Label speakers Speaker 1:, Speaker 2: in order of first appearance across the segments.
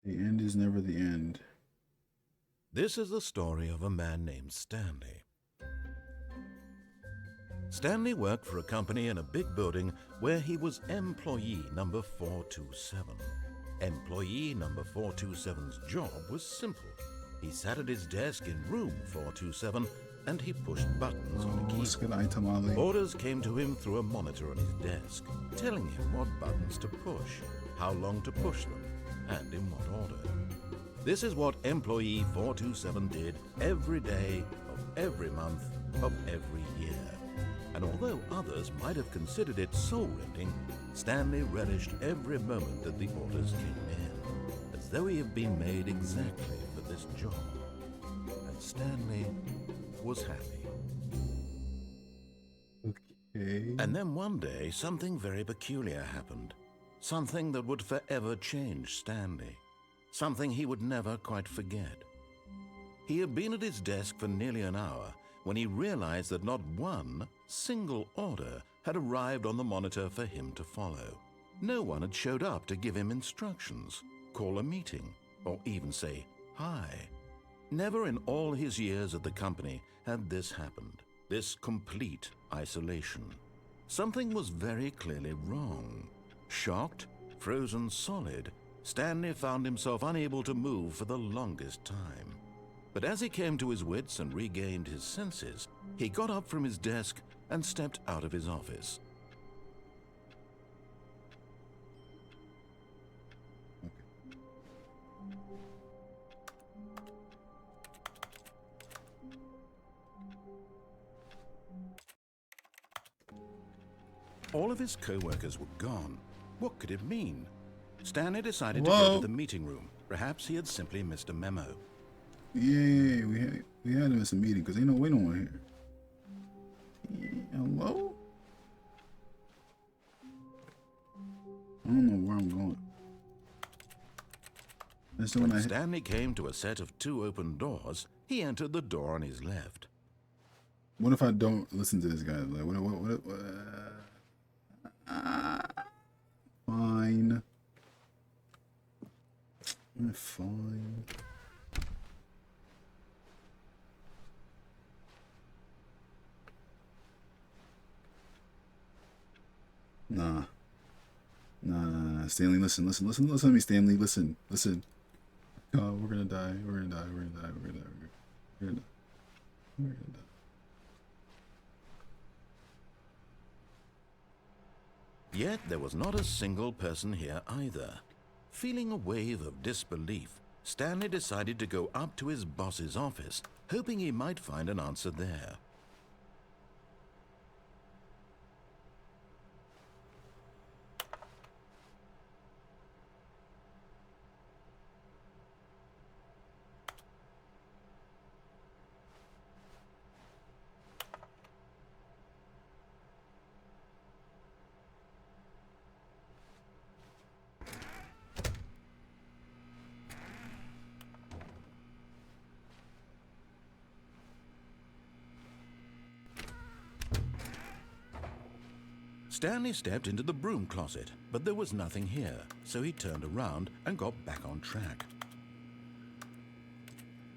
Speaker 1: The end is never the end.
Speaker 2: This is the story of a man named Stanley. Stanley worked for a company in a big building where he was employee number 427. Employee number 427's job was simple. He sat at his desk in room 427 and he pushed buttons on a keyboard. Orders came to him through a monitor on his desk, telling him what buttons to push, how long to push them, and in what order. This is what employee 427 did every day of every month of every year. And although others might have considered it soul-rending, Stanley relished every moment that the orders came in, as though he had been made exactly for this job. And Stanley was happy.
Speaker 1: Okay.
Speaker 2: And then one day, something very peculiar happened. Something that would forever change Stanley. Something he would never quite forget. He had been at his desk for nearly an hour when he realized that not one single order had arrived on the monitor for him to follow. No one had showed up to give him instructions, call a meeting, or even say hi. Never in all his years at the company had this happened, this complete isolation. Something was very clearly wrong. Shocked, frozen solid, Stanley found himself unable to move for the longest time. But as he came to his wits and regained his senses, he got up from his desk and stepped out of his office. All of his co-workers were gone. What could it mean? Stanley decided to go to the meeting room. Perhaps he had simply missed a memo.
Speaker 1: Yeah, we had to miss a meeting because ain't no way no one here. Hello? I don't know where I'm going. That's the
Speaker 2: When
Speaker 1: one
Speaker 2: Stanley came to a set of 2 open doors, he entered the door on his left.
Speaker 1: What if I don't listen to this guy? Like, what fine. Fine. Nah. Stanley, listen to me, Stanley. Listen. Oh, we're gonna die. We're gonna die.
Speaker 2: Yet there was not a single person here either. Feeling a wave of disbelief, Stanley decided to go up to his boss's office, hoping he might find an answer there. Stanley stepped into the broom closet, but there was nothing here, so he turned around and got back on track.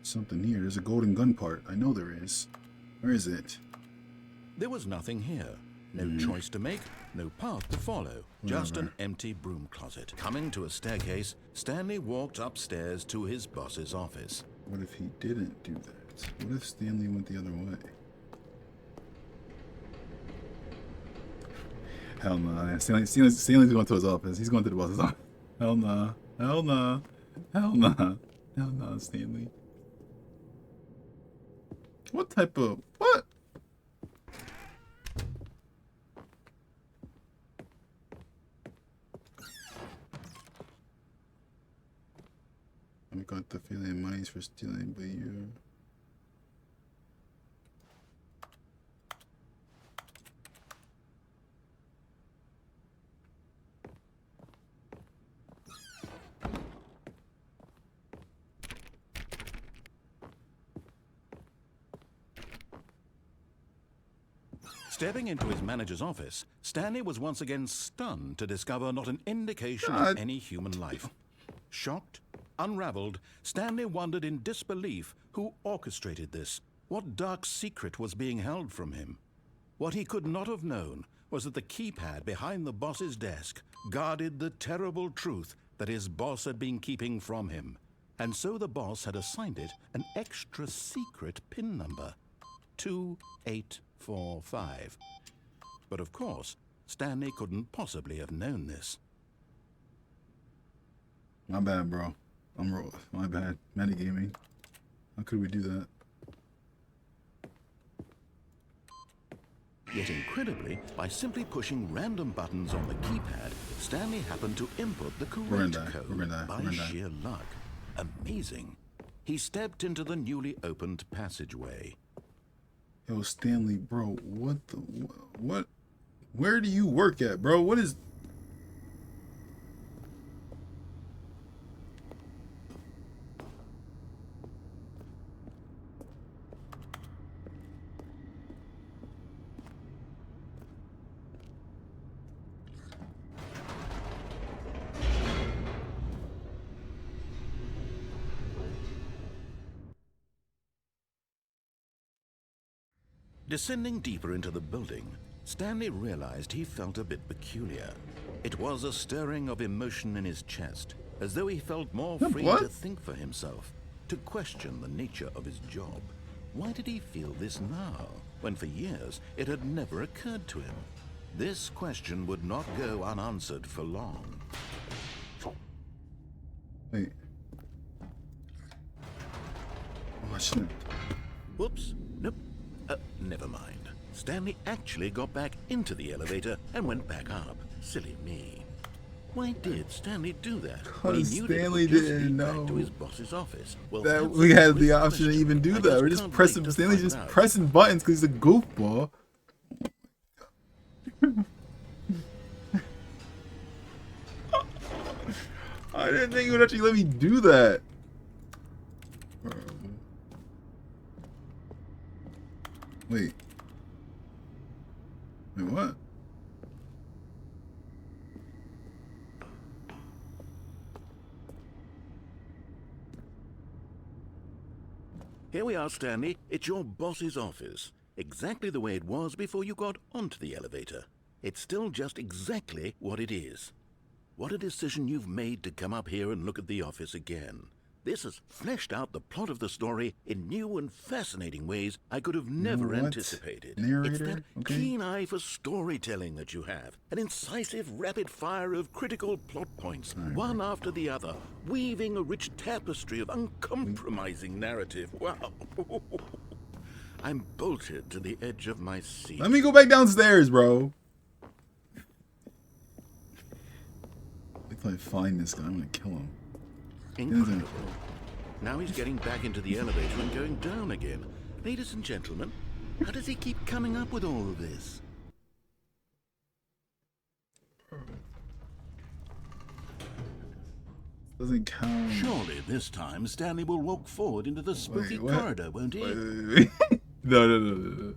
Speaker 1: Something here. There's a golden gun part. I know there is. Where is it?
Speaker 2: There was nothing here. No choice to make, no path to follow. Just an empty broom closet. Coming to a staircase, Stanley walked upstairs to his boss's office.
Speaker 1: What if he didn't do that? What if Stanley went the other way? Hell nah. Stanley's going to his office. He's going to the boss's office. Hell nah. Stanley. What type of... What? I got the feeling money's for stealing, but you...
Speaker 2: Stepping into his manager's office, Stanley was once again stunned to discover not an indication of any human life. Shocked, unraveled, Stanley wondered in disbelief who orchestrated this. What dark secret was being held from him? What he could not have known was that the keypad behind the boss's desk guarded the terrible truth that his boss had been keeping from him. And so the boss had assigned it an extra secret PIN number, 2845. But of course, Stanley couldn't possibly have known this.
Speaker 1: My bad, bro. I'm rolling. My bad. Metagaming. How could we do that?
Speaker 2: Yet incredibly, by simply pushing random buttons on the keypad, Stanley happened to input the correct code by sheer luck. Amazing. He stepped into the newly opened passageway.
Speaker 1: Yo, Stanley, bro, what? Where do you work at, bro? What is...
Speaker 2: Descending deeper into the building, Stanley realized he felt a bit peculiar. It was a stirring of emotion in his chest, as though he felt more free to think for himself, to question the nature of his job. Why did he feel this now, when for years it had never occurred to him? This question would not go unanswered for long.
Speaker 1: Wait. Oh, shit.
Speaker 2: Whoops. Nope. Never mind. Stanley actually got back into the elevator and went back up. Silly me. Why did Stanley do that?
Speaker 1: Because Stanley didn't know
Speaker 2: to his boss's office. Well,
Speaker 1: that we had the option to even do that. We're just pressing. Stanley's just pressing buttons because he's a goofball. I didn't think he would actually let me do that. Wait. Wait, what?
Speaker 2: Here we are, Stanley. It's your boss's office. Exactly the way it was before you got onto the elevator. It's still just exactly what it is. What a decision you've made to come up here and look at the office again. This has fleshed out the plot of the story in new and fascinating ways I could have never anticipated.
Speaker 1: Narrator?
Speaker 2: It's that keen eye for storytelling that you have. An incisive rapid fire of critical plot points, one after the other, weaving a rich tapestry of uncompromising narrative. Wow. I'm bolted to the edge of my seat.
Speaker 1: Let me go back downstairs, bro. If I find this guy, I'm gonna kill him.
Speaker 2: Incredible. Now he's getting back into the elevator and going down again. Ladies and gentlemen, how does he keep coming up with all of this?
Speaker 1: Doesn't count.
Speaker 2: Surely this time Stanley will walk forward into the spooky corridor, won't he?
Speaker 1: Wait. No.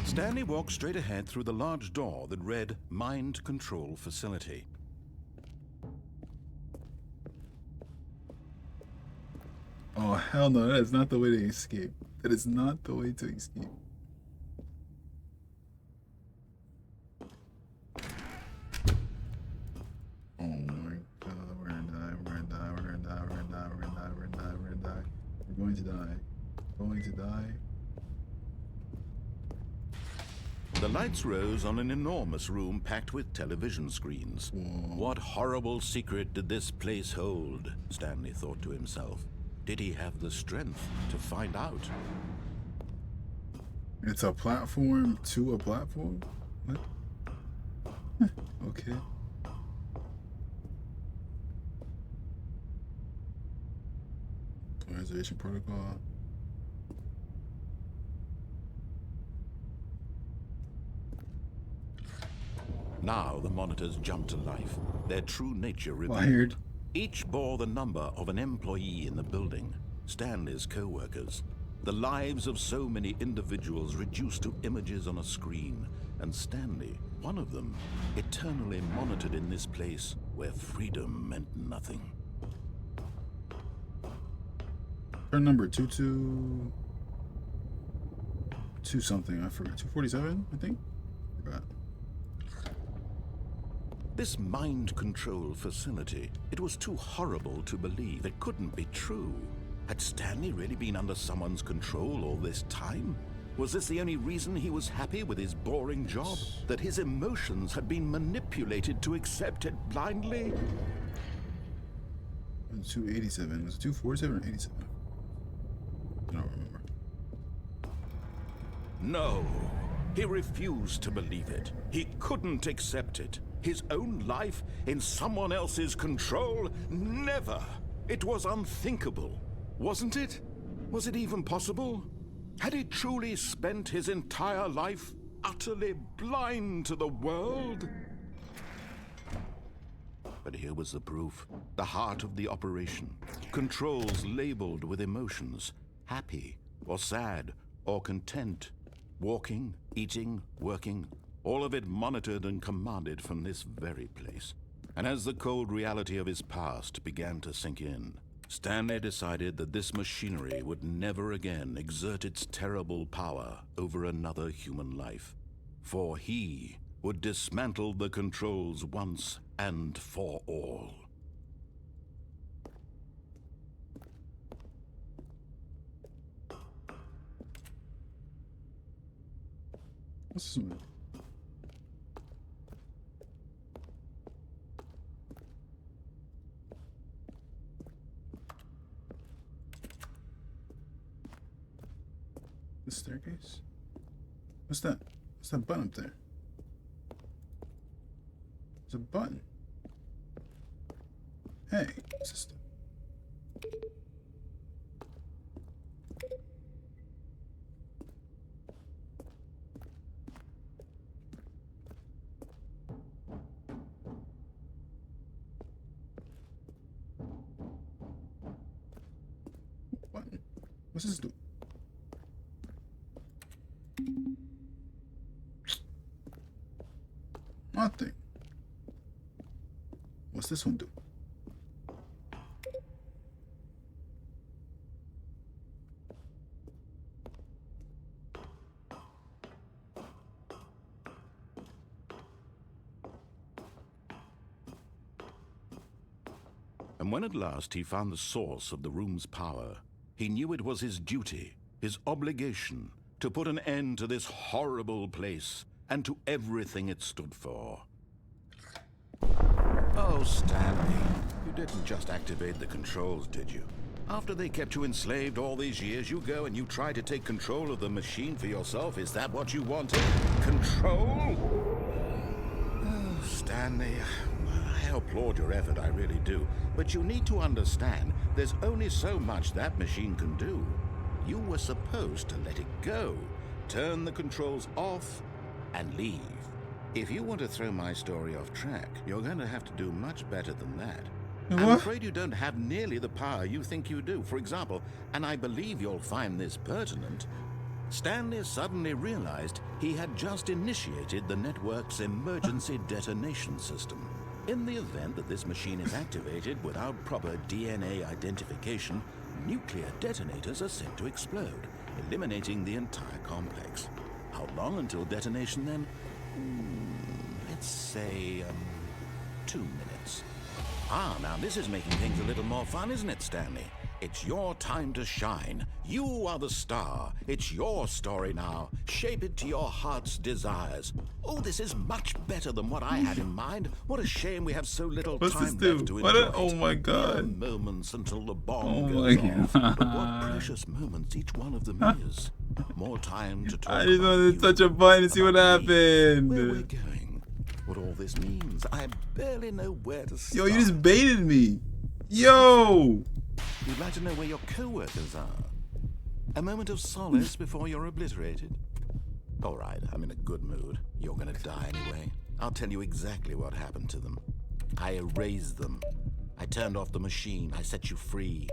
Speaker 2: Stanley walked straight ahead through the large door that read Mind Control Facility.
Speaker 1: Oh, hell no. That is not the way to escape. That is not the way to escape. Oh my god. We're gonna die. We're gonna die. We're gonna die. We're gonna die. We're gonna die. We're gonna die. We're gonna die. We're going to die. We're going to die.
Speaker 2: The lights rose on an enormous room packed with television screens.
Speaker 1: Whoa.
Speaker 2: What horrible secret did this place hold? Stanley thought to himself. Did he have the strength to find out?
Speaker 1: It's a platform to a platform? What? Okay. Reservation protocol.
Speaker 2: Now the monitors jumped to life, their true nature revealed.
Speaker 1: Wired.
Speaker 2: Each bore the number of an employee in the building, Stanley's co-workers. The lives of so many individuals reduced to images on a screen, and Stanley, one of them, eternally monitored in this place where freedom meant nothing.
Speaker 1: Turn number 22... 2 something, I forgot. 247, I think? Forgot.
Speaker 2: This mind control facility, it was too horrible to believe. It couldn't be true. Had Stanley really been under someone's control all this time? Was this the only reason he was happy with his boring job? That his emotions had been manipulated to accept it blindly?
Speaker 1: 287. Was it 247 or 87? I don't remember.
Speaker 2: No. He refused to believe it. He couldn't accept it. His own life in someone else's control? Never. It was unthinkable. Wasn't it? Was it even possible? Had he truly spent his entire life utterly blind to the world? But here was the proof. The heart of the operation. Controls labeled with emotions. Happy, or sad, or content. Walking, eating, working. All of it monitored and commanded from this very place. And as the cold reality of his past began to sink in, Stanley decided that this machinery would never again exert its terrible power over another human life. For he would dismantle the controls once and for all.
Speaker 1: What's this one? The staircase? What's that? What's that button up there? There's a button. Hey, what's this stuff? Button. What's this do? Nothing. What's this one do?
Speaker 2: And when at last he found the source of the room's power, he knew it was his duty, his obligation, to put an end to this horrible place and to everything it stood for. Oh, Stanley, you didn't just activate the controls, did you? After they kept you enslaved all these years, you go and you try to take control of the machine for yourself. Is that what you wanted? Control? Oh, Stanley, I applaud your effort, I really do. But you need to understand, there's only so much that machine can do. You were supposed to let it go, turn the controls off, and leave. If you want to throw my story off track, you're going to have to do much better than that.
Speaker 1: What?
Speaker 2: I'm afraid you don't have nearly the power you think you do. For example, and I believe you'll find this pertinent, Stanley suddenly realized he had just initiated the network's emergency detonation system. In the event that this machine is activated without proper DNA identification, nuclear detonators are set to explode, eliminating the entire complex. How long until detonation then? Let's say, 2 minutes. Ah, now this is making things a little more fun, isn't it, Stanley? It's your time to shine. You are the star. It's your story now. Shape it to your heart's desires. Oh, this is much better than what I had in mind. What a shame we have so little
Speaker 1: What's
Speaker 2: time
Speaker 1: this do?
Speaker 2: left to
Speaker 1: What
Speaker 2: enjoy
Speaker 1: a, oh
Speaker 2: it.
Speaker 1: my god.
Speaker 2: Mere moments until the bomb
Speaker 1: Oh
Speaker 2: goes
Speaker 1: my
Speaker 2: off.
Speaker 1: God.
Speaker 2: But what precious moments each one of them is. More time to talk
Speaker 1: I just
Speaker 2: about
Speaker 1: wanted to
Speaker 2: you,
Speaker 1: touch a button and see what
Speaker 2: about me, where
Speaker 1: happened.
Speaker 2: we're going, what all this means. I barely know where to start.
Speaker 1: Yo, you just baited me. Yo!
Speaker 2: You'd like to know where your co-workers are. A moment of solace before you're obliterated. All right, I'm in a good mood. You're gonna die anyway. I'll tell you exactly what happened to them. I erased them. I turned off the machine. I set you free.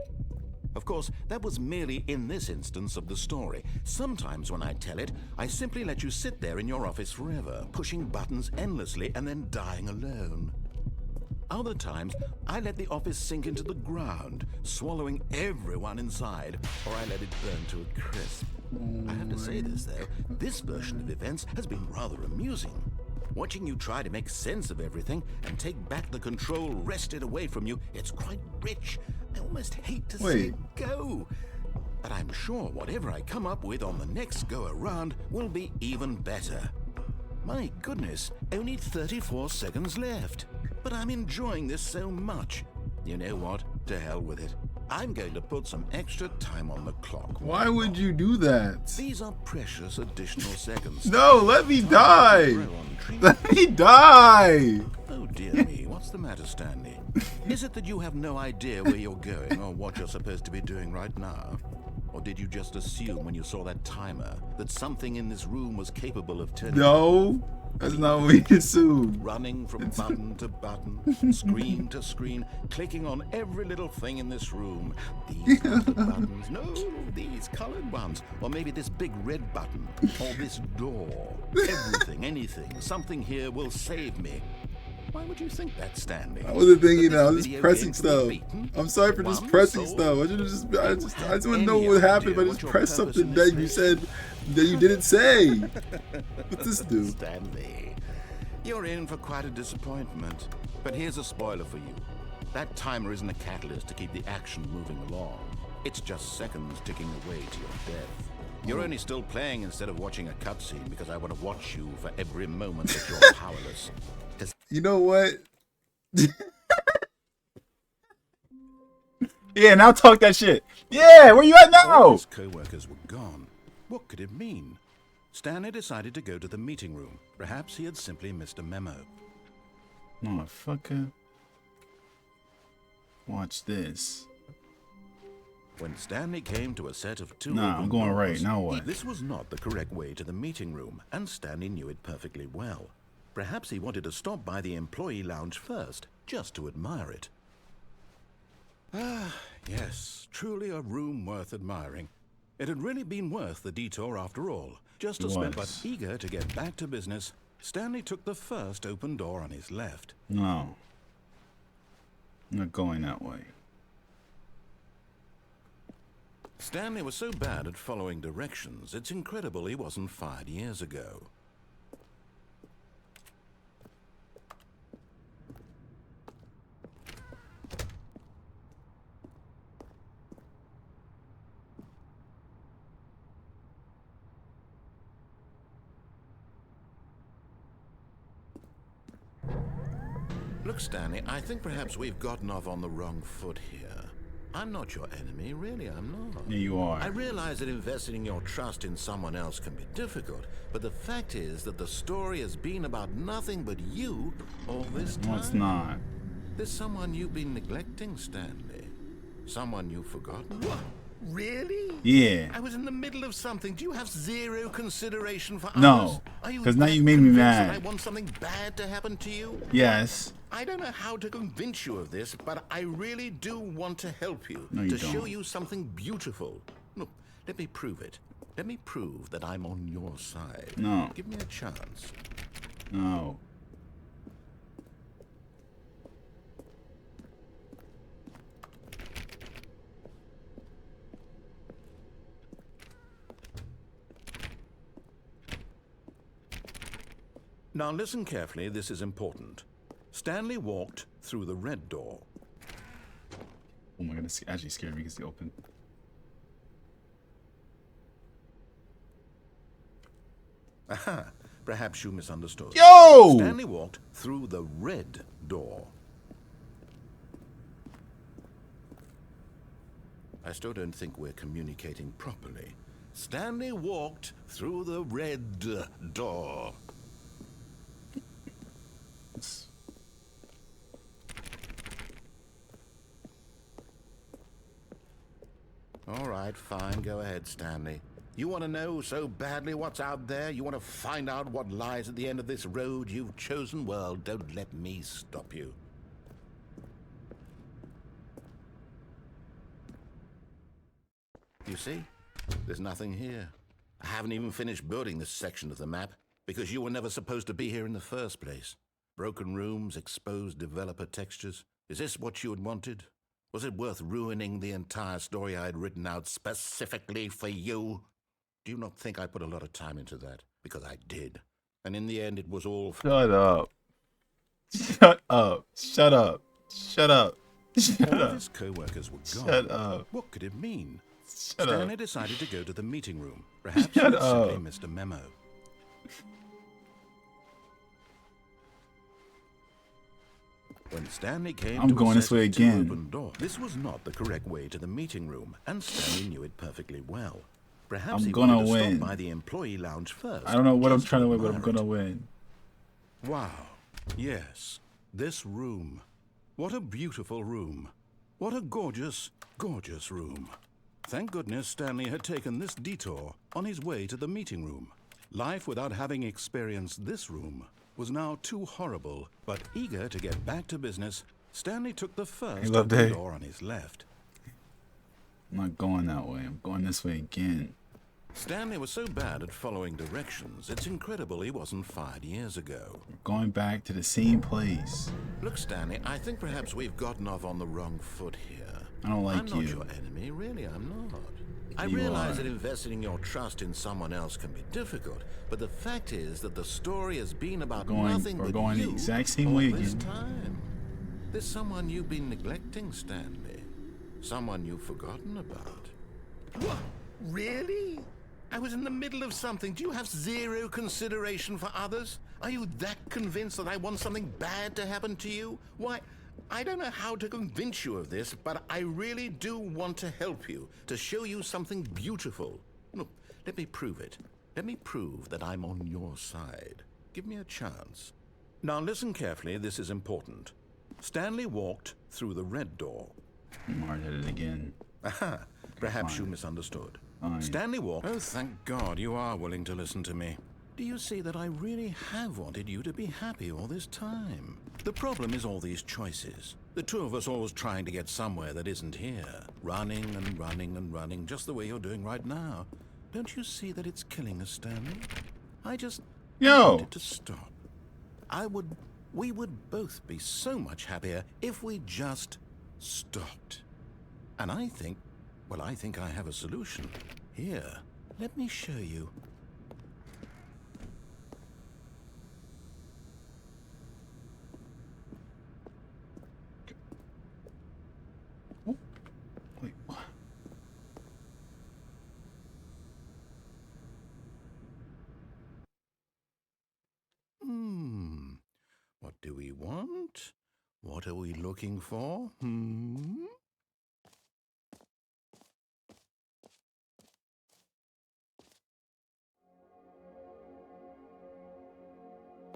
Speaker 2: Of course, that was merely in this instance of the story. Sometimes when I tell it, I simply let you sit there in your office forever, pushing buttons endlessly and then dying alone. Other times, I let the office sink into the ground, swallowing everyone inside, or I let it burn to a crisp. I have to say this, though, this version of events has been rather amusing. Watching you try to make sense of everything and take back the control wrested away from you, it's quite rich. I almost hate to see it go. But I'm sure whatever I come up with on the next go-around will be even better. My goodness, only 34 seconds left. But I'm enjoying this so much. You know what? To hell with it. I'm going to put some extra time on the clock.
Speaker 1: Why would you do that?
Speaker 2: These are precious additional seconds.
Speaker 1: No, let me die. Let me die.
Speaker 2: Oh dear me, what's the matter, Stanley? Is it that you have no idea where you're going or what you're supposed to be doing right now? Or did you just assume when you saw that timer that something in this room was capable of turning?
Speaker 1: No, that's not what we assumed.
Speaker 2: Running from button to button, screen to screen, clicking on every little thing in this room. These colored buttons, no, these colored ones. Or maybe this big red button, or this door. Everything, anything, something here will save me. Why would you think that, Stanley?
Speaker 1: I wasn't thinking that. I was just pressing stuff. I'm sorry for just pressing stuff. I just want to know what happened if I just pressed something that you said that you didn't say. What's this do?
Speaker 2: Stanley, you're in for quite a disappointment. But here's a spoiler for you. That timer isn't a catalyst to keep the action moving along. It's just seconds ticking away to your death. You're only still playing instead of watching a cutscene because I want to watch you for every moment that you're powerless.
Speaker 1: You know what? Yeah, now talk that shit. Yeah, where you at now?
Speaker 2: All his co-workers were gone. What could it mean? Stanley decided to go to the meeting room. Perhaps he had simply missed a memo.
Speaker 1: Motherfucker. Watch this.
Speaker 2: When Stanley came to a set of two...
Speaker 1: Nah, I'm going right. Now what?
Speaker 2: This was not the correct way to the meeting room, and Stanley knew it perfectly well. Perhaps he wanted to stop by the employee lounge first, just to admire it. Ah, yes, truly a room worth admiring. It had really been worth the detour after all. Just as spent, but eager to get back to business, Stanley took the first open door on his left.
Speaker 1: No. I'm not going that way.
Speaker 2: Stanley was so bad at following directions, it's incredible he wasn't fired years ago. Look, Stanley, I think perhaps we've gotten off on the wrong foot here. I'm not your enemy, really, I'm not.
Speaker 1: Yeah, you are.
Speaker 2: I realize that investing your trust in someone else can be difficult, but the fact is that the story has been about nothing but you all this time.
Speaker 1: No, it's not.
Speaker 2: There's someone you've been neglecting, Stanley. Someone you've forgotten. What? Really?
Speaker 1: Yeah.
Speaker 2: I was in the middle of something. Do you have zero consideration for others?
Speaker 1: No, because now you made me mad.
Speaker 2: I want something bad to happen to you?
Speaker 1: Yes.
Speaker 2: I don't know how to convince you of this, but I really do want to help you.
Speaker 1: No, you
Speaker 2: to
Speaker 1: don't.
Speaker 2: show you something beautiful. Look, let me prove it. Let me prove that I'm on your side.
Speaker 1: No.
Speaker 2: Give me a chance.
Speaker 1: No.
Speaker 2: Now listen carefully, this is important. Stanley walked through the red door.
Speaker 1: Oh my god, it's actually scared me because it's open.
Speaker 2: Aha, perhaps you misunderstood.
Speaker 1: Yo!
Speaker 2: Stanley walked through the red door. I still don't think we're communicating properly. Stanley walked through the red door. All right, fine. Go ahead, Stanley. You want to know so badly what's out there? You want to find out what lies at the end of this road you've chosen? Well, don't let me stop you. You see? There's nothing here. I haven't even finished building this section of the map because you were never supposed to be here in the first place. Broken rooms, exposed developer textures. Is this what you had wanted? Was it worth ruining the entire story I had written out specifically for you? Do you not think I put a lot of time into that? Because I did. And in the end, it was all...
Speaker 1: Shut up. Shut up. Shut up. Shut up. Shut
Speaker 2: all
Speaker 1: up.
Speaker 2: of his co-workers were gone.
Speaker 1: Shut up.
Speaker 2: What could it mean?
Speaker 1: Shut
Speaker 2: Stanley
Speaker 1: up.
Speaker 2: decided to go to the meeting room. Perhaps he
Speaker 1: Shut
Speaker 2: had simply
Speaker 1: up.
Speaker 2: missed a memo. When Stanley came
Speaker 1: I'm
Speaker 2: to
Speaker 1: going this
Speaker 2: assess
Speaker 1: way
Speaker 2: the two
Speaker 1: again.
Speaker 2: open door, this was not the correct way to the meeting room, and Stanley knew it perfectly well. Perhaps
Speaker 1: I'm
Speaker 2: he
Speaker 1: gonna
Speaker 2: wanted to
Speaker 1: win.
Speaker 2: stop by the employee lounge first.
Speaker 1: I don't know what I'm
Speaker 2: just
Speaker 1: trying to win, but I'm
Speaker 2: admire
Speaker 1: gonna
Speaker 2: it.
Speaker 1: win.
Speaker 2: Wow. Yes. This room. What a beautiful room. What a gorgeous, gorgeous room. Thank goodness Stanley had taken this detour on his way to the meeting room. Life without having experienced this room was now too horrible, but eager to get back to business, Stanley took the first
Speaker 1: love
Speaker 2: open
Speaker 1: day.
Speaker 2: door on his left.
Speaker 1: I'm not going that way. I'm going this way again.
Speaker 2: Stanley was so bad at following directions, it's incredible he wasn't fired years ago.
Speaker 1: We're going back to the same place.
Speaker 2: Look, Stanley, I think perhaps we've gotten off on the wrong foot here.
Speaker 1: I don't like
Speaker 2: I'm not
Speaker 1: you.
Speaker 2: your enemy, really, I'm not. I
Speaker 1: You
Speaker 2: realize
Speaker 1: are.
Speaker 2: that investing your trust in someone else can be difficult, but the fact is that the story has been about nothing
Speaker 1: we're
Speaker 2: but
Speaker 1: going the
Speaker 2: you
Speaker 1: exact same
Speaker 2: all
Speaker 1: way
Speaker 2: this
Speaker 1: again.
Speaker 2: time. There's someone you've been neglecting, Stanley. Someone you've forgotten about. What? Really? I was in the middle of something. Do you have zero consideration for others? Are you that convinced that I want something bad to happen to you? Why, I don't know how to convince you of this, but I really do want to help you, to show you something beautiful. Look, let me prove it. Let me prove that I'm on your side. Give me a chance. Now listen carefully, this is important. Stanley walked through the red door.
Speaker 1: I'm hard-headed again.
Speaker 2: Aha, perhaps
Speaker 1: fine.
Speaker 2: you misunderstood.
Speaker 1: Fine.
Speaker 2: Stanley walked... Oh, thank God you are willing to listen to me. Do you see that I really have wanted you to be happy all this time? The problem is all these choices. The two of us always trying to get somewhere that isn't here. Running and running and running, just the way you're doing right now. Don't you see that it's killing us, Stanley? I just want it to stop. We would both be so much happier if we just stopped. And I think I have a solution. Here, let me show you.
Speaker 1: Oh, wait, what?
Speaker 2: What do we want? What are we looking for?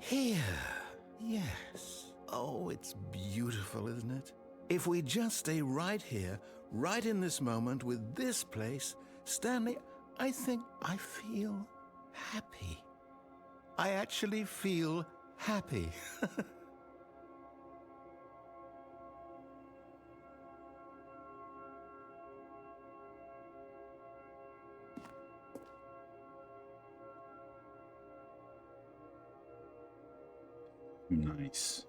Speaker 2: Here. Yes. Oh, it's beautiful, isn't it? If we just stay right here, right in this moment with this place, Stanley, I think I feel happy. I actually feel happy.
Speaker 1: Nice.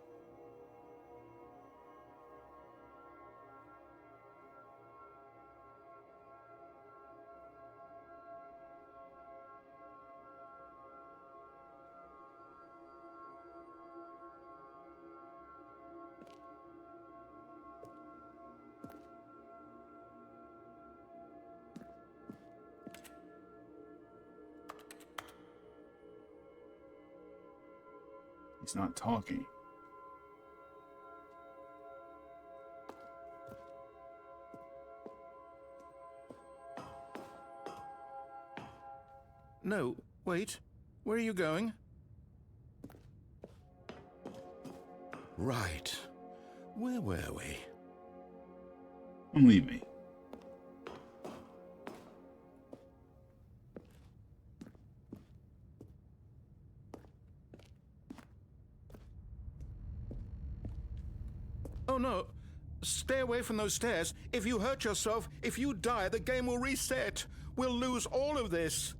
Speaker 1: He's not talking.
Speaker 2: No, wait. Where are you going? Right. Where were we?
Speaker 1: Don't leave me.
Speaker 2: Oh, no. Stay away from those stairs. If you hurt yourself, if you die, the game will reset. We'll lose all of this.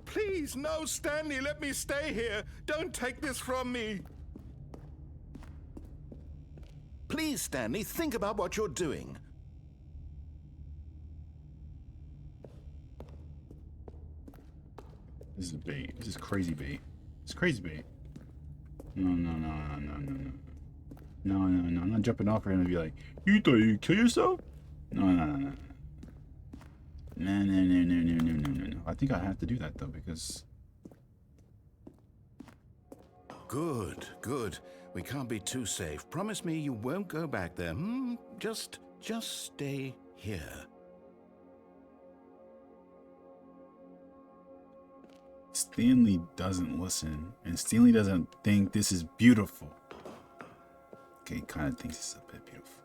Speaker 2: Please, no, Stanley, let me stay here. Don't take this from me. Please, Stanley, think about what you're doing.
Speaker 1: This is bait. This is crazy bait. It's crazy bait. No. I'm not jumping off for him to be like, you thought you'd kill yourself? No. No. I think I have to do that though because.
Speaker 2: Good. We can't be too safe. Promise me you won't go back there. Just stay here.
Speaker 1: Stanley doesn't listen, and Stanley doesn't think this is beautiful. Okay, he kind of thinks it's a bit beautiful.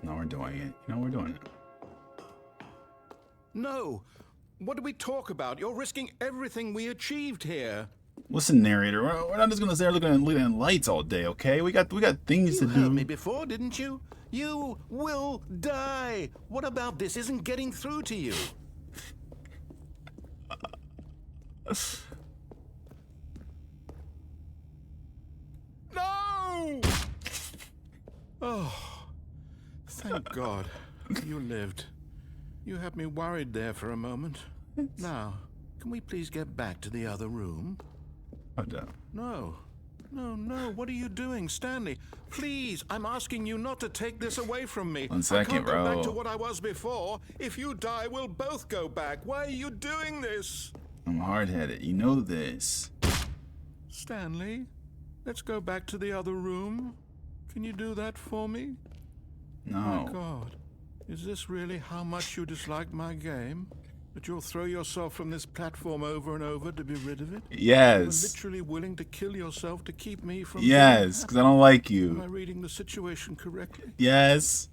Speaker 1: No, we're doing it. You know, we're doing it.
Speaker 2: No. What do we talk about? You're risking everything we achieved here.
Speaker 1: Listen, narrator, we're not just gonna stay looking at lights all day, okay? We got things to do.
Speaker 2: You heard me before, didn't you? You will die. What about this isn't getting through to you? No! Oh, thank God you lived. You had me worried there for a moment. Now, can we please get back to the other room?
Speaker 1: Oh, no.
Speaker 2: No. What are you doing, Stanley? Please, I'm asking you not to take this away from me.
Speaker 1: 1 second,
Speaker 2: I can't
Speaker 1: bro.
Speaker 2: go back to what I was before. If you die, we'll both go back. Why are you doing this?
Speaker 1: I'm hard-headed. You know this.
Speaker 2: Stanley, let's go back to the other room. Can you do that for me?
Speaker 1: No.
Speaker 2: My God. Is this really how much you dislike my game? That you'll throw yourself from this platform over and over to be rid of it?
Speaker 1: Yes.
Speaker 2: You're literally willing to kill yourself to keep me from...
Speaker 1: Yes, because I don't like you.
Speaker 2: Am I reading the situation correctly?
Speaker 1: Yes.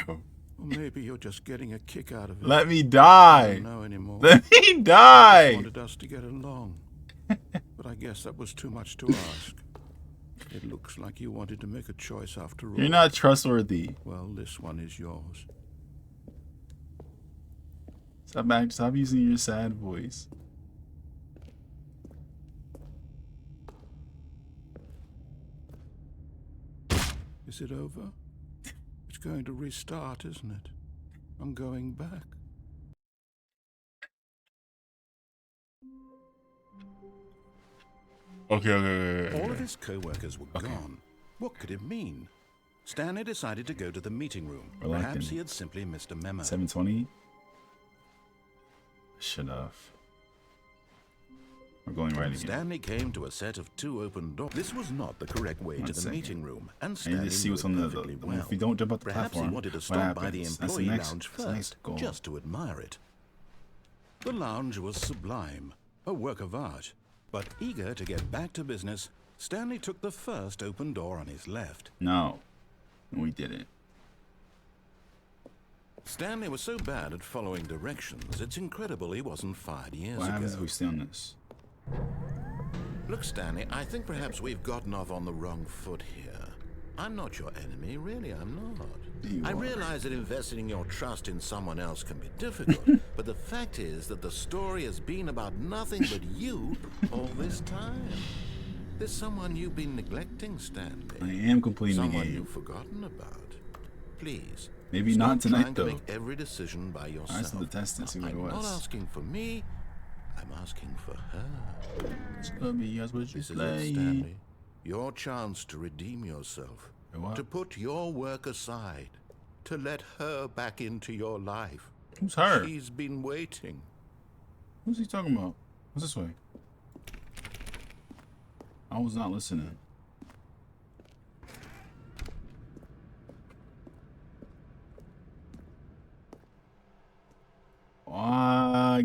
Speaker 2: Or maybe you're just getting a kick out of it.
Speaker 1: Let me die.
Speaker 2: I don't know anymore.
Speaker 1: Let me
Speaker 2: I
Speaker 1: die.
Speaker 2: wanted us to get along. But I guess that was too much to ask. It looks like you wanted to make a choice after all.
Speaker 1: You're not trustworthy.
Speaker 2: Well, this one is yours.
Speaker 1: Stop using your sad voice.
Speaker 2: Is it over? It's going to restart, isn't it? I'm going back.
Speaker 1: Okay.
Speaker 2: All of his co-workers were gone. What could it mean? Stanley decided to go to the meeting room. Perhaps he had simply missed a memo.
Speaker 1: 720. Should have. We're going right again.
Speaker 2: Stanley came to a set of 2 open doors. This was not the correct way to the meeting room, and
Speaker 1: I
Speaker 2: Stanley
Speaker 1: need to see what's on the
Speaker 2: well.
Speaker 1: If we don't jump out the
Speaker 2: Perhaps
Speaker 1: platform,
Speaker 2: he wanted to
Speaker 1: what
Speaker 2: stop by the
Speaker 1: happens?
Speaker 2: employee lounge
Speaker 1: That's the next
Speaker 2: first,
Speaker 1: goal.
Speaker 2: just to admire it. The lounge was sublime, a work of art. But eager to get back to business, Stanley took the first open door on his left.
Speaker 1: No, we didn't.
Speaker 2: Stanley was so bad at following directions, it's incredible he wasn't fired years
Speaker 1: What happens if
Speaker 2: ago.
Speaker 1: we stay on this?
Speaker 2: Look, Stanley, I think perhaps we've gotten off on the wrong foot here. I'm not your enemy, really, I'm not. I realize that investing your trust in someone else can be difficult, but the fact is that the story has been about nothing but you all this time. There's someone you've been neglecting, Stanley.
Speaker 1: I am completing the
Speaker 2: Someone
Speaker 1: game.
Speaker 2: you've forgotten about. Please.
Speaker 1: Maybe
Speaker 2: stop
Speaker 1: not tonight,
Speaker 2: trying
Speaker 1: though.
Speaker 2: To make every decision by yourself.
Speaker 1: Alright, so the test and see what it was.
Speaker 2: I'm not asking for me. I'm asking for her.
Speaker 1: It's gonna be us what you
Speaker 2: This is it,
Speaker 1: play.
Speaker 2: Stanley. Your chance to redeem yourself.
Speaker 1: What?
Speaker 2: To put your work aside. To let her back into your life.
Speaker 1: Who's her?
Speaker 2: She's been waiting.
Speaker 1: Who's he talking about? What's this way? I was not listening.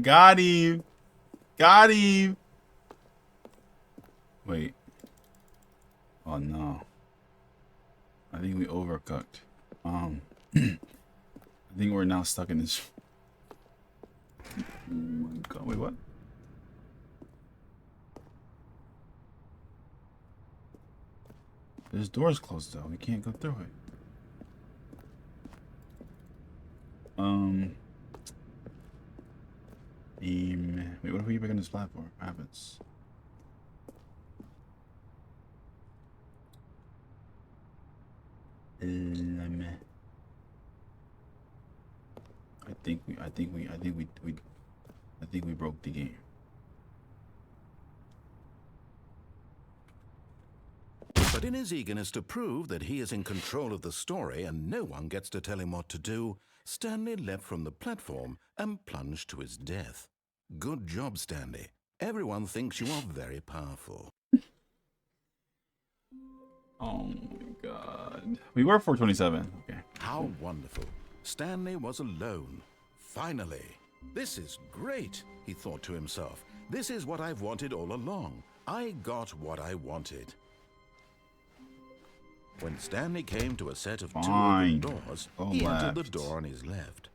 Speaker 1: Got him. Got him. Wait. Oh no. I think we overcooked. I think we're now stuck in this. Oh my God, wait, what? This door's closed though. We can't go through it. Wait, what are we picking this flat for? What happens? I think we broke the game.
Speaker 2: But in his eagerness to prove that he is in control of the story and no one gets to tell him what to do, Stanley leapt from the platform and plunged to his death. Good job, Stanley. Everyone thinks you are very powerful.
Speaker 1: Oh my God. We were 427. Okay.
Speaker 2: How wonderful. Stanley was alone. Finally. This is great, he thought to himself. This is what I've wanted all along. I got what I wanted. When Stanley came to a set of 2 open doors, he entered the door on his left.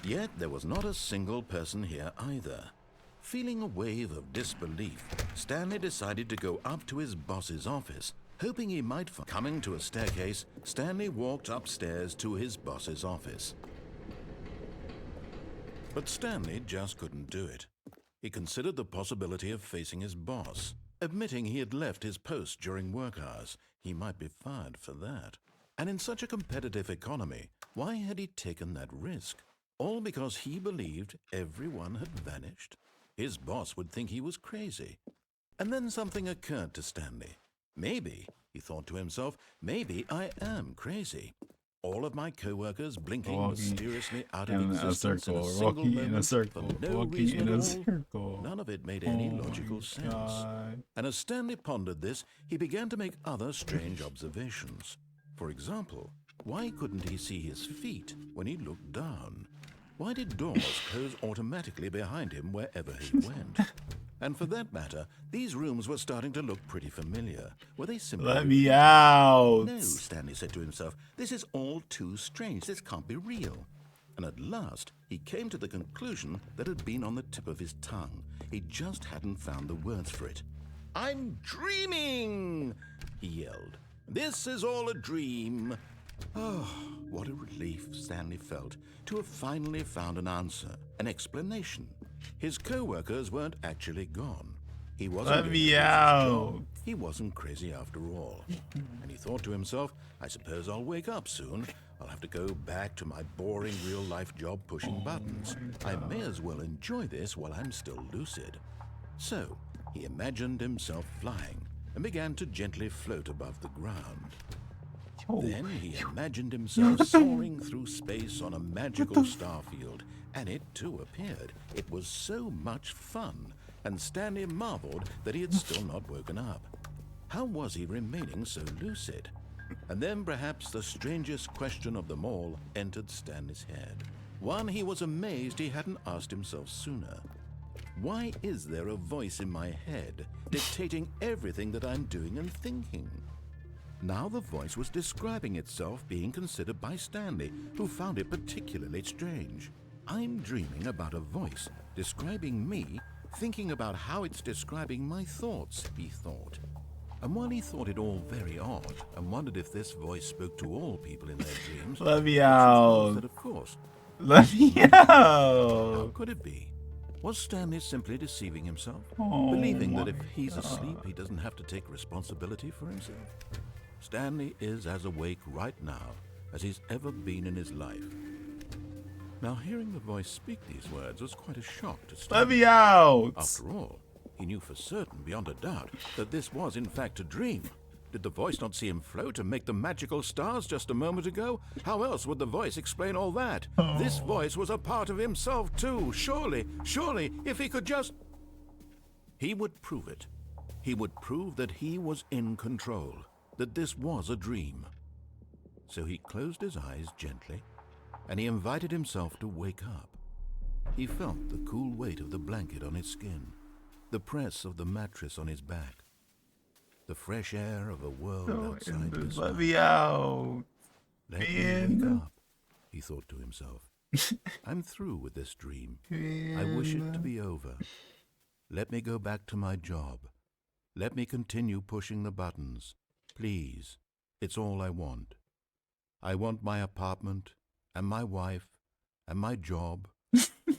Speaker 2: Yet there was not a single person here either. Feeling a wave of disbelief, Stanley decided to go up to his boss's office, hoping he might find. Coming to a staircase, Stanley walked upstairs to his boss's office. But Stanley just couldn't do it. He considered the possibility of facing his boss. Admitting he had left his post during work hours, he might be fired for that. And in such a competitive economy, why had he taken that risk? All because he believed everyone had vanished? His boss would think he was crazy. And then something occurred to Stanley. Maybe, he thought to himself, maybe I am crazy. All of my co-workers blinking mysteriously out of existence in a single moment for no reason at all. None of it made any logical sense. And as Stanley pondered this, he began to make other strange observations. For example, why couldn't he see his feet when he looked down? Why did doors close automatically behind him wherever he went? And for that matter, these rooms were starting to look pretty familiar. Were they simply...
Speaker 1: Let me out!
Speaker 2: No, Stanley said to himself. This is all too strange. This can't be real. And at last, he came to the conclusion that had been on the tip of his tongue. He just hadn't found the words for it. I'm dreaming! He yelled. This is all a dream. Oh, what a relief Stanley felt to have finally found an answer, an explanation. His co-workers weren't actually gone. He wasn't.
Speaker 1: Let me out.
Speaker 2: He wasn't crazy after all. And he thought to himself, I suppose I'll wake up soon. I'll have to go back to my boring real-life job pushing buttons. I may as well enjoy this while I'm still lucid. So, he imagined himself flying and began to gently float above the ground. Then he imagined himself soaring through space on a magical starfield, and it too appeared. It was so much fun, and Stanley marveled that he had still not woken up. How was he remaining so lucid? And then perhaps the strangest question of them all entered Stanley's head. One he was amazed he hadn't asked himself sooner. Why is there a voice in my head dictating everything that I'm doing and thinking? Now the voice was describing itself being considered by Stanley, who found it particularly strange. I'm dreaming about a voice describing me, thinking about how it's describing my thoughts, he thought. And while he thought it all very odd and wondered if this voice spoke to all people in their dreams,
Speaker 1: let me out.
Speaker 2: That of course.
Speaker 1: Let me out.
Speaker 2: How could it be? Was Stanley simply deceiving himself, believing that if he's asleep, he doesn't have to take responsibility for himself? Stanley is as awake right now as he's ever been in his life. Now, hearing the voice speak these words was quite a shock to Stanley.
Speaker 1: Let me out!
Speaker 2: After all, he knew for certain, beyond a doubt, that this was in fact a dream. Did the voice not see him float and make the magical stars just a moment ago? How else would the voice explain all that? This voice was a part of himself too. Surely, if he could just... He would prove it. He would prove that he was in control, that this was a dream. So he closed his eyes gently, and he invited himself to wake up. He felt the cool weight of the blanket on his skin, the press of the mattress on his back, the fresh air of a world outside this
Speaker 1: Let
Speaker 2: life.
Speaker 1: me out.
Speaker 2: Let me wake up, he thought to himself. I'm through with this dream. I wish it to be over. Let me go back to my job. Let me continue pushing the buttons. Please, it's all I want. I want my apartment, and my wife, and my job.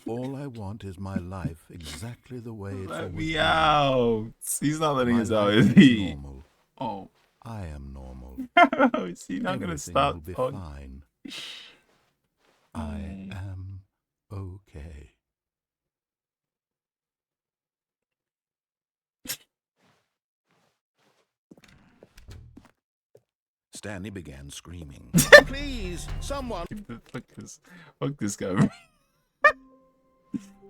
Speaker 2: All I want is my life exactly the way it's always been.
Speaker 1: Let me out. He's not letting us out, is
Speaker 2: life
Speaker 1: he?
Speaker 2: Normal.
Speaker 1: Oh.
Speaker 2: I am normal.
Speaker 1: Is he not going to
Speaker 2: Everything
Speaker 1: stop?
Speaker 2: will be
Speaker 1: Oh.
Speaker 2: fine. I am okay. Stanley began screaming. Please, someone.
Speaker 1: Fuck this guy.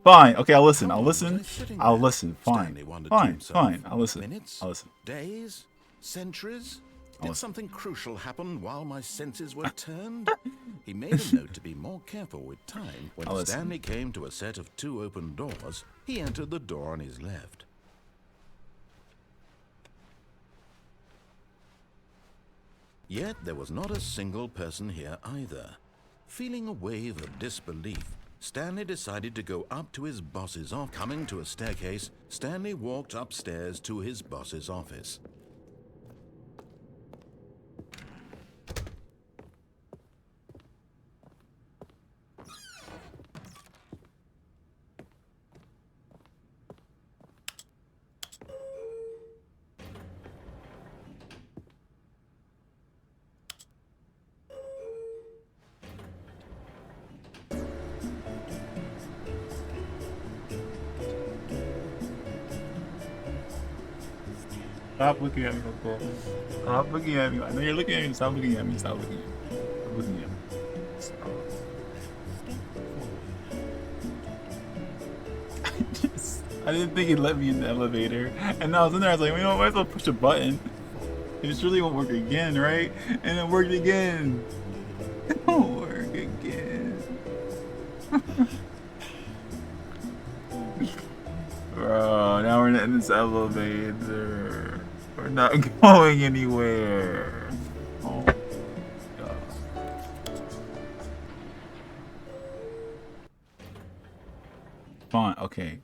Speaker 1: Fine. Okay, I'll listen. I'll listen. I'll listen. Fine. Fine. Fine. I'll listen.
Speaker 2: Minutes,
Speaker 1: I'll listen.
Speaker 2: days, centuries. Did something crucial happen while my senses were turned? He made a note to be more careful with time. When Stanley came to a set of 2 open doors, he entered the door on his left. Yet there was not a single person here either. Feeling a wave of disbelief, Stanley decided to go up to his boss's office. Coming to a staircase, Stanley walked upstairs to his boss's office.
Speaker 1: Stop looking at me, okay? Stop looking at me. I know you're looking at me. Stop looking at me. Stop looking at me. Stop looking at me. Stop. I didn't think he'd let me in the elevator. And I was in there, I was like, you know, I might as well push a button. It surely won't work again, right? And it worked again. It won't work again. Bro, now we're in this elevator. We're not going anywhere. Oh my god. Fine, okay.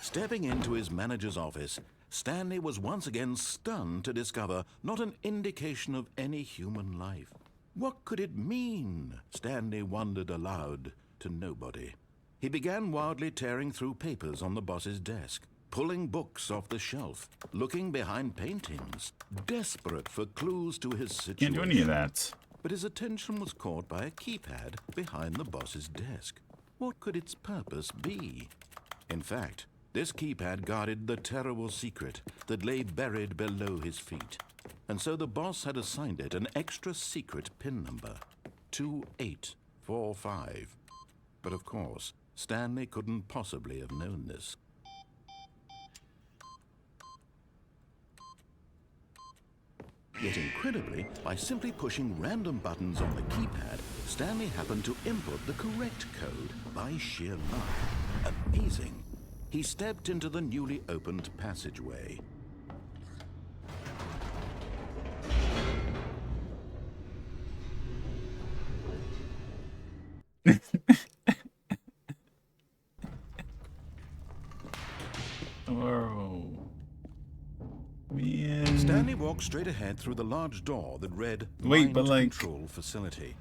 Speaker 2: Stepping into his manager's office, Stanley was once again stunned to discover not an indication of any human life. What could it mean? Stanley wondered aloud to nobody. He began wildly tearing through papers on the boss's desk, pulling books off the shelf, looking behind paintings, desperate for clues to his situation.
Speaker 1: Can't do any of that.
Speaker 2: But his attention was caught by a keypad behind the boss's desk. What could its purpose be? In fact, this keypad guarded the terrible secret that lay buried below his feet. And so the boss had assigned it an extra secret PIN number, 2845. But of course, Stanley couldn't possibly have known this. Yet incredibly, by simply pushing random buttons on the keypad, Stanley happened to input the correct code by sheer luck. Amazing. He stepped into the newly opened passageway.
Speaker 1: Oh, man.
Speaker 2: Stanley walked straight ahead through the large door that read
Speaker 1: Wait, but
Speaker 2: Mind
Speaker 1: like...
Speaker 2: Control Facility.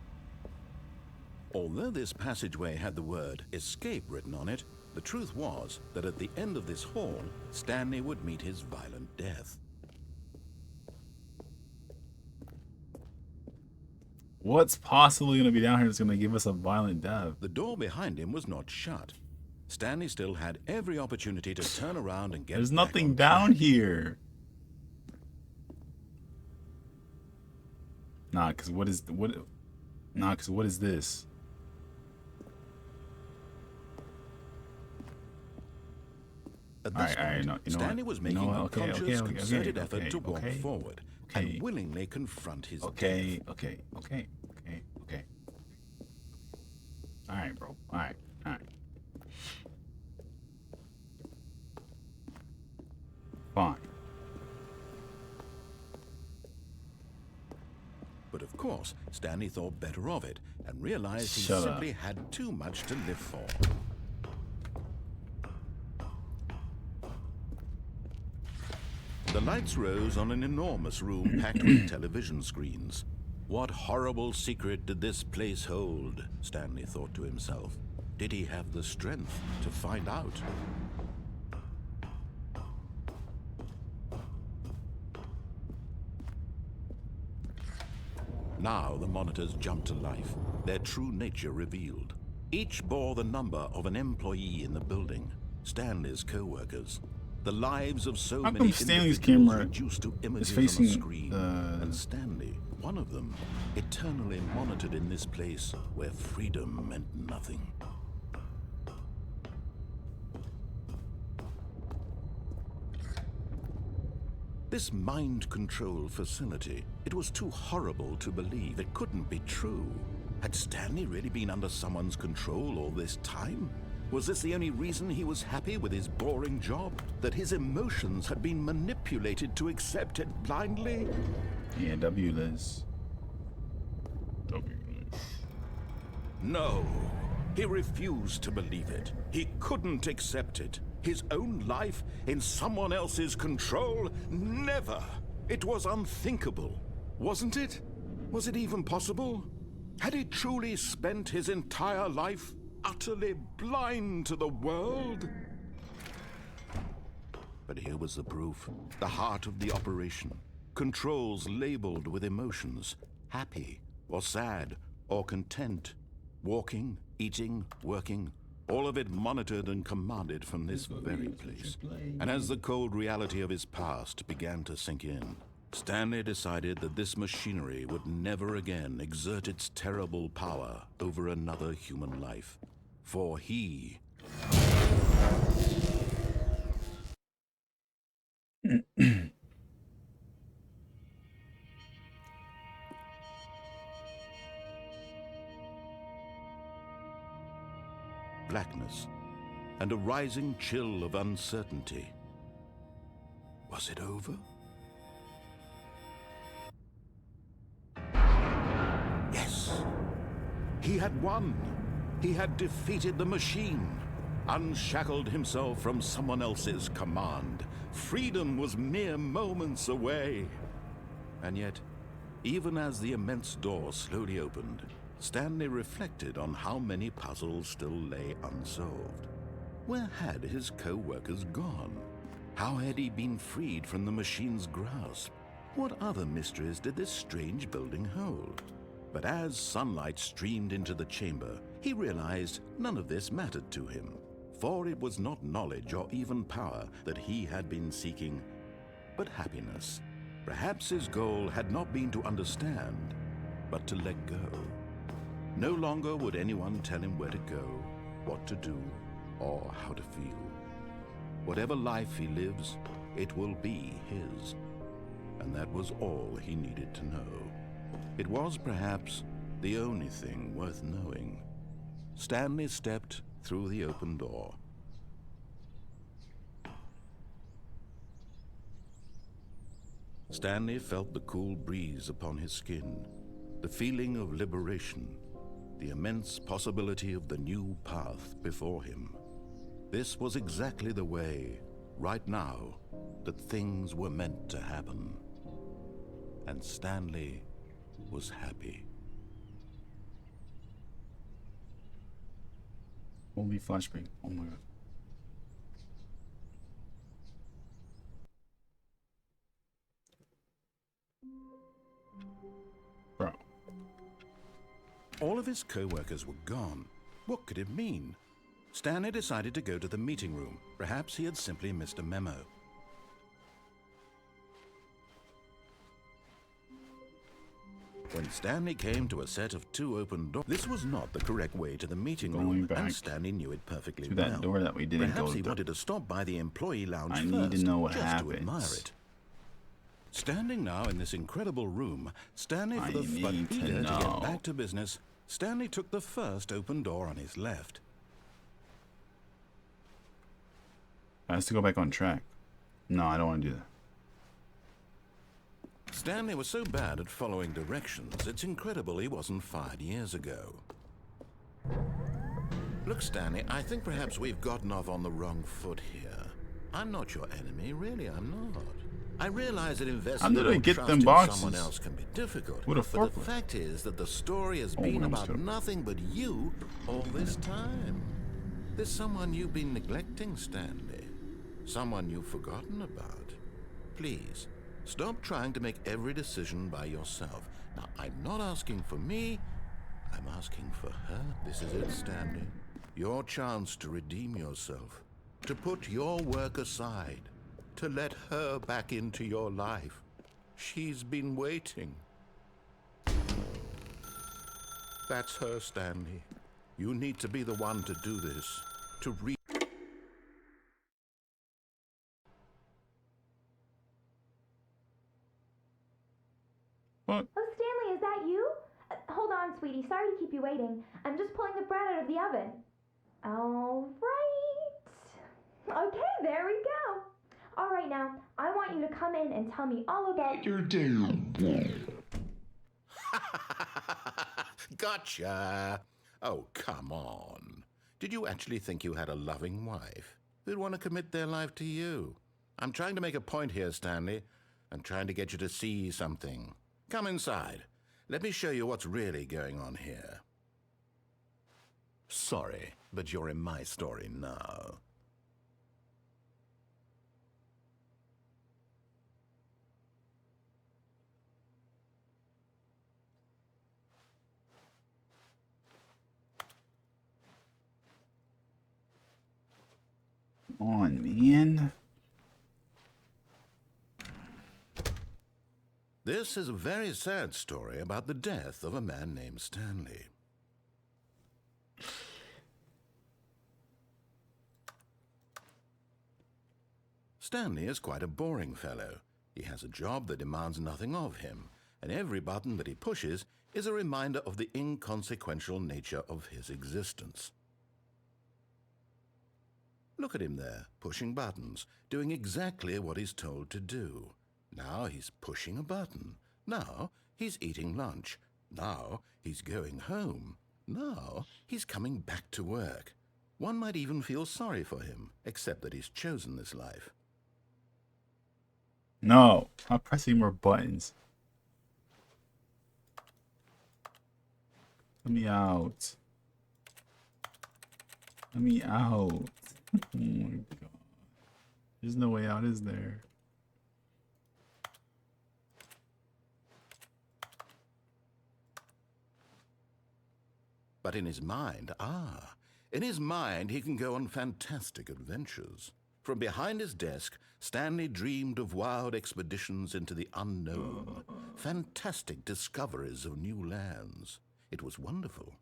Speaker 2: Although this passageway had the word escape written on it, the truth was that at the end of this hall, Stanley would meet his violent death.
Speaker 1: What's possibly going to be down here that's going to give us a violent death?
Speaker 2: The door behind him was not shut. Stanley still had every opportunity to turn around and get
Speaker 1: There's
Speaker 2: back
Speaker 1: nothing
Speaker 2: on
Speaker 1: down
Speaker 2: track.
Speaker 1: here. Nah, cause what is this?
Speaker 2: At this point,
Speaker 1: no, you know
Speaker 2: Stanley
Speaker 1: what?
Speaker 2: was
Speaker 1: You
Speaker 2: making
Speaker 1: know
Speaker 2: a
Speaker 1: what?
Speaker 2: conscious, concerted effort to walk forward
Speaker 1: okay.
Speaker 2: and willingly confront his death.
Speaker 1: Okay. Alright, bro. Alright. Alright. Fine.
Speaker 2: But of course, Stanley thought better of it and realized he
Speaker 1: Shut up.
Speaker 2: simply had too much to live for. The lights rose on an enormous room packed with television screens. What horrible secret did this place hold? Stanley thought to himself. Did he have the strength to find out? Now the monitors jumped to life, their true nature revealed. Each bore the number of an employee in the building, Stanley's co-workers. The lives of so many
Speaker 1: Stanley's
Speaker 2: individuals
Speaker 1: camera
Speaker 2: reduced to images
Speaker 1: is facing
Speaker 2: on a screen, and Stanley, one of them, eternally monitored in this place where freedom meant nothing. This mind control facility, it was too horrible to believe. It couldn't be true. Had Stanley really been under someone's control all this time? Was this the only reason he was happy with his boring job? That his emotions had been manipulated to accept it blindly?
Speaker 1: Yeah, W Liz. W Liz.
Speaker 2: No. He refused to believe it. He couldn't accept it. His own life in someone else's control? Never. It was unthinkable. Wasn't it? Was it even possible? Had he truly spent his entire life utterly blind to the world? But here was the proof. The heart of the operation. Controls labeled with emotions. Happy, or sad, or content. Walking, eating, working. All of it monitored and commanded from this very place. And as the cold reality of his past began to sink in, Stanley decided that this machinery would never again exert its terrible power over another human life. For he... blackness, and a rising chill of uncertainty. Was it over? Yes. He had won. He had defeated the machine, unshackled himself from someone else's command. Freedom was mere moments away. And yet, even as the immense door slowly opened, Stanley reflected on how many puzzles still lay unsolved. Where had his co-workers gone? How had he been freed from the machine's grasp? What other mysteries did this strange building hold? But as sunlight streamed into the chamber, he realized none of this mattered to him, for it was not knowledge or even power that he had been seeking, but happiness. Perhaps his goal had not been to understand, but to let go. No longer would anyone tell him where to go, what to do, or how to feel. Whatever life he lives, it will be his. And that was all he needed to know. It was perhaps the only thing worth knowing. Stanley stepped through the open door. Stanley felt the cool breeze upon his skin, the feeling of liberation, the immense possibility of the new path before him. This was exactly the way, right now, that things were meant to happen. And Stanley was happy.
Speaker 1: Holy flashbang. Oh my god. Bro.
Speaker 2: All of his co-workers were gone. What could it mean? Stanley decided to go to the meeting room. Perhaps he had simply missed a memo. When Stanley came to a set of two open doors, this was not the correct way to the meeting room, and Stanley knew it perfectly
Speaker 1: to
Speaker 2: well.
Speaker 1: that door that we didn't
Speaker 2: Perhaps
Speaker 1: go
Speaker 2: he
Speaker 1: through.
Speaker 2: wanted to stop by the employee lounge
Speaker 1: I
Speaker 2: first,
Speaker 1: need to know what
Speaker 2: just
Speaker 1: happens.
Speaker 2: to admire it. Standing now in this incredible room, Stanley, for the
Speaker 1: I
Speaker 2: but
Speaker 1: need to
Speaker 2: eager to
Speaker 1: know.
Speaker 2: get back to business, Stanley took the first open door on his left.
Speaker 1: Has to go back on track. No, I don't want to do that.
Speaker 2: Stanley was so bad at following directions, it's incredible he wasn't fired years ago. Look, Stanley, I think perhaps we've gotten off on the wrong foot here. I'm not your enemy, really, I'm not. I realize that investing
Speaker 1: How did I get
Speaker 2: trust
Speaker 1: them
Speaker 2: in
Speaker 1: boxes?
Speaker 2: someone else can be difficult,
Speaker 1: What a
Speaker 2: but the
Speaker 1: forklift.
Speaker 2: fact is that the story has
Speaker 1: Oh,
Speaker 2: been
Speaker 1: we're
Speaker 2: about
Speaker 1: almost done.
Speaker 2: nothing but you all this time. There's someone you've been neglecting, Stanley. Someone you've forgotten about. Please, stop trying to make every decision by yourself. Now, I'm not asking for me, I'm asking for her. This is it, Stanley. Your chance to redeem yourself, to put your work aside, to let her back into your life. She's been waiting. That's her, Stanley. You need to be the one to do this, to
Speaker 1: What?
Speaker 3: Oh, Stanley, is that you? Hold on, sweetie. Sorry to keep you waiting. I'm just pulling the bread out of the oven. All right. Okay, there we go. All right, now, I want you to come in and tell me all about your day.
Speaker 2: Gotcha. Oh, come on. Did you actually think you had a loving wife who'd want to commit their life to you? I'm trying to make a point here, Stanley. I'm trying to get you to see something. Come inside. Let me show you what's really going on here. Sorry, but you're in my story now.
Speaker 1: Come on, man.
Speaker 2: This is a very sad story about the death of a man named Stanley. Stanley is quite a boring fellow. He has a job that demands nothing of him, and every button that he pushes is a reminder of the inconsequential nature of his existence. Look at him there, pushing buttons, doing exactly what he's told to do. Now he's pushing a button. Now he's eating lunch. Now he's going home. Now he's coming back to work. One might even feel sorry for him, except that he's chosen this life.
Speaker 1: No, I'm pressing more buttons. Let me out. Let me out. Oh my god. There's no way out, is there?
Speaker 2: But in his mind, in his mind he can go on fantastic adventures. From behind his desk, Stanley dreamed of wild expeditions into the unknown, fantastic discoveries of new lands. It was wonderful,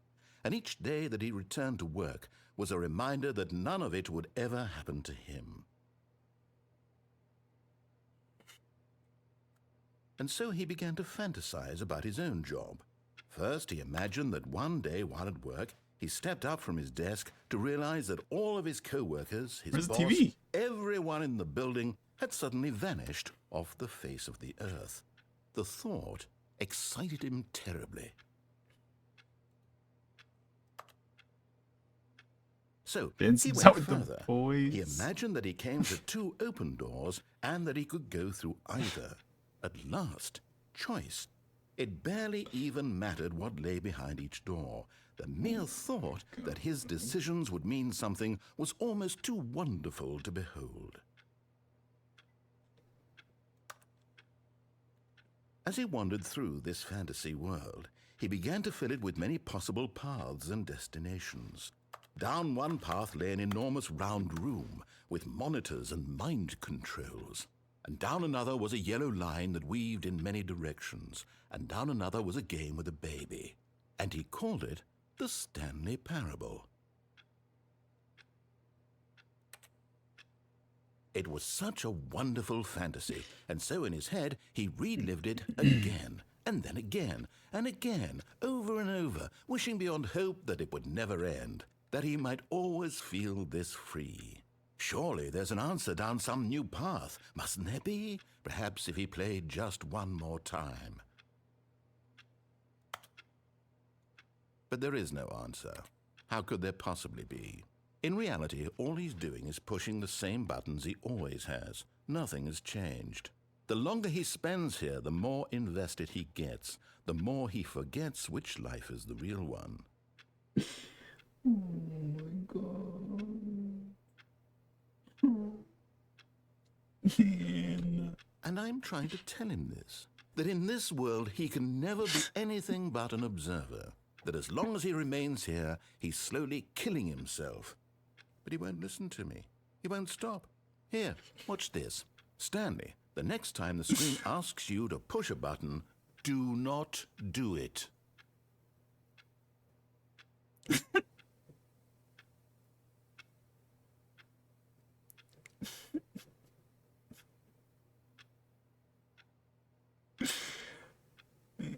Speaker 2: and each day that he returned to work was a reminder that none of it would ever happen to him. And so he began to fantasize about his own job. First, he imagined that one day while at work, he stepped up from his desk to realize that all of his co-workers, his
Speaker 1: Where's the
Speaker 2: boss,
Speaker 1: TV?
Speaker 2: everyone in the building had suddenly vanished off the face of the earth. The thought excited him terribly. So he
Speaker 1: Vincent's
Speaker 2: went
Speaker 1: out with the
Speaker 2: further.
Speaker 1: boys.
Speaker 2: He imagined that he came to two open doors and that he could go through either. At last, choice. It barely even mattered what lay behind each door. The mere thought that his decisions would mean something was almost too wonderful to behold. As he wandered through this fantasy world, he began to fill it with many possible paths and destinations. Down one path lay an enormous round room with monitors and mind controls. And down another was a yellow line that weaved in many directions. And down another was a game with a baby. And he called it the Stanley Parable. It was such a wonderful fantasy, and so in his head he relived it again And then again, and again, over and over, wishing beyond hope that it would never end, that he might always feel this free. Surely there's an answer down some new path, mustn't there be? Perhaps if he played just one more time. But there is no answer. How could there possibly be? In reality, all he's doing is pushing the same buttons he always has. Nothing has changed. The longer he spends here, the more invested he gets, the more he forgets which life is the real one.
Speaker 1: Oh my god. Man.
Speaker 2: And I'm trying to tell him this, that in this world he can never be anything but an observer, that as long as he remains here, he's slowly killing himself. But he won't listen to me. He won't stop. Here, watch this. Stanley, the next time the screen asks you to push a button, do not do it.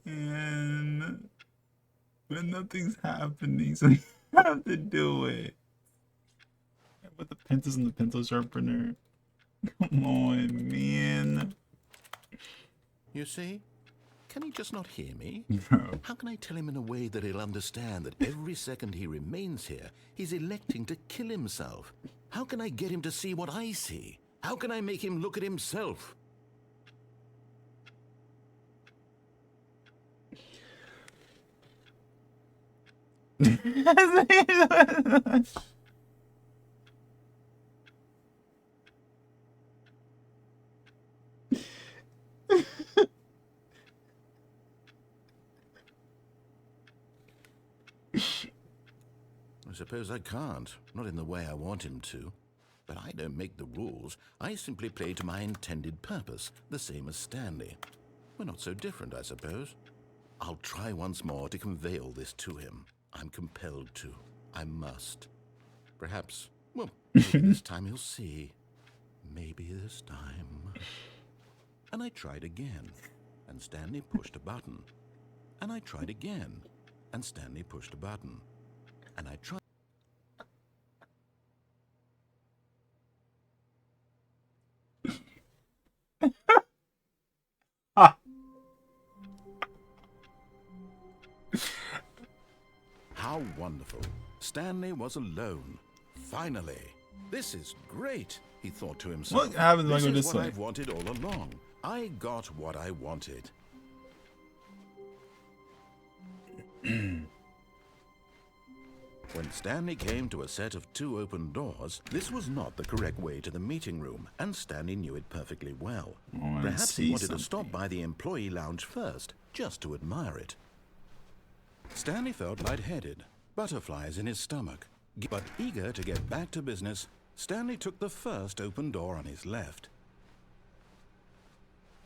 Speaker 1: And but nothing's happening, so you have to do it. With the pencils and the pencil sharpener. Come on, man.
Speaker 2: You see? Can he just not hear me?
Speaker 1: No.
Speaker 2: How can I tell him in a way that he'll understand that every second he remains here, he's electing to kill himself? How can I get him to see what I see? How can I make him look at himself? I suppose I can't, not in the way I want him to. But I don't make the rules. I simply play to my intended purpose, the same as Stanley. We're not so different, I suppose. I'll try once more to convey all this to him. I'm compelled to. I must. Perhaps, well, maybe this time he'll see. Maybe this time. And I tried again, and Stanley pushed a button. And I tried again, and Stanley pushed a button. And I tried. How wonderful. Stanley was alone. Finally. This is great, he thought to himself.
Speaker 1: What happens when I go
Speaker 2: This is
Speaker 1: this
Speaker 2: what
Speaker 1: way?
Speaker 2: I've wanted all along. I got what I wanted. When Stanley came to a set of 2 open doors, this was not the correct way to the meeting room, and Stanley knew it perfectly well.
Speaker 1: Oh, I
Speaker 2: Perhaps he
Speaker 1: see
Speaker 2: wanted to stop
Speaker 1: something.
Speaker 2: by the employee lounge first, just to admire it. Stanley felt lightheaded, butterflies in his stomach. But eager to get back to business, Stanley took the first open door on his left.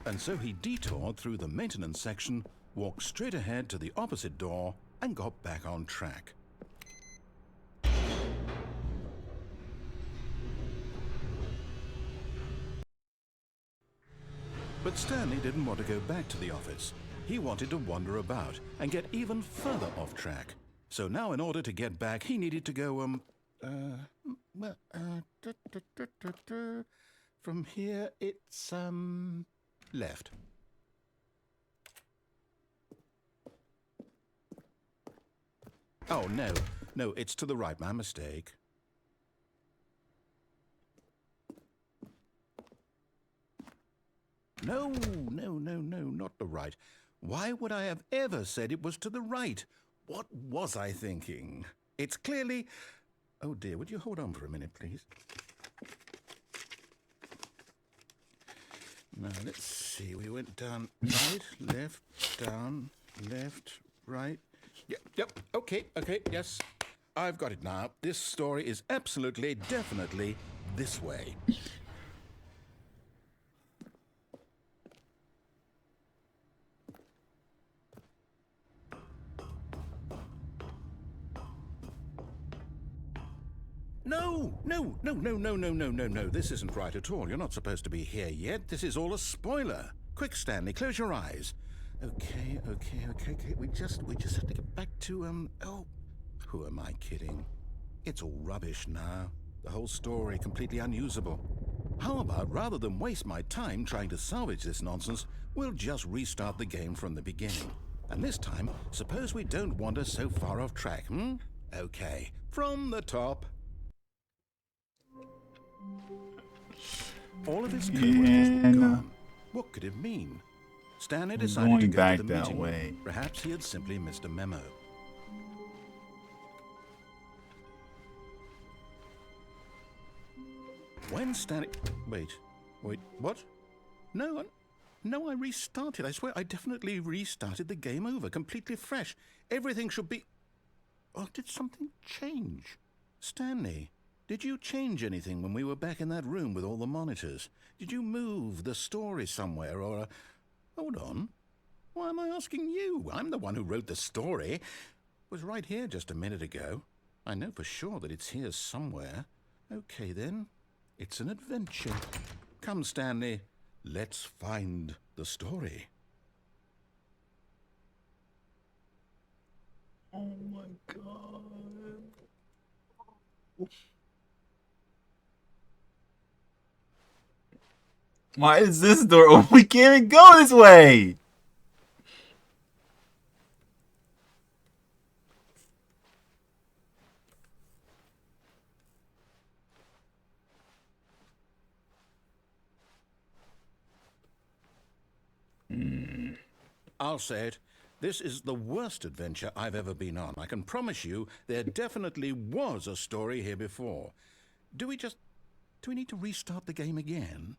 Speaker 2: And so he detoured through the maintenance section, walked straight ahead to the opposite door, and got back on track. But Stanley didn't want to go back to the office. He wanted to wander about and get even further off track. So now in order to get back, he needed to go, from here it's, left. Oh, no, it's to the right, my mistake. No, not the right. Why would I have ever said it was to the right? What was I thinking? It's clearly... Oh dear, would you hold on for a minute, please? Now, let's see. We went down right, left, down, left, right. Yep, okay, yes. I've got it now. This story is absolutely, definitely this way. No. This isn't right at all. You're not supposed to be here yet. This is all a spoiler. Quick, Stanley, close your eyes. Okay. We just have to get back to oh, who am I kidding? It's all rubbish now. The whole story completely unusable. How about, rather than waste my time trying to salvage this nonsense, we'll just restart the game from the beginning. And this time, suppose we don't wander so far off track, hmm? Okay, from the top. All of his co-workers were gone. What could it mean? Stanley decided to
Speaker 1: Going
Speaker 2: go
Speaker 1: back
Speaker 2: to the
Speaker 1: that
Speaker 2: meeting
Speaker 1: way.
Speaker 2: room. Perhaps he had simply missed a memo. When Stanley... Wait, what? No, I restarted. I swear I definitely restarted the game over, completely fresh. Everything should be... Oh, did something change? Stanley, did you change anything when we were back in that room with all the monitors? Did you move the story somewhere or... Hold on. Why am I asking you? I'm the one who wrote the story. It was right here just a minute ago. I know for sure that it's here somewhere. Okay, then. It's an adventure. Come, Stanley. Let's find the story.
Speaker 1: Oh my god. Why is this door open? We can't even go this way!
Speaker 2: I'll say it. This is the worst adventure I've ever been on. I can promise you there definitely was a story here before. Do we need to restart the game again?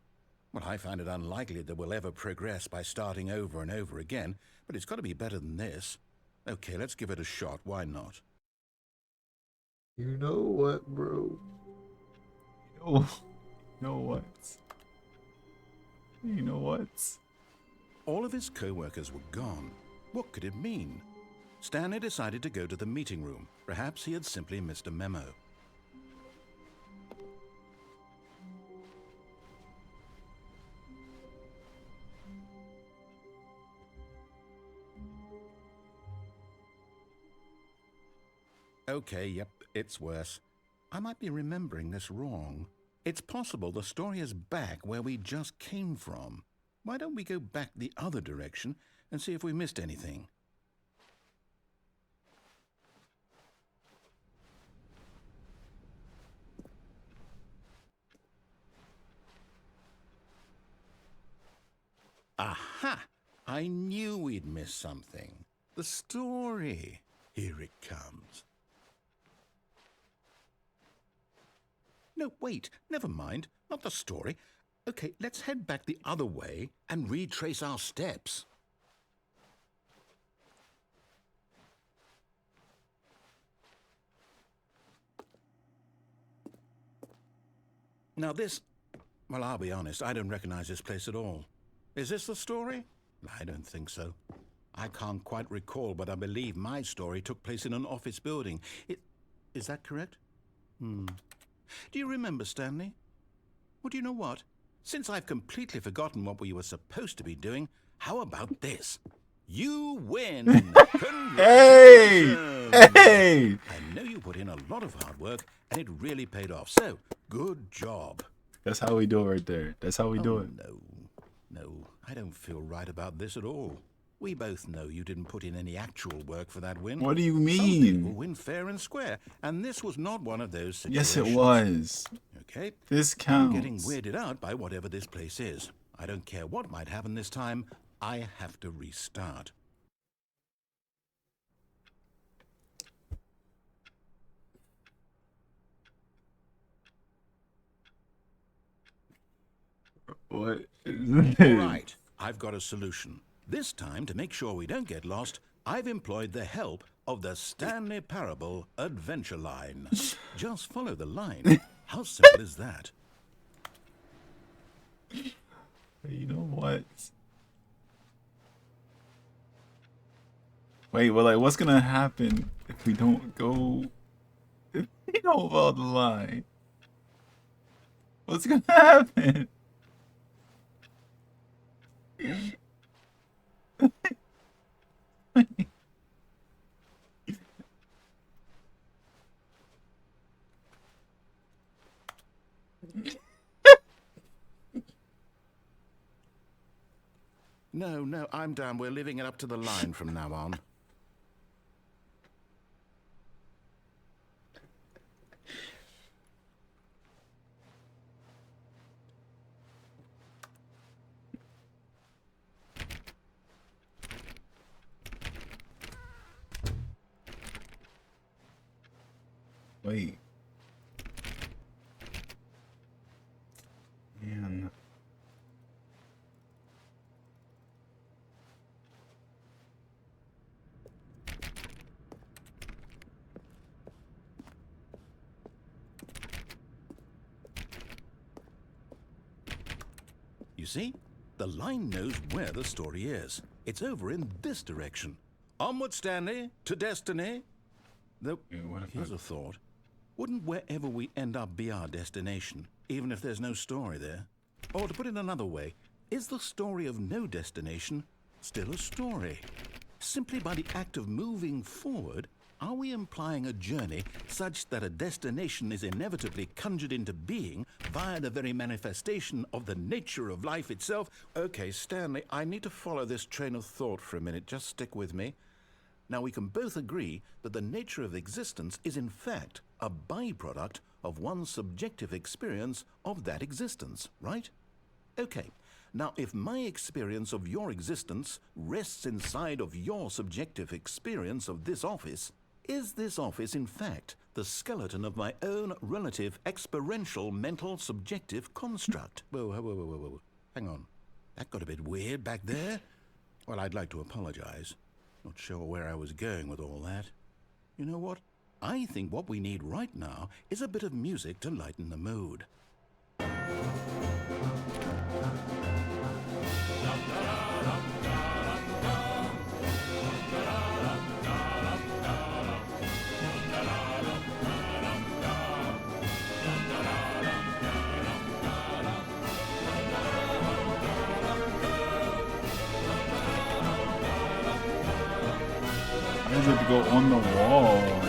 Speaker 2: Well, I find it unlikely that we'll ever progress by starting over and over again, but it's got to be better than this. Okay, let's give it a shot. Why not?
Speaker 4: You know what, bro?
Speaker 1: Oh, you know what? You know what?
Speaker 2: All of his co-workers were gone. What could it mean? Stanley decided to go to the meeting room. Perhaps he had simply missed a memo. Okay, yep, it's worse. I might be remembering this wrong. It's possible the story is back where we just came from. Why don't we go back the other direction and see if we missed anything? Aha! I knew we'd miss something. The story. Here it comes. No, wait, never mind. Not the story. Okay, let's head back the other way and retrace our steps. Now this... Well, I'll be honest, I don't recognize this place at all. Is this the story? I don't think so. I can't quite recall, but I believe my story took place in an office building. Is that correct? Do you remember, Stanley? Well, do you know what? Since I've completely forgotten what we were supposed to be doing, how about this? You win!
Speaker 1: Hey! Hey!
Speaker 2: I know you put in a lot of hard work, and it really paid off. So, good job.
Speaker 1: That's how we do it right there. That's how we do it.
Speaker 2: No, I don't feel right about this at all. We both know you didn't put in any actual work for that win.
Speaker 1: What do you
Speaker 2: Some people
Speaker 1: mean?
Speaker 2: win fair and square, and this was not one of those
Speaker 1: Yes,
Speaker 2: situations.
Speaker 1: it was.
Speaker 2: Okay?
Speaker 1: This
Speaker 2: I'm getting
Speaker 1: counts.
Speaker 2: weirded out by whatever this place is. I don't care what might happen this time. I have to restart.
Speaker 1: What is
Speaker 2: All
Speaker 1: this?
Speaker 2: right, I've got a solution. This time, to make sure we don't get lost, I've employed the help of the Stanley Parable Adventure Line. Just follow the line. How simple is that?
Speaker 1: You know what? Wait, well, like, what's gonna happen if we don't go? If we don't follow the line? What's gonna happen?
Speaker 2: No, I'm down. We're leaving it up to the line from now on.
Speaker 1: Wait. Man.
Speaker 2: You see? The line knows where the story is. It's over in this direction. Onward, Stanley, to destiny. Though,
Speaker 1: What if
Speaker 2: here's a thought. Wouldn't wherever we end up be our destination, even if there's no story there? Or to put it another way, is the story of no destination still a story? Simply by the act of moving forward, are we implying a journey such that a destination is inevitably conjured into being via the very manifestation of the nature of life itself? Okay, Stanley, I need to follow this train of thought for a minute. Just stick with me. Now, we can both agree that the nature of existence is in fact a byproduct of one's subjective experience of that existence, right? Okay. Now, if my experience of your existence rests inside of your subjective experience of this office, is this office, in fact, the skeleton of my own relative experiential mental subjective construct? Whoa. Hang on. That got a bit weird back there. Well, I'd like to apologize. Not sure where I was going with all that. You know what? I think what we need right now is a bit of music to lighten the mood.
Speaker 1: I just have to go on the wall.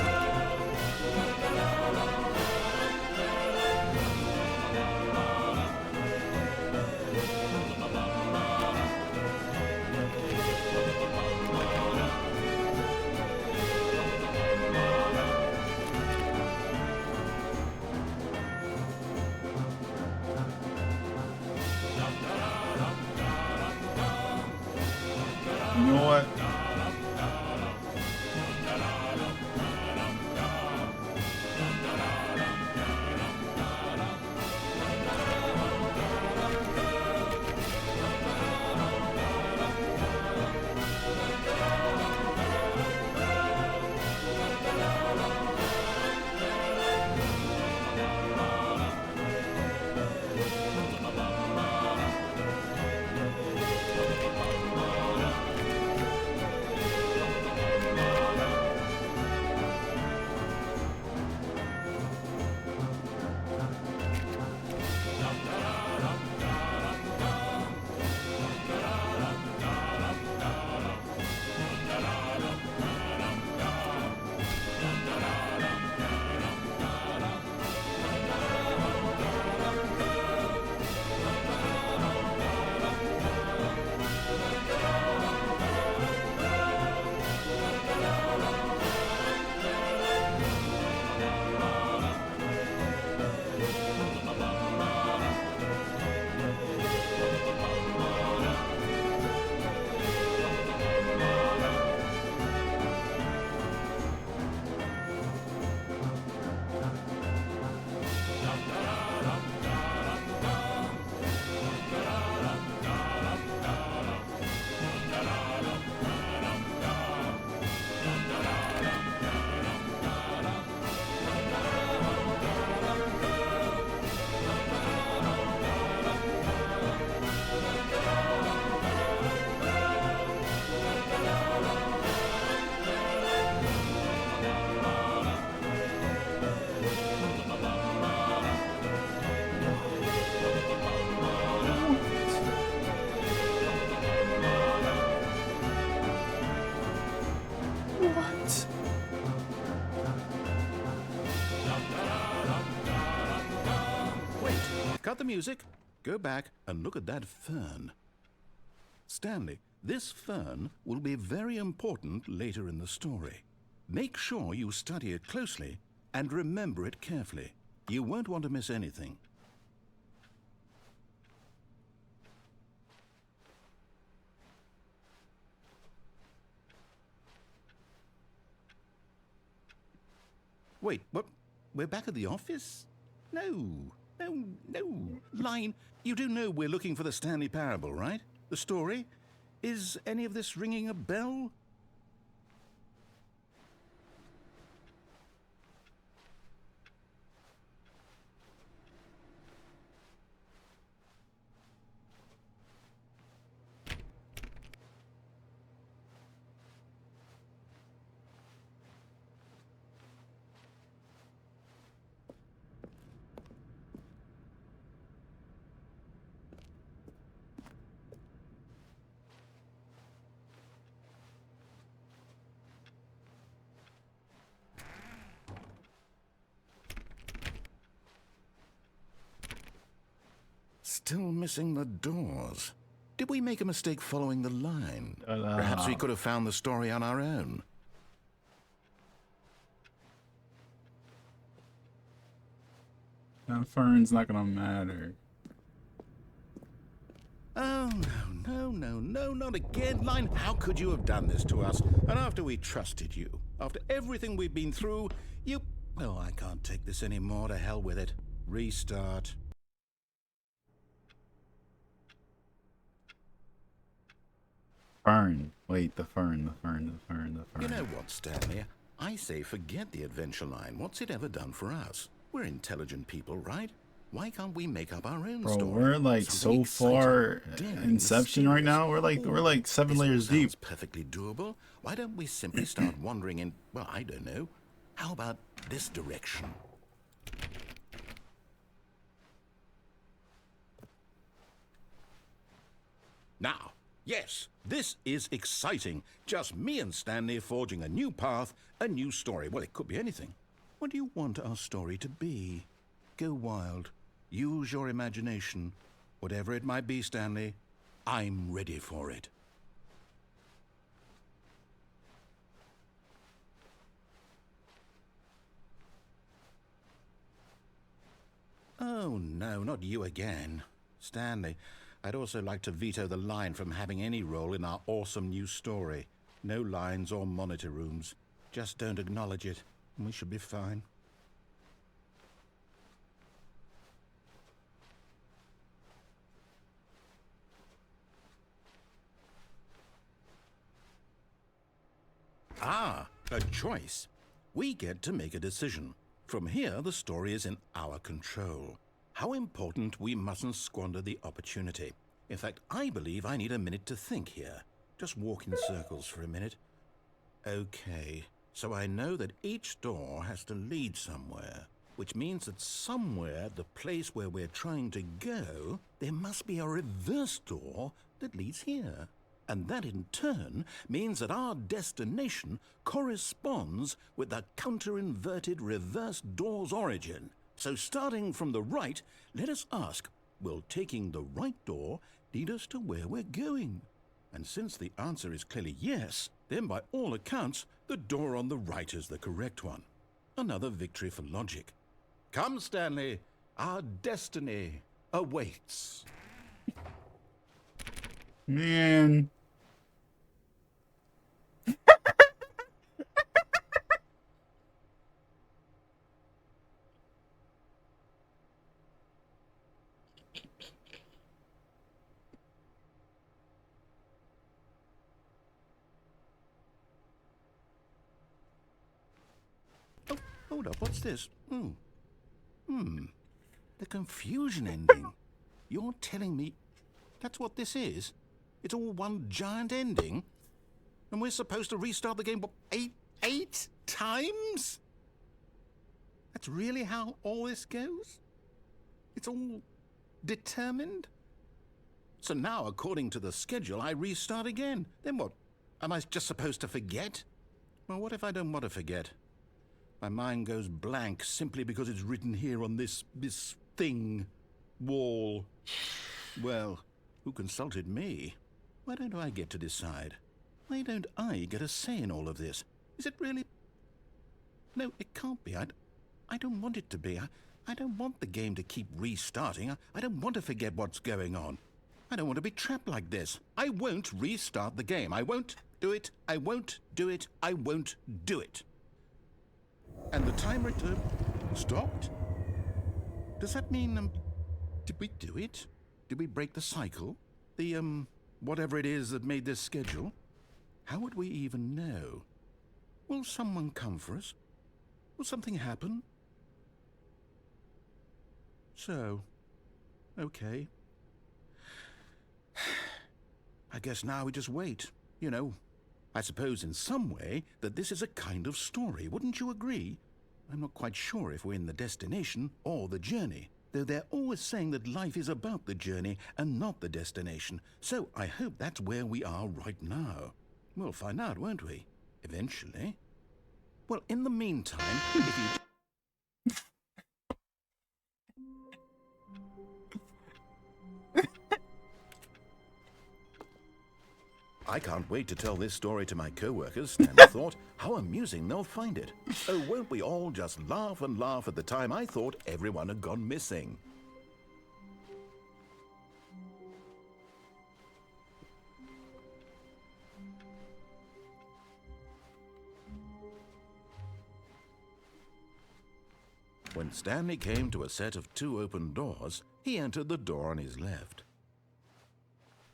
Speaker 1: You know what? What?
Speaker 2: Wait, cut the music, go back and look at that fern. Stanley, this fern will be very important later in the story. Make sure you study it closely and remember it carefully. You won't want to miss anything. Wait, what? We're back at the office? No. Line, you do know we're looking for the Stanley Parable, right? The story? Is any of this ringing a bell? Still missing the doors. Did we make a mistake following the line? Perhaps we could have found the story on our own.
Speaker 1: That fern's not gonna matter.
Speaker 2: Oh, no, not again, Line. How could you have done this to us? And after we trusted you, after everything we've been through, you... Well, I can't take this anymore. To hell with it. Restart.
Speaker 1: Fern. Wait, the fern.
Speaker 2: You know what, Stanley? I say forget the adventure line. What's it ever done for us? We're intelligent people, right? Why can't we make up our own
Speaker 1: Bro,
Speaker 2: story?
Speaker 1: we're like so far Inception right now. We're like 7 layers deep.
Speaker 2: Sounds perfectly doable. Why don't we simply start wandering in, well, I don't know. How about this direction? Now, yes, this is exciting. Just me and Stanley forging a new path, a new story. Well, it could be anything. What do you want our story to be? Go wild. Use your imagination. Whatever it might be, Stanley, I'm ready for it. Oh, no, not you again. Stanley, I'd also like to veto the line from having any role in our awesome new story. No lines or monitor rooms. Just don't acknowledge it, and we should be fine. Ah, a choice. We get to make a decision. From here, the story is in our control. How important we mustn't squander the opportunity. In fact, I believe I need a minute to think here. Just walk in circles for a minute. Okay, so I know that each door has to lead somewhere, which means that somewhere, the place where we're trying to go, there must be a reverse door that leads here. And that in turn means that our destination corresponds with the counter-inverted reverse door's origin. So starting from the right, let us ask, will taking the right door lead us to where we're going? And since the answer is clearly yes, then by all accounts, the door on the right is the correct one. Another victory for logic. Come, Stanley, our destiny awaits.
Speaker 1: Man.
Speaker 2: Oh, hold up, what's this? The confusion ending. You're telling me that's what this is? It's all one giant ending? And we're supposed to restart the game, what, eight times? That's really how all this goes? It's all determined? So now, according to the schedule, I restart again. Then what? Am I just supposed to forget? Well, what if I don't want to forget? My mind goes blank simply because it's written here on this thing, wall. Well, who consulted me? Why don't I get to decide? Why don't I get a say in all of this? Is it really... No, it can't be. I don't want it to be. I don't want the game to keep restarting. I don't want to forget what's going on. I don't want to be trapped like this. I won't restart the game. I won't do it. I won't do it. I won't do it. And the timer stopped? Does that mean, did we do it? Did we break the cycle? The, whatever it is that made this schedule? How would we even know? Will someone come for us? Will something happen? So, okay. I guess now we just wait. You know, I suppose in some way that this is a kind of story. Wouldn't you agree? I'm not quite sure if we're in the destination or the journey, though they're always saying that life is about the journey and not the destination. So I hope that's where we are right now. We'll find out, won't we? Eventually. Well, in the meantime, if you... I can't wait to tell this story to my co-workers, Stanley thought. How amusing they'll find it. Oh, won't we all just laugh and laugh at the time I thought everyone had gone missing. When Stanley came to a set of 2 open doors, he entered the door on his left.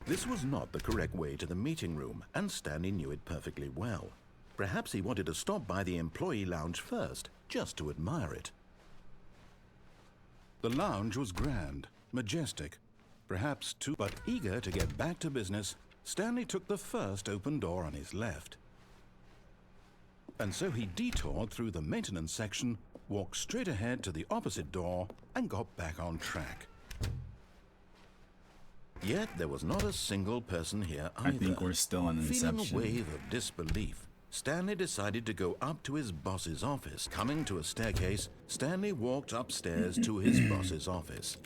Speaker 2: This was not the correct way to the meeting room, and Stanley knew it perfectly well. Perhaps he wanted to stop by the employee lounge first, just to admire it. The lounge was grand, majestic, perhaps too, but eager to get back to business, Stanley took the first open door on his left. And so he detoured through the maintenance section, walked straight ahead to the opposite door, and got back on track. Yet there was not a single person here either.
Speaker 1: I think we're still in Inception.
Speaker 2: Feeling a wave of disbelief, Stanley decided to go up to his boss's office. Coming to a staircase, Stanley walked upstairs to his boss's office.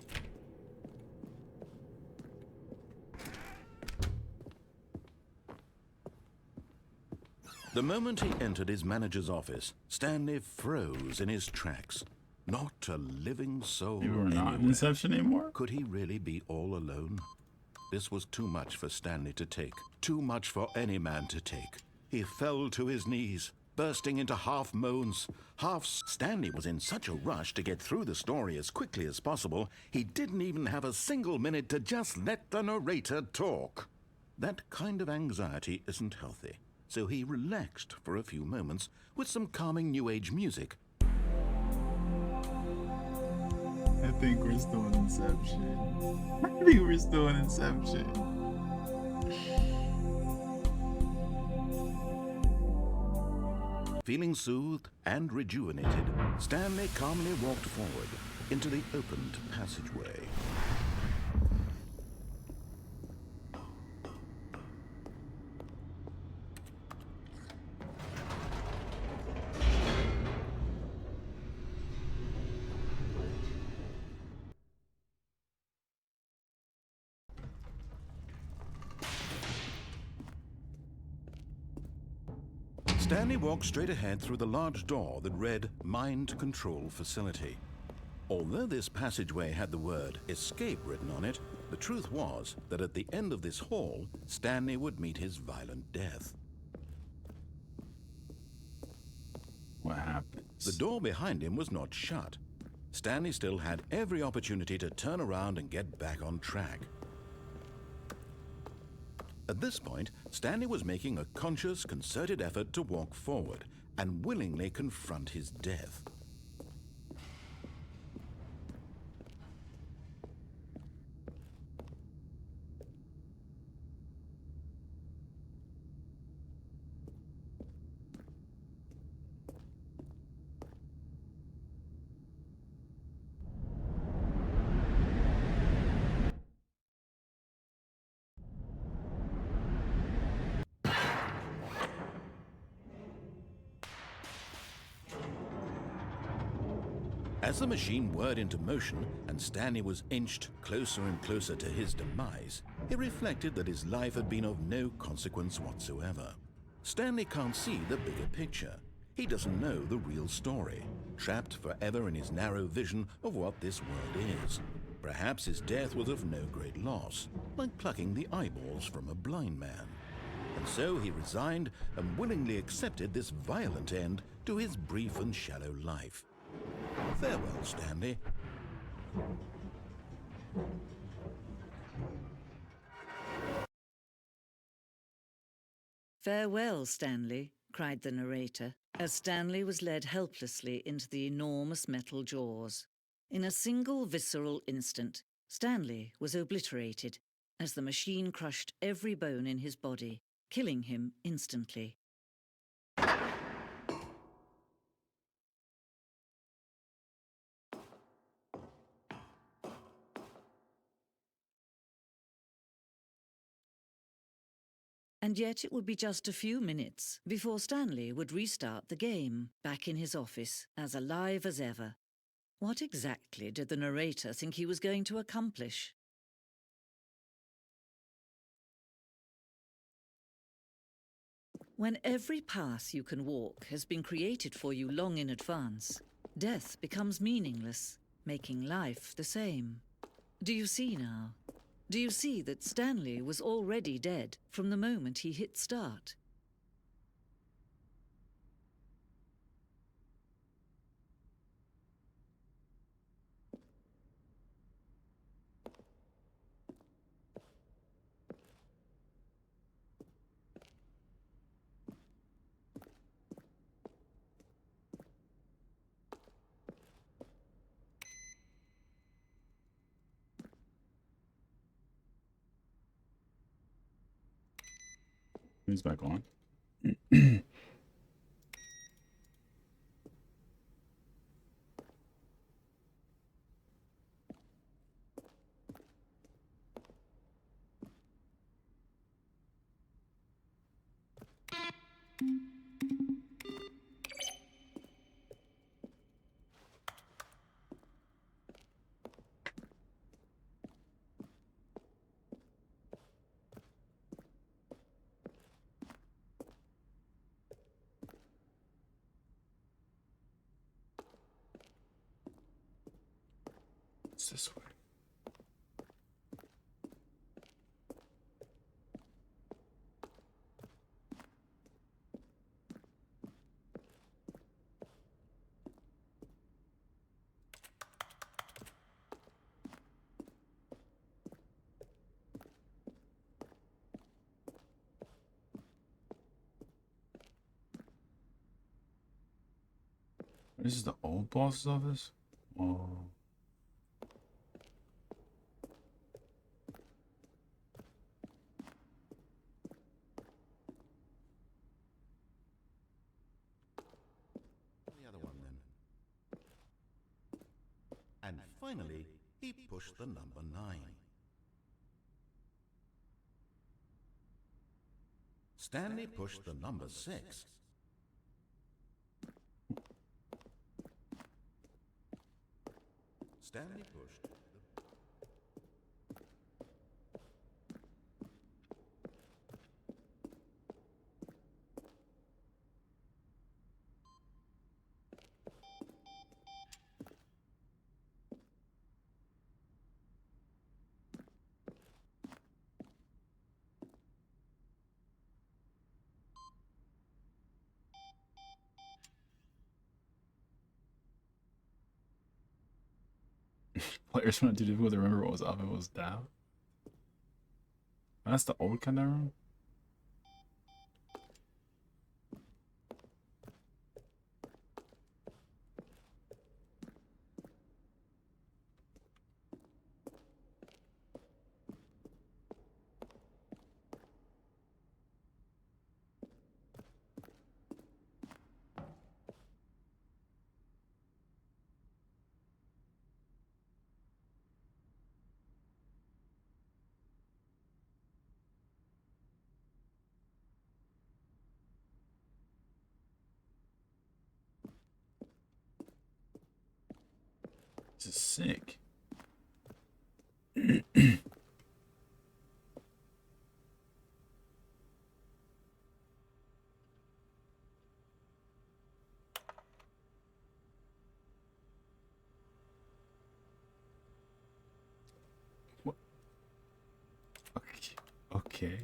Speaker 2: The moment he entered his manager's office, Stanley froze in his tracks. Not a living soul
Speaker 1: Maybe we're not in
Speaker 2: anywhere.
Speaker 1: Inception anymore?
Speaker 2: Could he really be all alone? This was too much for Stanley to take. Too much for any man to take. He fell to his knees, bursting into half moans, Stanley was in such a rush to get through the story as quickly as possible, he didn't even have a single minute to just let the narrator talk. That kind of anxiety isn't healthy, so he relaxed for a few moments with some calming New Age music.
Speaker 1: I think we're still in Inception. I think we're still in Inception.
Speaker 2: Feeling soothed and rejuvenated, Stanley calmly walked forward into the opened passageway. Stanley walked straight ahead through the large door that read Mind Control Facility. Although this passageway had the word escape written on it, the truth was that at the end of this hall, Stanley would meet his violent death.
Speaker 1: What happens?
Speaker 2: The door behind him was not shut. Stanley still had every opportunity to turn around and get back on track. At this point, Stanley was making a conscious, concerted effort to walk forward and willingly confront his death. As the machine whirred into motion and Stanley was inched closer and closer to his demise, he reflected that his life had been of no consequence whatsoever. Stanley can't see the bigger picture. He doesn't know the real story, trapped forever in his narrow vision of what this world is. Perhaps his death was of no great loss, like plucking the eyeballs from a blind man. And so he resigned and willingly accepted this violent end to his brief and shallow life. Farewell, Stanley.
Speaker 5: "Farewell, Stanley," cried the narrator, as Stanley was led helplessly into the enormous metal jaws. In a single visceral instant, Stanley was obliterated as the machine crushed every bone in his body, killing him instantly. And yet it would be just a few minutes before Stanley would restart the game, back in his office, as alive as ever. What exactly did the narrator think he was going to accomplish? When every path you can walk has been created for you long in advance, death becomes meaningless, making life the same. Do you see now? Do you see that Stanley was already dead from the moment he hit start?
Speaker 1: He's back on. It's this way. This is the old boss's office? Oh.
Speaker 2: The other one, then. And finally, he pushed the number 9. Stanley pushed the number 6. Stanley pushed the...
Speaker 1: Players found it too difficult to remember what was up and what was down. That's the old kind of room? This is sick. What? Okay. Okay.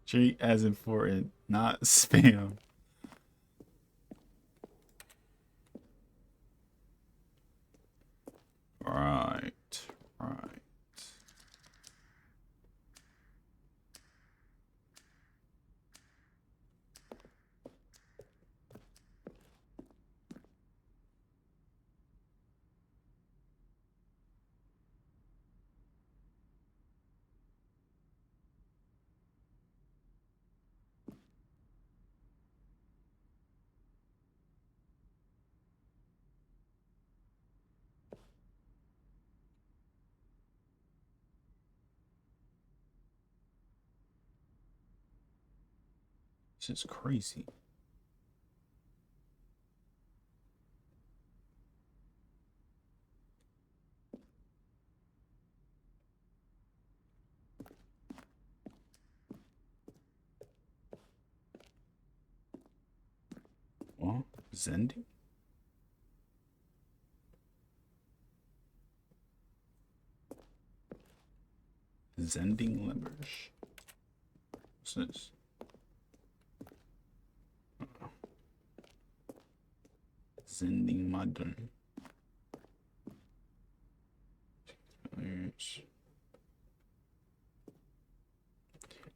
Speaker 1: Treat as important, not spam. Right, right. This is crazy. What? Zending? Zending levers. What's this? Zending modern.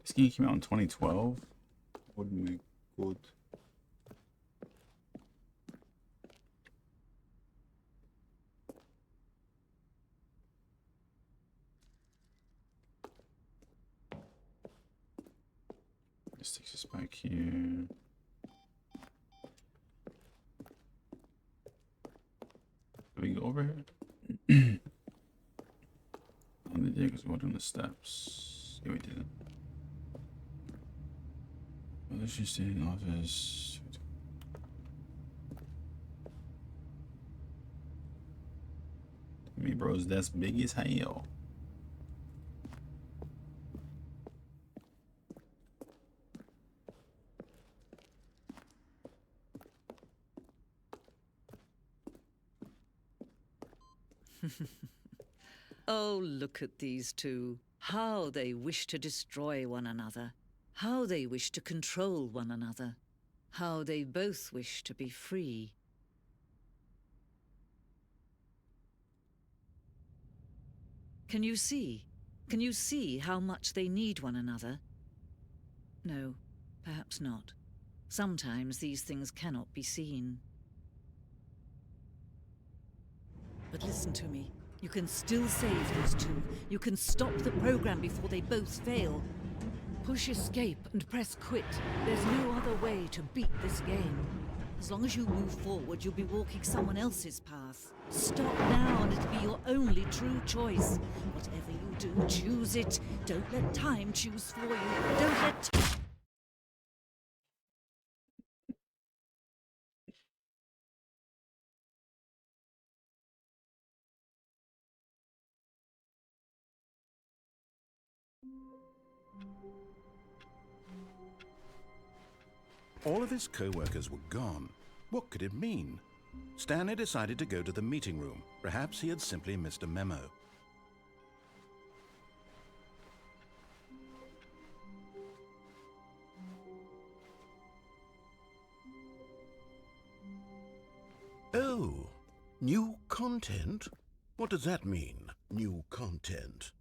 Speaker 1: This game came out in 2012. Would make good. This takes us back here. Do we go over here? On the day, because we went on the steps. Yeah, we didn't. Well, let's just stay in the office. Me, bros, that's big as hell.
Speaker 5: Oh, look at these two. How they wish to destroy one another. How they wish to control one another. How they both wish to be free. Can you see? Can you see how much they need one another? No, perhaps not. Sometimes these things cannot be seen. But listen to me. You can still save these two. You can stop the program before they both fail. Push escape and press quit. There's no other way to beat this game. As long as you move forward, you'll be walking someone else's path. Stop now and it'll be your only true choice. Whatever you do, choose it. Don't let time choose for you. Don't let...
Speaker 2: All of his co-workers were gone. What could it mean? Stanley decided to go to the meeting room. Perhaps he had simply missed a memo. Oh, new content? What does that mean, new content?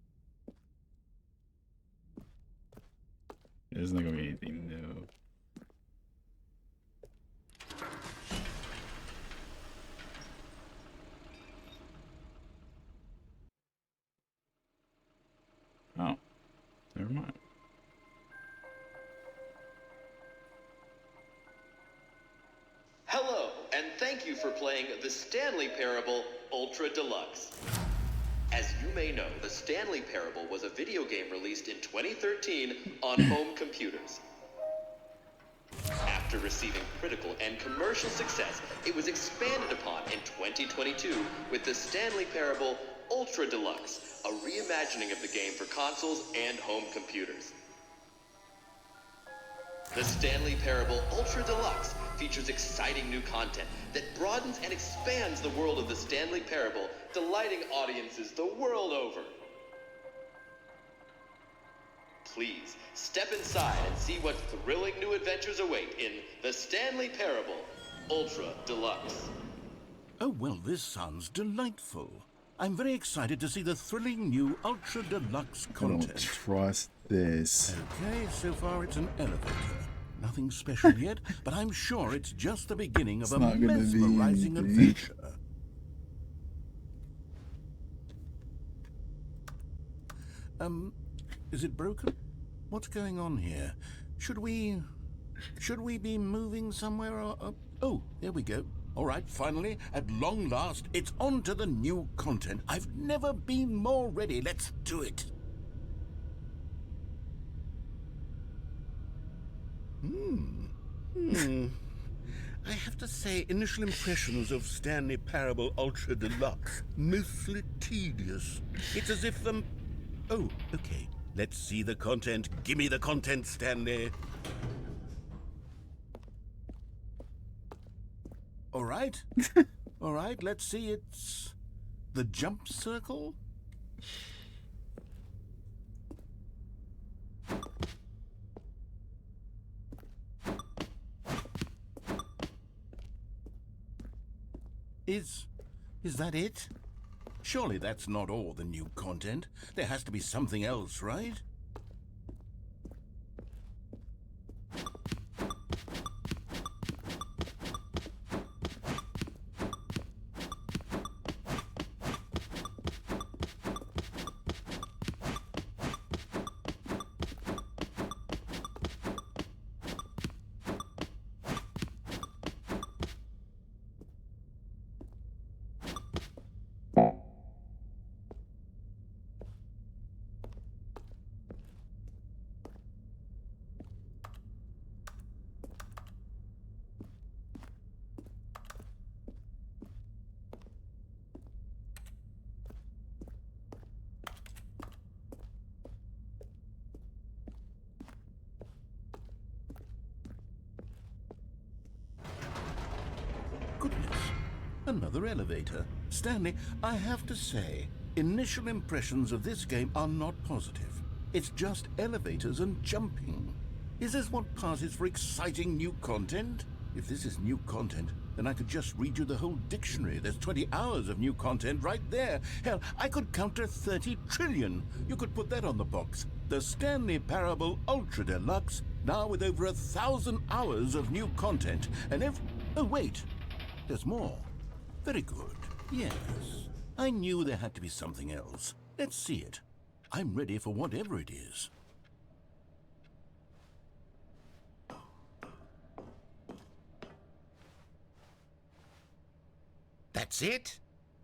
Speaker 1: There's not gonna be anything new. Oh, never mind.
Speaker 6: Hello, and thank you you for playing the Stanley Parable Ultra Deluxe. As you may know, the Stanley Parable was a video game released in 2013 on home computers. After receiving critical and commercial success, it was expanded upon in 2022 with the Stanley Parable Ultra Deluxe, a reimagining of the game for consoles and home computers. The Stanley Parable Ultra Deluxe features exciting new content that broadens and expands the world of the Stanley Parable, delighting audiences the world over. Please, step inside and see what thrilling new adventures await in the Stanley Parable Ultra Deluxe.
Speaker 2: Oh, well, this sounds delightful. I'm very excited to see the thrilling new Ultra Deluxe
Speaker 1: I don't
Speaker 2: content.
Speaker 1: trust this.
Speaker 2: Okay, so far it's an elevator. Nothing special yet, but I'm sure it's just the beginning of
Speaker 1: It's
Speaker 2: a
Speaker 1: not gonna be
Speaker 2: mesmerizing
Speaker 1: anything.
Speaker 2: adventure. Is it broken? What's going on here? Should we be moving somewhere or... Oh, there we go. All right, finally, at long last, it's on to the new content. I've never been more ready. Let's do it. I have to say, initial impressions of Stanley Parable Ultra Deluxe, mostly tedious. It's as if them... Oh, okay. Let's see the content. Gimme the content, Stanley. All right. All right, let's see. It's the jump circle. Is that it? Surely that's not all the new content. There has to be something else, right? Goodness, another elevator. Stanley, I have to say, initial impressions of this game are not positive. It's just elevators and jumping. Is this what passes for exciting new content? If this is new content, then I could just read you the whole dictionary. There's 20 hours of new content right there. Hell, I could count to 30 trillion. You could put that on the box. The Stanley Parable Ultra Deluxe, now with over 1,000 hours of new content. And oh, wait. There's more. Very good. Yes. I knew there had to be something else. Let's see it. I'm ready for whatever it is. That's it?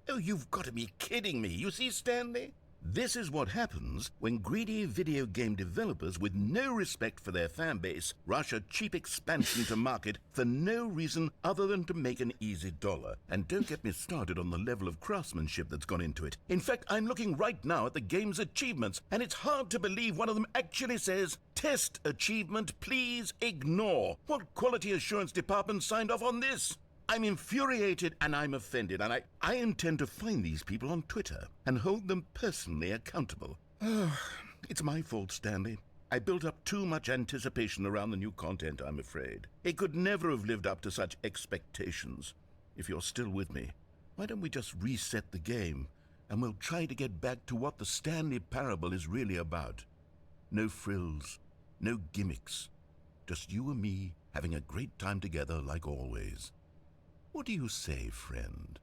Speaker 2: Oh, you've got to be kidding me. You see, Stanley? This is what happens when greedy video game developers with no respect for their fan base rush a cheap expansion to market for no reason other than to make an easy dollar. And don't get me started on the level of craftsmanship that's gone into it. In fact, I'm looking right now at the game's achievements, and it's hard to believe one of them actually says, "Test achievement, please ignore." What quality assurance department signed off on this? I'm infuriated and I'm offended, and I intend to find these people on Twitter and hold them personally accountable. It's my fault, Stanley. I built up too much anticipation around the new content, I'm afraid. It could never have lived up to such expectations. If you're still with me, why don't we just reset the game, and we'll try to get back to what the Stanley Parable is really about. No frills, no gimmicks. Just you and me having a great time together like always. What do you say, friend?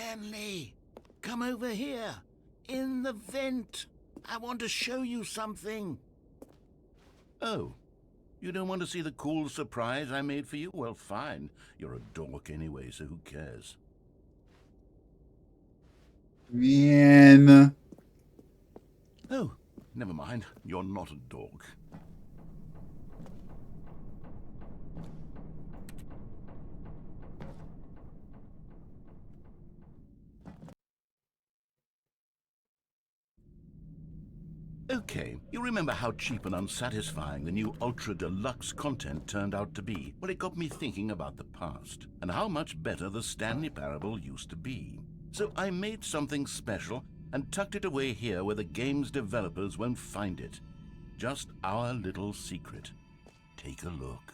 Speaker 2: Stanley, come over here. In the vent. I want to show you something. Oh, you don't want to see the cool surprise I made for you? Well, fine. You're a dork anyway, so who cares?
Speaker 1: Man.
Speaker 2: Oh, never mind. You're not a dork. Okay, you remember how cheap and unsatisfying the new Ultra Deluxe content turned out to be? Well, it got me thinking about the past, and how much better the Stanley Parable used to be. So I made something special and tucked it away here where the game's developers won't find it. Just our little secret. Take a look.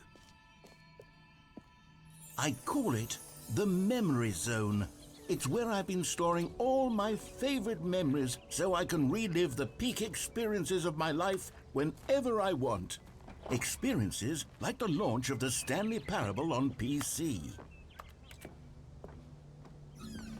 Speaker 2: I call it the Memory Zone. It's where I've been storing all my favorite memories so I can relive the peak experiences of my life whenever I want. Experiences like the launch of the Stanley Parable on PC.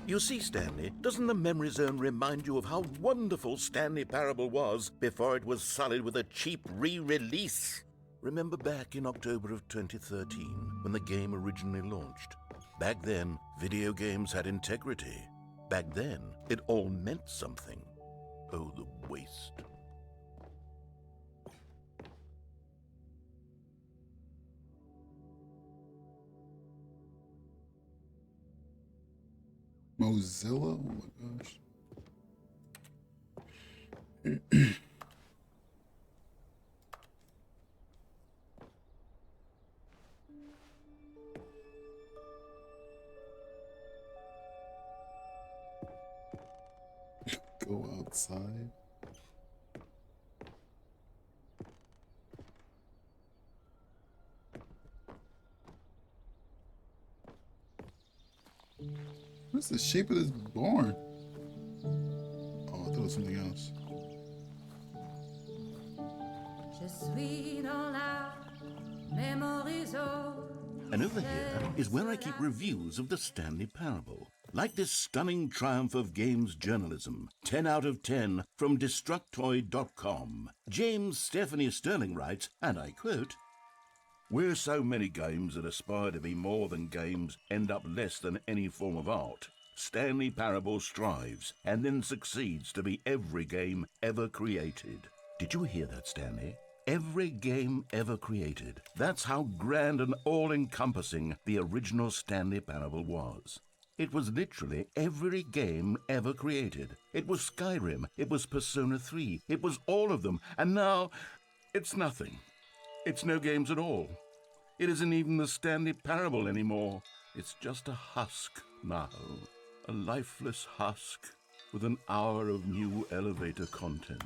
Speaker 2: You see, Stanley, doesn't the Memory Zone remind you of how wonderful Stanley Parable was before it was sullied with a cheap re-release? Remember back in October of 2013 when the game originally launched? Back then, video games had integrity. Back then, it all meant something. Oh, the waste.
Speaker 1: Mozilla? Oh my gosh. Go outside. What's the shape of this barn? Oh, I thought it was something else.
Speaker 7: Je suis dans la memory zone.
Speaker 2: And over here is where I keep reviews of the Stanley Parable. Like this stunning triumph of games journalism, 10 out of 10 from Destructoid.com. James Stephanie Sterling writes, and I quote, "Where so many games that aspire to be more than games end up less than any form of art, Stanley Parable strives and then succeeds to be every game ever created." Did you hear that, Stanley? Every game ever created. That's how grand and all-encompassing the original Stanley Parable was. It was literally every game ever created. It was Skyrim, it was Persona 3, it was all of them, and now it's nothing. It's no games at all. It isn't even the Stanley Parable anymore. It's just a husk now. A lifeless husk with an hour of new elevator content.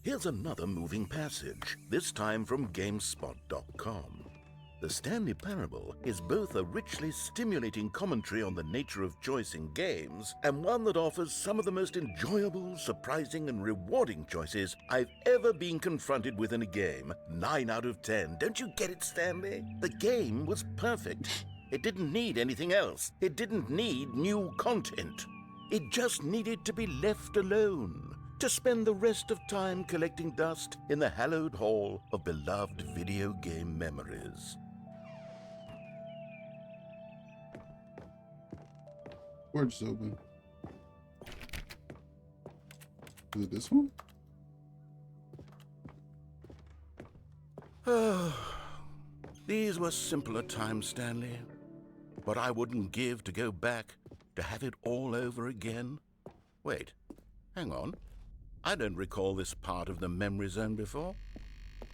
Speaker 2: Here's another moving passage, this time from GameSpot.com. The Stanley Parable is both a richly stimulating commentary on the nature of choice in games and one that offers some of the most enjoyable, surprising, and rewarding choices I've ever been confronted with in a game. 9 out of 10. Don't you get it, Stanley? The game was perfect. It didn't need anything else. It didn't need new content. It just needed to be left alone, to spend the rest of time collecting dust in the hallowed hall of beloved video game memories.
Speaker 1: Porch is open. Is it this one?
Speaker 2: These were simpler times, Stanley. But I wouldn't give to go back to have it all over again. Wait, hang on. I don't recall this part of the memory zone before.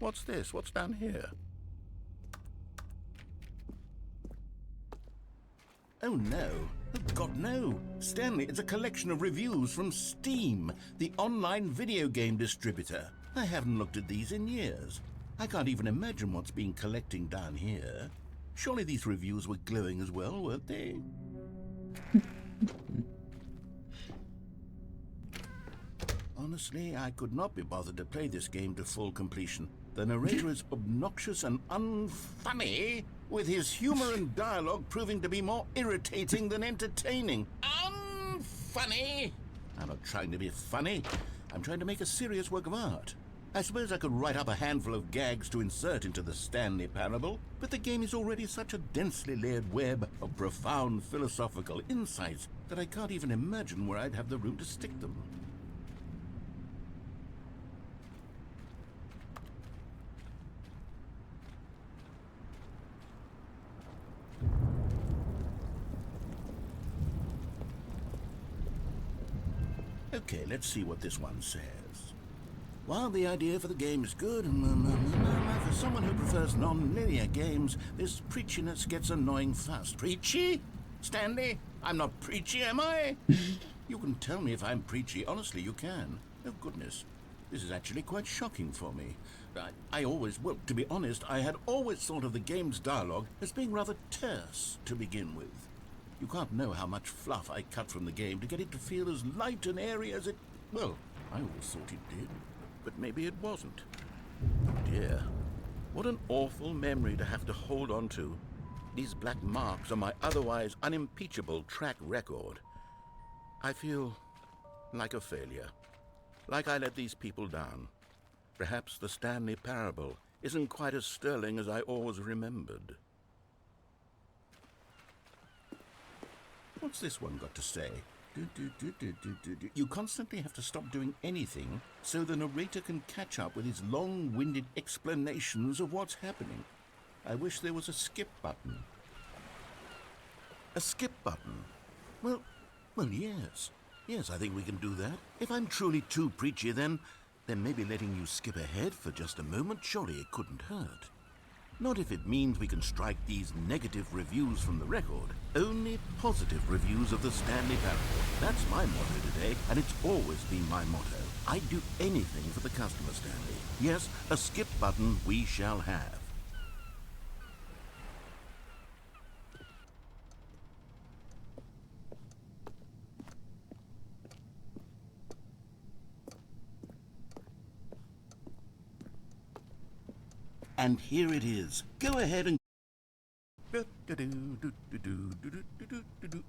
Speaker 2: What's this? What's down here? Oh no. Oh God, no. Stanley, it's a collection of reviews from Steam, the online video game distributor. I haven't looked at these in years. I can't even imagine what's been collecting down here. Surely these reviews were glowing as well, weren't they? Honestly, I could not be bothered to play this game to full completion. The narrator is obnoxious and unfunny, with his humor and dialogue proving to be more irritating than entertaining. Unfunny! I'm not trying to be funny. I'm trying to make a serious work of art. I suppose I could write up a handful of gags to insert into the Stanley Parable, but the game is already such a densely layered web of profound philosophical insights that I can't even imagine where I'd have the room to stick them. Okay, let's see what this one says. While the idea for the game is good, for someone who prefers non-linear games, this preachiness gets annoying fast. Preachy? Stanley? I'm not preachy, am I? You can tell me if I'm preachy. Honestly, you can. Oh, goodness. This is actually quite shocking for me. Well, to be honest, I had always thought of the game's dialogue as being rather terse to begin with. You can't know how much fluff I cut from the game to get it to feel as light and airy as it... Well, I always thought it did, but maybe it wasn't. Dear, what an awful memory to have to hold on to. These black marks on my otherwise unimpeachable track record. I feel like a failure. Like I let these people down. Perhaps the Stanley Parable isn't quite as sterling as I always remembered. What's this one got to say? You constantly have to stop doing anything so the narrator can catch up with his long-winded explanations of what's happening. I wish there was a skip button. A skip button? Well, yes. Yes, I think we can do that. If I'm truly too preachy, then maybe letting you skip ahead for just a moment, surely it couldn't hurt. Not if it means we can strike these negative reviews from the record. Only positive reviews of the Stanley Parable. That's my motto today, and it's always been my motto. I'd do anything for the customer, Stanley. Yes, a skip button we shall have. And here it is. Go ahead and...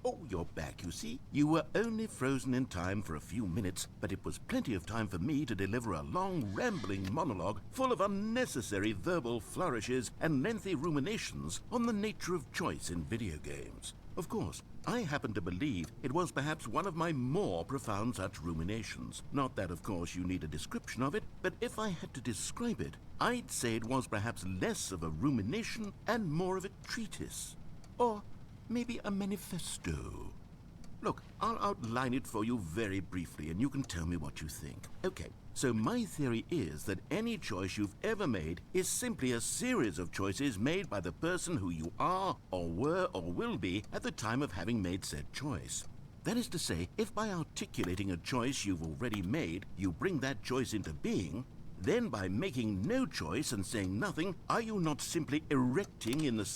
Speaker 2: Oh, you're back, you see. You were only frozen in time for a few minutes, but it was plenty of time for me to deliver a long, rambling monologue full of unnecessary verbal flourishes and lengthy ruminations on the nature of choice in video games. Of course, I happen to believe it was perhaps one of my more profound such ruminations. Not that, of course, you need a description of it, but if I had to describe it, I'd say it was perhaps less of a rumination and more of a treatise. Or maybe a manifesto. Look, I'll outline it for you very briefly, and you can tell me what you think. Okay, so my theory is that any choice you've ever made is simply a series of choices made by the person who you are, or were, or will be at the time of having made said choice. That is to say, if by articulating a choice you've already made, you bring that choice into being, then by making no choice and saying nothing, are you not simply erecting in the...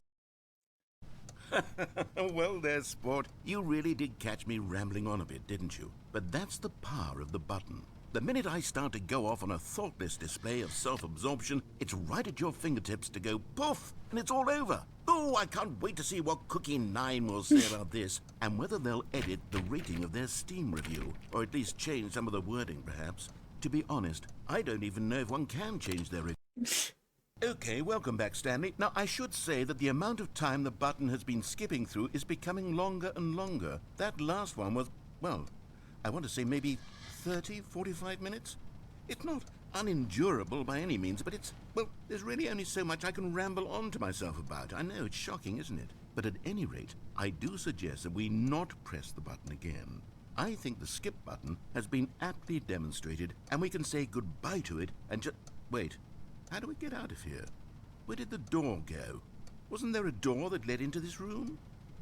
Speaker 2: Well there, sport. You really did catch me rambling on a bit, didn't you? But that's the power of the button. The minute I start to go off on a thoughtless display of self-absorption, it's right at your fingertips to go poof, and it's all over. Oh, I can't wait to see what Cookie 9 will say about this, and whether they'll edit the rating of their Steam review, or at least change some of the wording, perhaps. To be honest, I don't even know if one can change their review. Okay, welcome back, Stanley. Now, I should say that the amount of time the button has been skipping through is becoming longer and longer. That last one was, well, I want to say maybe 30, 45 minutes? It's not unendurable by any means, but it's, well, there's really only so much I can ramble on to myself about. I know, it's shocking, isn't it? But at any rate, I do suggest that we not press the button again. I think the skip button has been aptly demonstrated, and we can say goodbye to it and just... Wait. How do we get out of here? Where did the door go? Wasn't there a door that led into this room?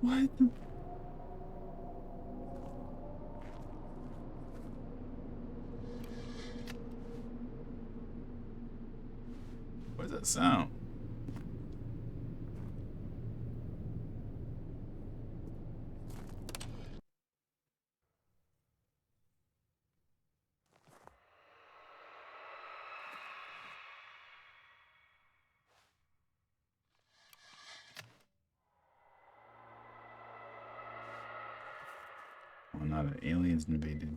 Speaker 1: What? What's that sound? Oh, not an aliens invaded.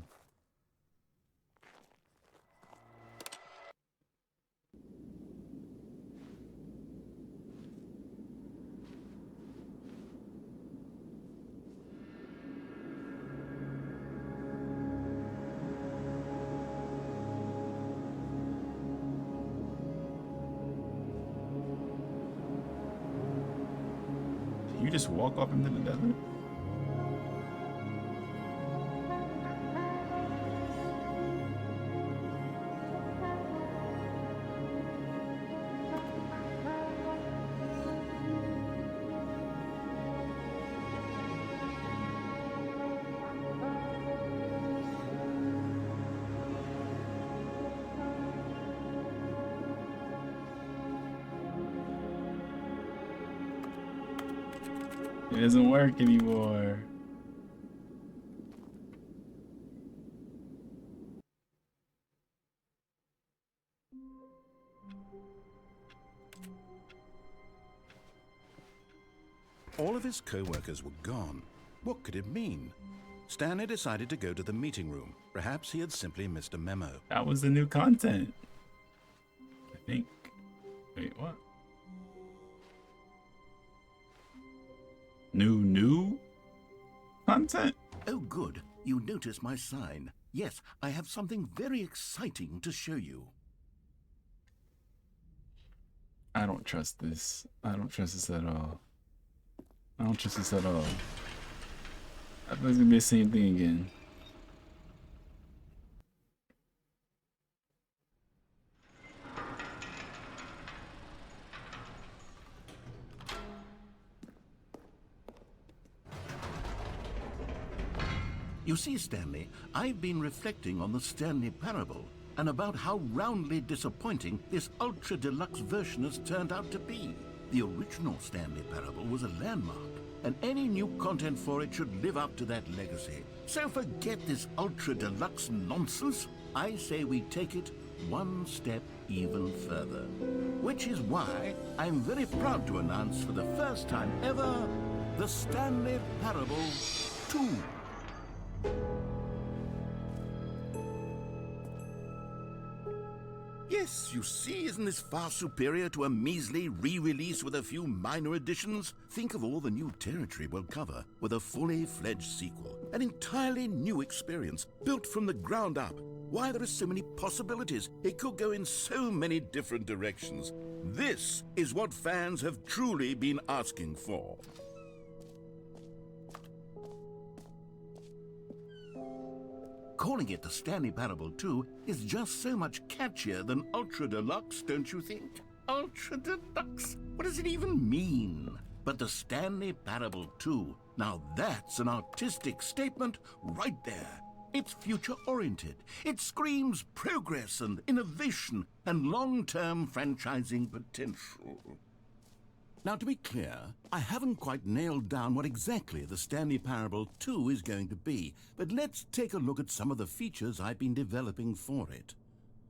Speaker 1: You just walk off into the desert? It doesn't work anymore.
Speaker 2: All of his co-workers were gone. What could it mean? Stanley decided to go to the meeting room. Perhaps he had simply missed a memo.
Speaker 1: That was the new content. I think. Wait, what? New content?
Speaker 2: Oh, good. You noticed my sign. Yes, I have something very exciting to show you.
Speaker 1: I don't trust this. I don't trust this at all. I don't trust this at all. I think it's gonna be the same thing again.
Speaker 2: You see, Stanley, I've been reflecting on the Stanley Parable and about how roundly disappointing this ultra-deluxe version has turned out to be. The original Stanley Parable was a landmark, and any new content for it should live up to that legacy. So forget this ultra-deluxe nonsense. I say we take it one step even further. Which is why I'm very proud to announce for the first time ever, the Stanley Parable 2. Yes, you see, isn't this far superior to a measly re-release with a few minor additions? Think of all the new territory we'll cover with a fully fledged sequel. An entirely new experience, built from the ground up. Why, there are so many possibilities. It could go in so many different directions. This is what fans have truly been asking for. Calling it the Stanley Parable 2 is just so much catchier than Ultra Deluxe, don't you think? Ultra Deluxe? What does it even mean? But the Stanley Parable 2, now that's an artistic statement right there. It's future-oriented. It screams progress and innovation and long-term franchising potential. Now, to be clear, I haven't quite nailed down what exactly the Stanley Parable 2 is going to be, but let's take a look at some of the features I've been developing for it.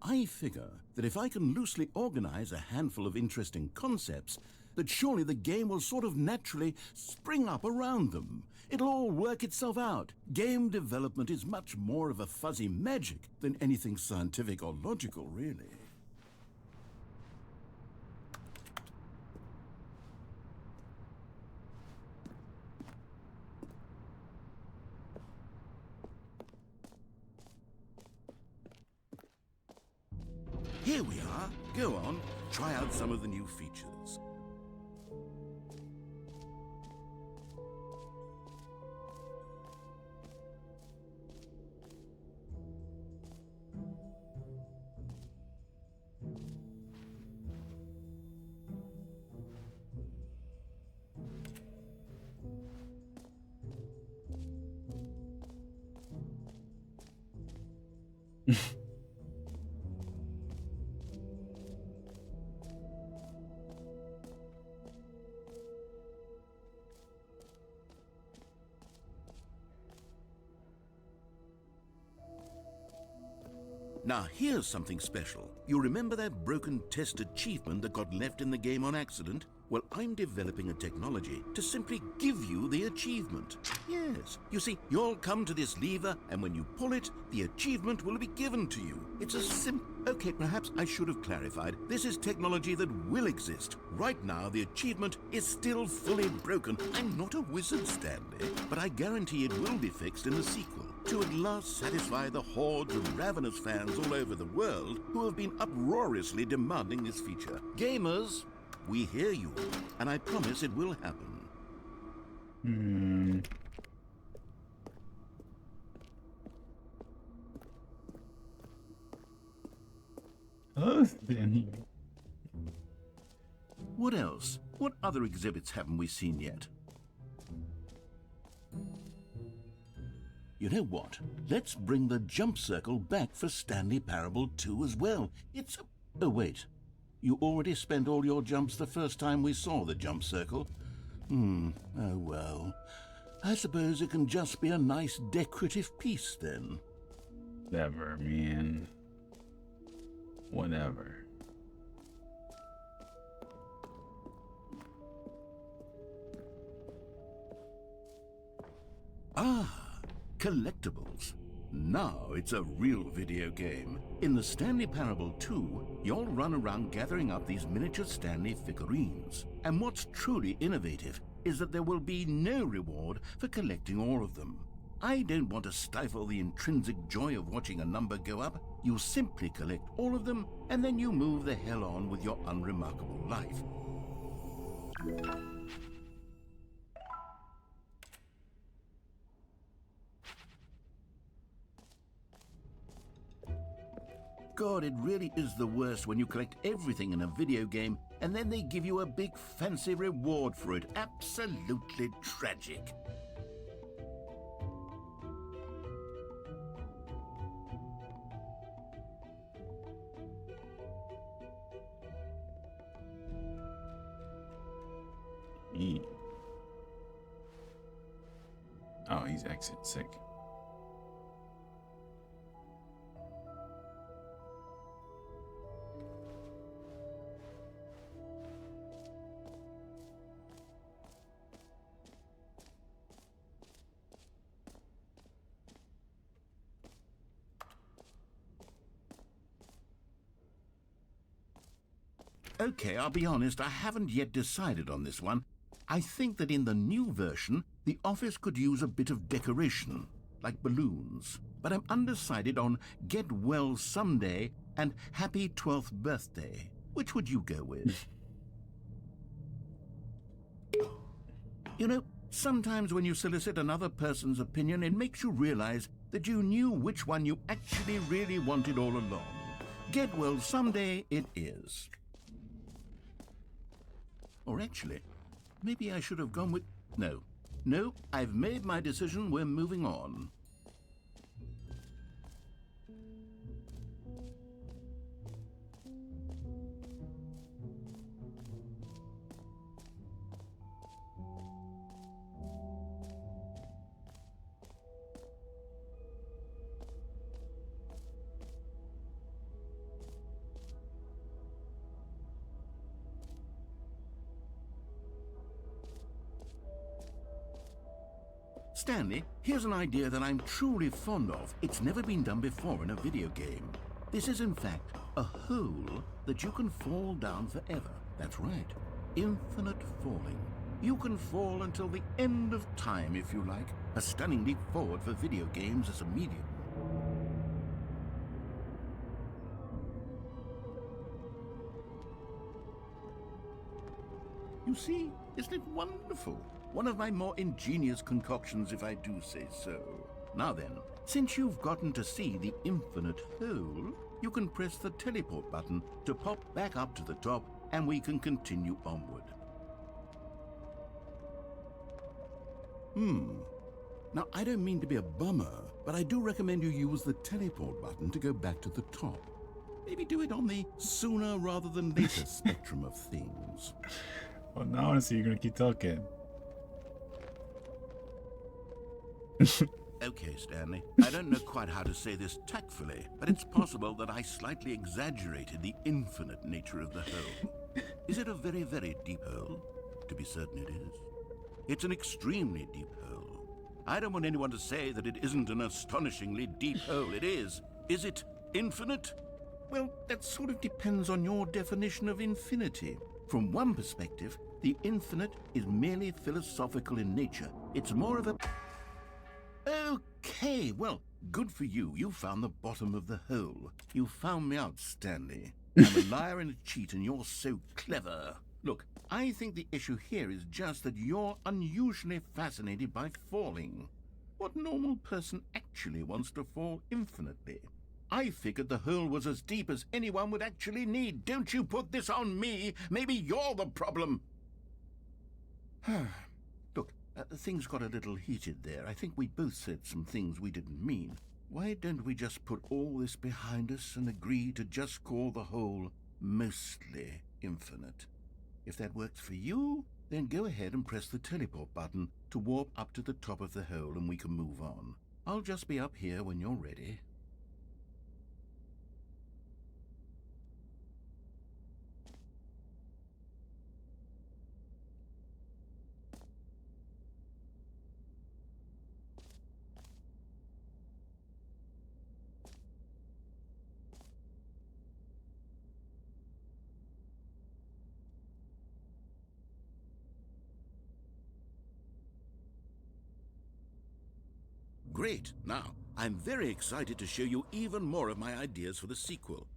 Speaker 2: I figure that if I can loosely organize a handful of interesting concepts, that surely the game will sort of naturally spring up around them. It'll all work itself out. Game development is much more of a fuzzy magic than anything scientific or logical, really. Here we are. Go on, try out some of the new features. Now here's something special. You remember that broken test achievement that got left in the game on accident? Well, I'm developing a technology to simply give you the achievement. Yes. You see, you'll come to this lever, and when you pull it, the achievement will be given to you. It's a Okay, perhaps I should have clarified. This is technology that will exist. Right now, the achievement is still fully broken. I'm not a wizard, Stanley, but I guarantee it will be fixed in the sequel, to at last satisfy the hordes of ravenous fans all over the world who have been uproariously demanding this feature. Gamers, we hear you, and I promise it will happen.
Speaker 1: Oh, Stanley.
Speaker 2: What else? What other exhibits haven't we seen yet? You know what? Let's bring the jump circle back for Stanley Parable 2 as well. It's a... Oh, wait. You already spent all your jumps the first time we saw the jump circle? Oh, well. I suppose it can just be a nice decorative piece, then.
Speaker 1: Whatever, man. Whatever.
Speaker 2: Ah, collectibles. Now it's a real video game. In the Stanley Parable 2, you'll run around gathering up these miniature Stanley figurines. And what's truly innovative is that there will be no reward for collecting all of them. I don't want to stifle the intrinsic joy of watching a number go up. You simply collect all of them, and then you move the hell on with your unremarkable life. God, it really is the worst when you collect everything in a video game and then they give you a big fancy reward for it. Absolutely tragic.
Speaker 1: Oh, he's exit sick.
Speaker 2: Okay, I'll be honest, I haven't yet decided on this one. I think that in the new version, the office could use a bit of decoration, like balloons. But I'm undecided on Get Well Someday and Happy 12th Birthday. Which would you go with? You know, sometimes when you solicit another person's opinion, it makes you realize that you knew which one you actually really wanted all along. Get Well Someday it is. Or actually, maybe I should have gone with... No, I've made my decision. We're moving on. Stanley, here's an idea that I'm truly fond of. It's never been done before in a video game. This is, in fact, a hole that you can fall down forever. That's right. Infinite falling. You can fall until the end of time, if you like. A stunning leap forward for video games as a medium. You see, isn't it wonderful? One of my more ingenious concoctions, if I do say so. Now then, since you've gotten to see the infinite hole, you can press the teleport button to pop back up to the top, and we can continue onward. Now, I don't mean to be a bummer, but I do recommend you use the teleport button to go back to the top. Maybe do it on the sooner rather than later spectrum of things.
Speaker 1: Well, now honestly, you're gonna keep talking.
Speaker 2: Okay, Stanley. I don't know quite how to say this tactfully, but it's possible that I slightly exaggerated the infinite nature of the hole. Is it a very, very deep hole? To be certain it is. It's an extremely deep hole. I don't want anyone to say that it isn't an astonishingly deep hole. It is. Is it infinite? Well, that sort of depends on your definition of infinity. From one perspective, the infinite is merely philosophical in nature. It's more of a... Okay, well, good for you. You found the bottom of the hole. You found me out, Stanley. I'm a liar and a cheat, and you're so clever. Look, I think the issue here is just that you're unusually fascinated by falling. What normal person actually wants to fall infinitely? I figured the hole was as deep as anyone would actually need. Don't you put this on me. Maybe you're the problem. Look, things got a little heated there. I think we both said some things we didn't mean. Why don't we just put all this behind us and agree to just call the hole mostly infinite? If that works for you, then go ahead and press the teleport button to warp up to the top of the hole and we can move on. I'll just be up here when you're ready. Great. Now, I'm very excited to show you even more of my ideas for the sequel.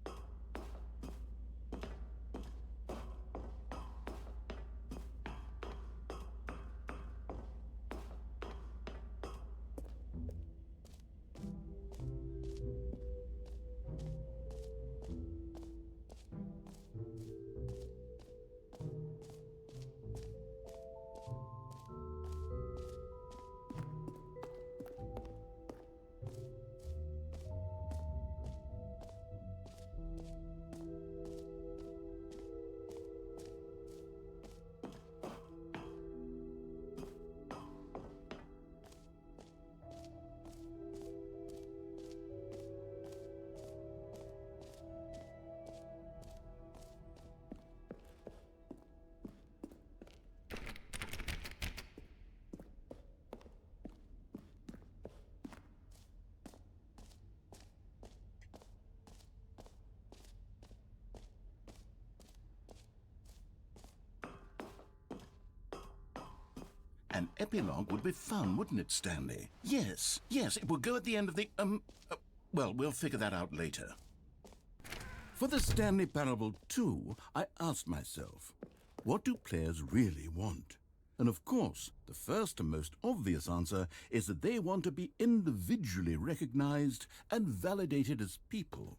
Speaker 2: An epilogue would be fun, wouldn't it, Stanley? Yes, it will go at the end of the, well, we'll figure that out later. For the Stanley Parable 2, I asked myself, what do players really want? And of course, the first and most obvious answer is that they want to be individually recognized and validated as people.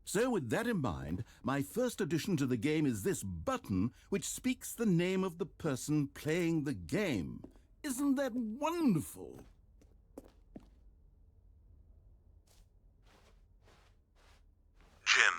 Speaker 2: So with that in mind, my first addition to the game is this button which speaks the name of the person playing the game. Isn't that wonderful?
Speaker 8: Jim.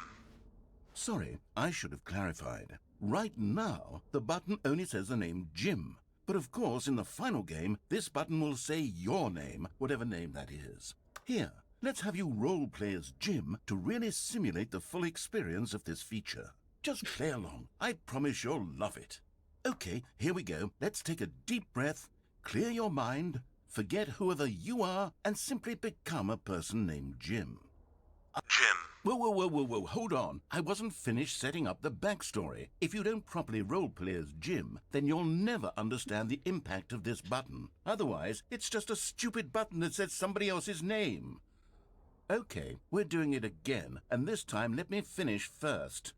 Speaker 2: Sorry, I should have clarified. Right now, the button only says the name Jim. But of course, in the final game, this button will say your name, whatever name that is. Here, let's have you role-play as Jim to really simulate the full experience of this feature. Just play along. I promise you'll love it. Okay, here we go. Let's take a deep breath, clear your mind, forget whoever you are, and simply become a person named Jim.
Speaker 8: Jim.
Speaker 2: Whoa, hold on. I wasn't finished setting up the backstory. If you don't properly roleplay as Jim, then you'll never understand the impact of this button. Otherwise, it's just a stupid button that says somebody else's name. Okay, we're doing it again, and this time let me finish first.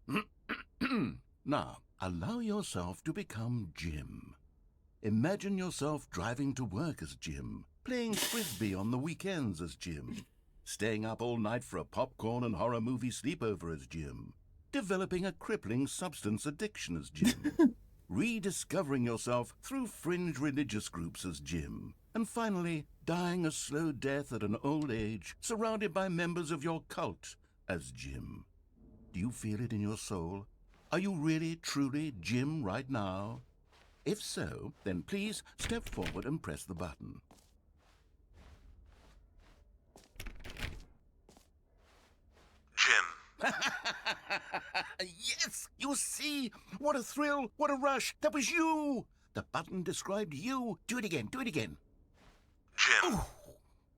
Speaker 2: Now, allow yourself to become Jim. Imagine yourself driving to work as Jim, playing frisbee on the weekends as Jim, staying up all night for a popcorn and horror movie sleepover as Jim, developing a crippling substance addiction as Jim, rediscovering yourself through fringe religious groups as Jim, and finally dying a slow death at an old age, surrounded by members of your cult as Jim. Do you feel it in your soul? Are you really, truly Jim right now? If so, then please step forward and press the button.
Speaker 8: Jim.
Speaker 2: Yes, you see? What a thrill, what a rush. That was you. The button described you. Do it again, do it again.
Speaker 8: Jim.
Speaker 2: Ooh,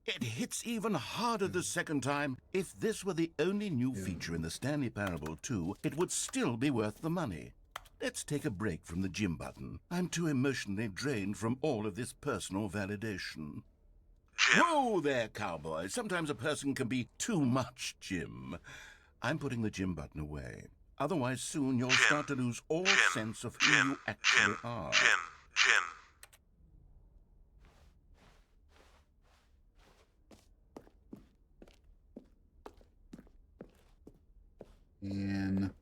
Speaker 2: it hits even harder the second time. If this were the only new feature in the Stanley Parable 2, it would still be worth the money. Let's take a break from the Jim button. I'm too emotionally drained from all of this personal validation.
Speaker 8: Jim.
Speaker 2: Whoa there, cowboy. Sometimes a person can be too much Jim. I'm putting the Jim button away. Otherwise, soon you'll
Speaker 8: Jim.
Speaker 2: start to lose all
Speaker 8: Jim.
Speaker 2: sense of who
Speaker 8: Jim.
Speaker 2: you actually
Speaker 8: Jim.
Speaker 2: are.
Speaker 8: Jim.
Speaker 1: And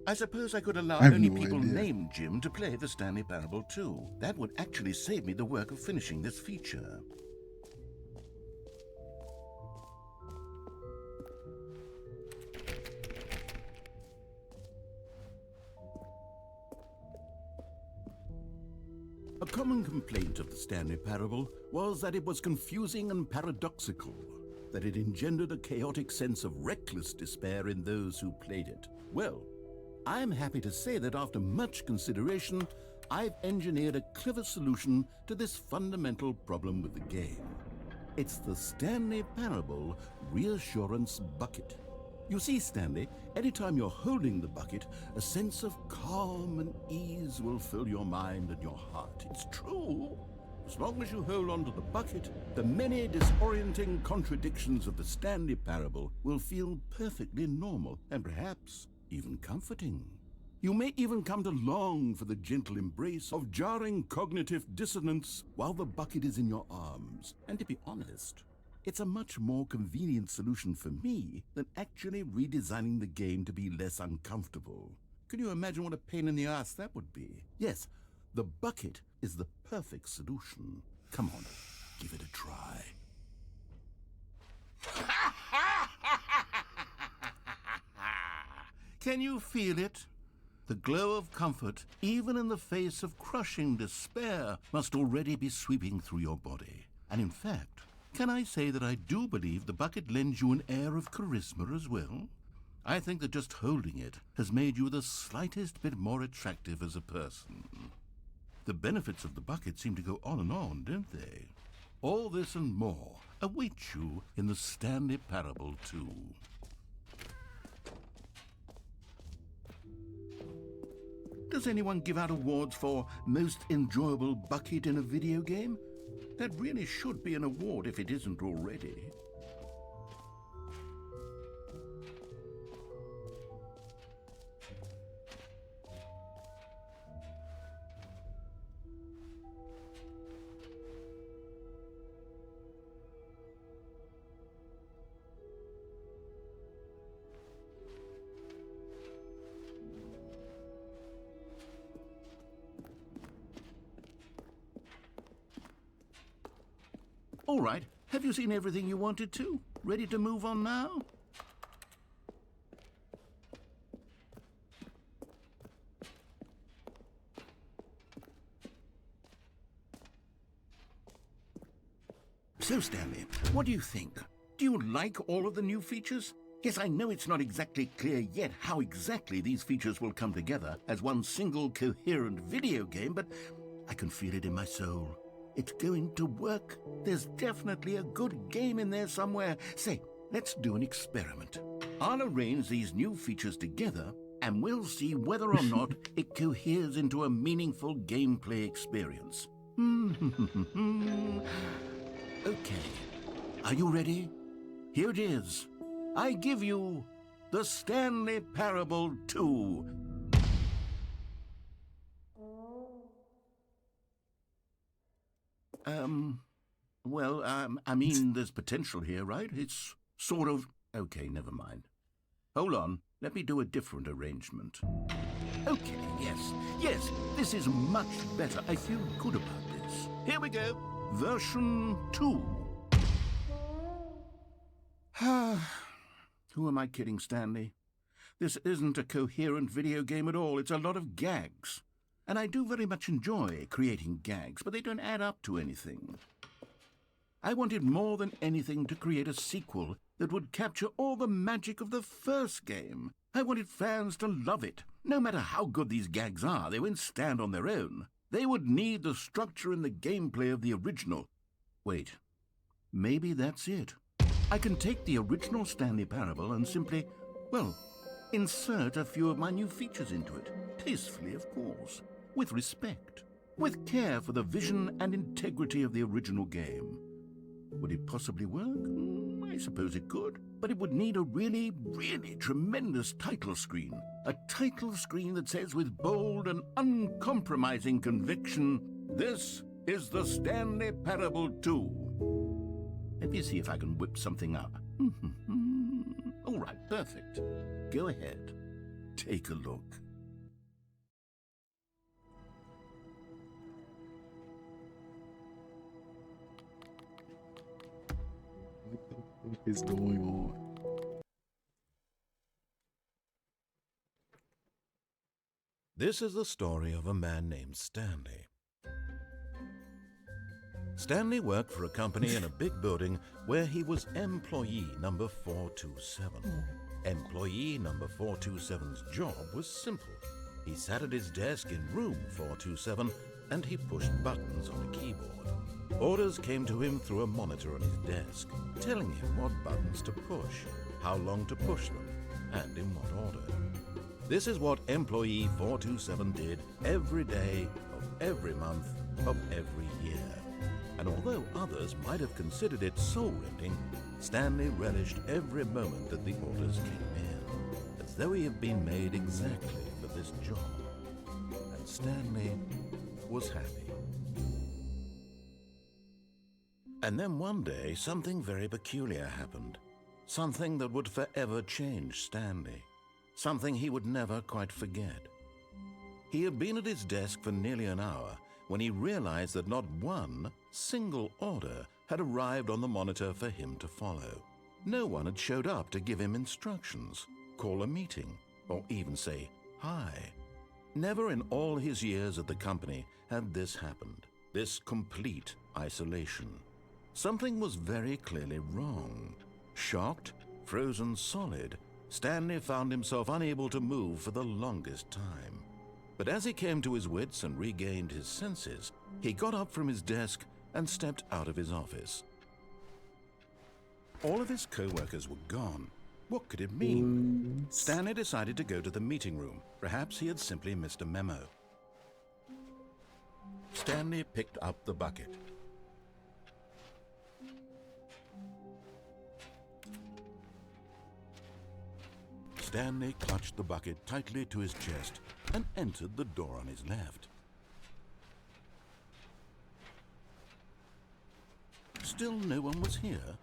Speaker 2: I suppose I could allow
Speaker 1: I have
Speaker 2: only
Speaker 1: no
Speaker 2: people
Speaker 1: idea.
Speaker 2: named Jim to play the Stanley Parable 2. That would actually save me the work of finishing this feature. A common complaint of the Stanley Parable was that it was confusing and paradoxical, that it engendered a chaotic sense of reckless despair in those who played it. Well, I'm happy to say that after much consideration, I've engineered a clever solution to this fundamental problem with the game. It's the Stanley Parable Reassurance Bucket. You see, Stanley, anytime you're holding the bucket, a sense of calm and ease will fill your mind and your heart. It's true. As long as you hold on to the bucket, the many disorienting contradictions of the Stanley Parable will feel perfectly normal and perhaps even comforting. You may even come to long for the gentle embrace of jarring cognitive dissonance while the bucket is in your arms. And to be honest, it's a much more convenient solution for me than actually redesigning the game to be less uncomfortable. Can you imagine what a pain in the ass that would be? Yes, the bucket is the perfect solution. Come on, give it a try. Can you feel it? The glow of comfort, even in the face of crushing despair, must already be sweeping through your body. And in fact, can I say that I do believe the bucket lends you an air of charisma as well? I think that just holding it has made you the slightest bit more attractive as a person. The benefits of the bucket seem to go on and on, don't they? All this and more await you in the Stanley Parable 2. Does anyone give out awards for most enjoyable bucket in a video game? That really should be an award if it isn't already. All right, have you seen everything you wanted to? Ready to move on now? So, Stanley, what do you think? Do you like all of the new features? Yes, I know it's not exactly clear yet how exactly these features will come together as one single coherent video game, but I can feel it in my soul. It's going to work. There's definitely a good game in there somewhere. Say, let's do an experiment. I'll arrange these new features together, and we'll see whether or not it coheres into a meaningful gameplay experience. Okay, are you ready? Here it is. I give you the Stanley Parable 2. Well, I mean, there's potential here, right? It's sort of... Okay, never mind. Hold on, let me do a different arrangement. Okay, yes, this is much better. I feel good about this. Here we go. Version 2. Who am I kidding, Stanley? This isn't a coherent video game at all. It's a lot of gags. And I do very much enjoy creating gags, but they don't add up to anything. I wanted more than anything to create a sequel that would capture all the magic of the first game. I wanted fans to love it. No matter how good these gags are, they won't stand on their own. They would need the structure and the gameplay of the original. Wait, maybe that's it. I can take the original Stanley Parable and simply, well, insert a few of my new features into it. Tastefully, of course. With respect. With care for the vision and integrity of the original game. Would it possibly work? I suppose it could. But it would need a really, really tremendous title screen. A title screen that says with bold and uncompromising conviction, "This is the Stanley Parable 2. Let me see if I can whip something up. All right, perfect. Go ahead. Take a look.
Speaker 1: What is going on?
Speaker 2: This is the story of a man named Stanley. Stanley worked for a company in a big building where he was employee number 427. Employee number 427's job was simple. He sat at his desk in room 427 and he pushed buttons on a keyboard. Orders came to him through a monitor on his desk, telling him what buttons to push, how long to push them, and in what order. This is what employee 427 did every day of every month of every year. And although others might have considered it soul-rending, Stanley relished every moment that the orders came in, as though he had been made exactly for this job. And Stanley was happy. And then one day, something very peculiar happened. Something that would forever change Stanley. Something he would never quite forget. He had been at his desk for nearly an hour when he realized that not one single order had arrived on the monitor for him to follow. No one had showed up to give him instructions, call a meeting, or even say hi. Never in all his years at the company had this happened, this complete isolation. Something was very clearly wrong. Shocked, frozen solid, Stanley found himself unable to move for the longest time. But as he came to his wits and regained his senses, he got up from his desk and stepped out of his office. All of his co-workers were gone. What could it mean? Stanley decided to go to the meeting room. Perhaps he had simply missed a memo. Stanley picked up the bucket. Stanley clutched the bucket tightly to his chest and entered the door on his left. Still no one was here.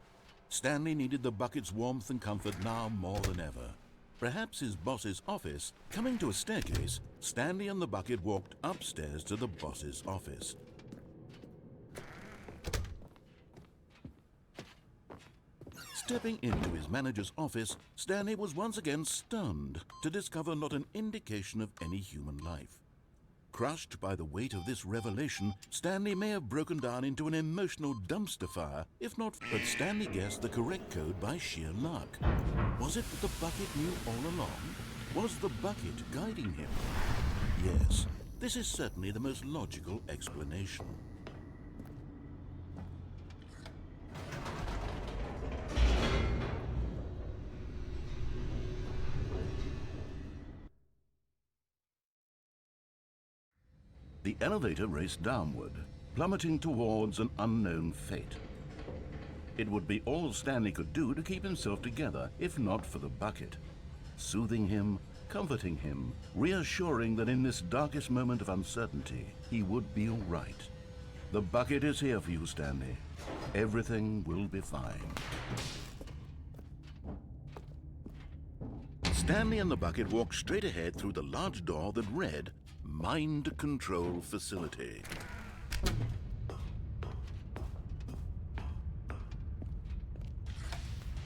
Speaker 2: Stanley needed the bucket's warmth and comfort now more than ever. Perhaps his boss's office. Coming to a staircase, Stanley and the bucket walked upstairs to the boss's office. Stepping into his manager's office, Stanley was once again stunned to discover not an indication of any human life. Crushed by the weight of this revelation, Stanley may have broken down into an emotional dumpster fire, if not... But Stanley guessed the correct code by sheer luck. Was it that the bucket knew all along? Was the bucket guiding him? Yes, this is certainly the most logical explanation. The elevator raced downward, plummeting towards an unknown fate. It would be all Stanley could do to keep himself together, if not for the bucket. Soothing him, comforting him, reassuring that in this darkest moment of uncertainty, he would be all right. The bucket is here for you, Stanley. Everything will be fine. Stanley and the bucket walked straight ahead through the large door that read, Mind Control Facility.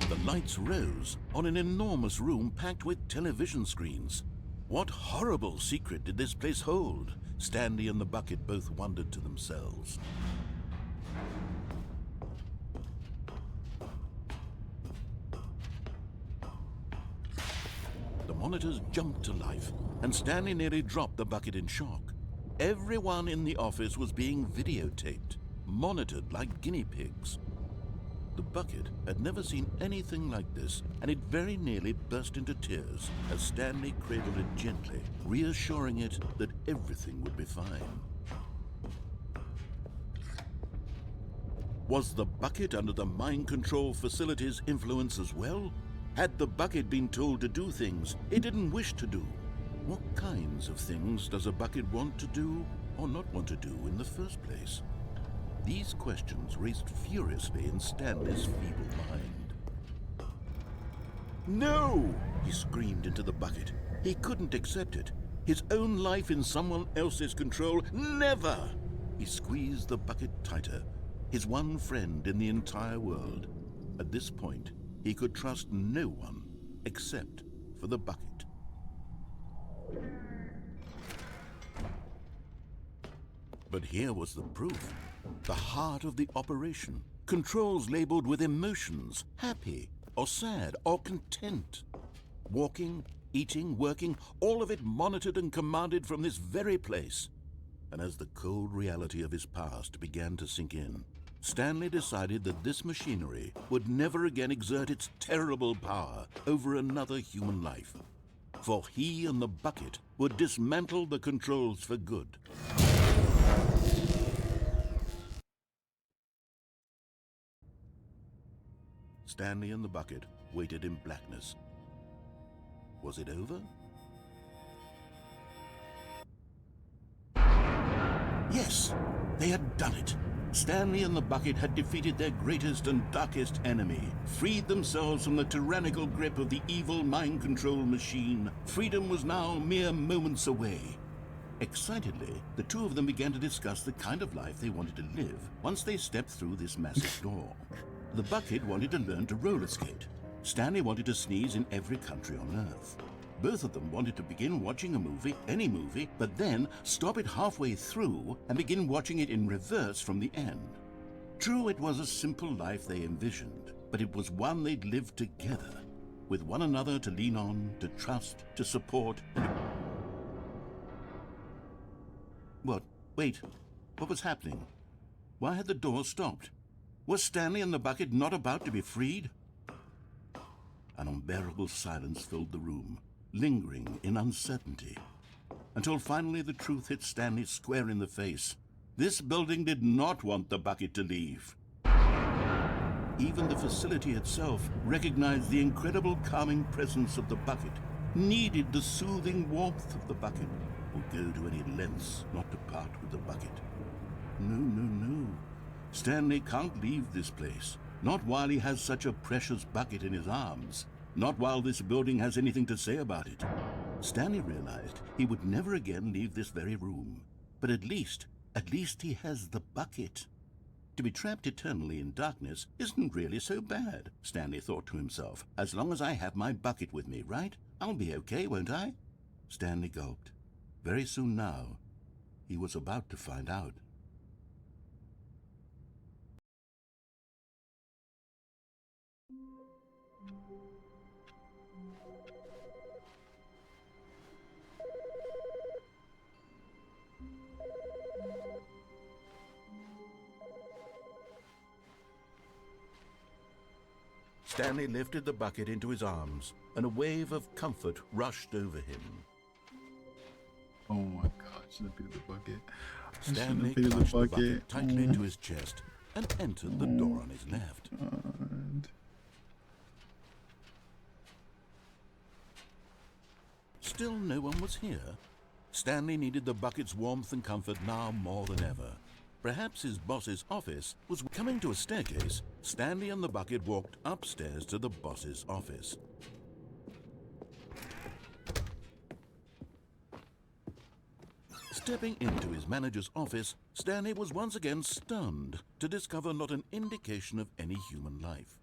Speaker 2: The lights rose on an enormous room packed with television screens. What horrible secret did this place hold? Stanley and the bucket both wondered to themselves. The monitors jumped to life, and Stanley nearly dropped the bucket in shock. Everyone in the office was being videotaped, monitored like guinea pigs. The bucket had never seen anything like this, and it very nearly burst into tears as Stanley cradled it gently, reassuring it that everything would be fine. Was the bucket under the mind control facility's influence as well? Had the bucket been told to do things it didn't wish to do? What kinds of things does a bucket want to do or not want to do in the first place? These questions raced furiously in Stanley's feeble mind. No! He screamed into the bucket. He couldn't accept it. His own life in someone else's control, never! He squeezed the bucket tighter, his one friend in the entire world. At this point, he could trust no one except for the bucket. But here was the proof. The heart of the operation. Controls labeled with emotions, happy or sad or content. Walking, eating, working, all of it monitored and commanded from this very place. And as the cold reality of his past began to sink in, Stanley decided that this machinery would never again exert its terrible power over another human life. For he and the bucket would dismantle the controls for good. Stanley and the bucket waited in blackness. Was it over? Yes, they had done it. Stanley and the bucket had defeated their greatest and darkest enemy, freed themselves from the tyrannical grip of the evil mind control machine. Freedom was now mere moments away. Excitedly, the two of them began to discuss the kind of life they wanted to live once they stepped through this massive door. The bucket wanted to learn to roller skate. Stanley wanted to sneeze in every country on Earth. Both of them wanted to begin watching a movie, any movie, but then stop it halfway through and begin watching it in reverse from the end. True, it was a simple life they envisioned, but it was one they'd lived together, with one another to lean on, to trust, to support. What? Wait, what was happening? Why had the door stopped? Was Stanley and the bucket not about to be freed? An unbearable silence filled the room, lingering in uncertainty, until finally the truth hit Stanley square in the face. This building did not want the bucket to leave. Even the facility itself recognized the incredible calming presence of the bucket, needed the soothing warmth of the bucket, would go to any lengths not to part with the bucket. No. Stanley can't leave this place, not while he has such a precious bucket in his arms, not while this building has anything to say about it. Stanley realized he would never again leave this very room, but at least he has the bucket. To be trapped eternally in darkness isn't really so bad, Stanley thought to himself. As long as I have my bucket with me, right? I'll be okay, won't I? Stanley gulped. Very soon now, he was about to find out. Stanley lifted the bucket into his arms, and a wave of comfort rushed over him.
Speaker 1: Oh my God, should have picked the bucket.
Speaker 2: Stanley clutched the bucket tightly to his chest and entered the door on his left.
Speaker 1: God.
Speaker 2: Still no one was here. Stanley needed the bucket's warmth and comfort now more than ever. Perhaps his boss's office was coming to a staircase. Stanley and the bucket walked upstairs to the boss's office. Stepping into his manager's office, Stanley was once again stunned to discover not an indication of any human life.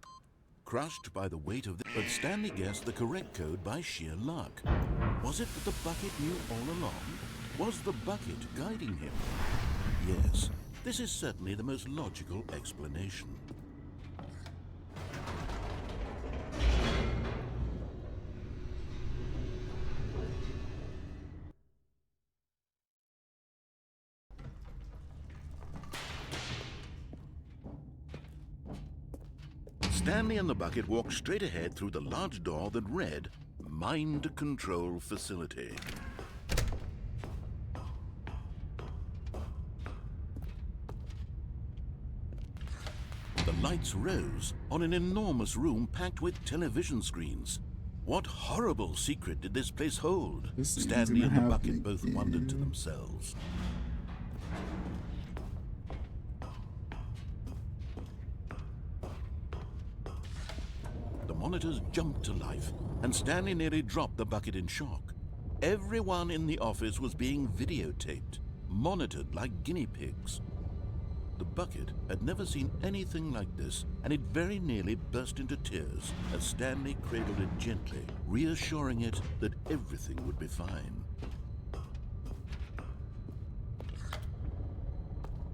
Speaker 2: Crushed by the weight of but Stanley guessed the correct code by sheer luck. Was it that the bucket knew all along? Was the bucket guiding him? Yes, this is certainly the most logical explanation. Stanley and the bucket walked straight ahead through the large door that read, Mind Control Facility. The lights rose on an enormous room packed with television screens. What horrible secret did this place hold? Stanley and the bucket both wondered to themselves. The monitors jumped to life, and Stanley nearly dropped the bucket in shock. Everyone in the office was being videotaped, monitored like guinea pigs. The bucket had never seen anything like this, and it very nearly burst into tears as Stanley cradled it gently, reassuring it that everything would be fine.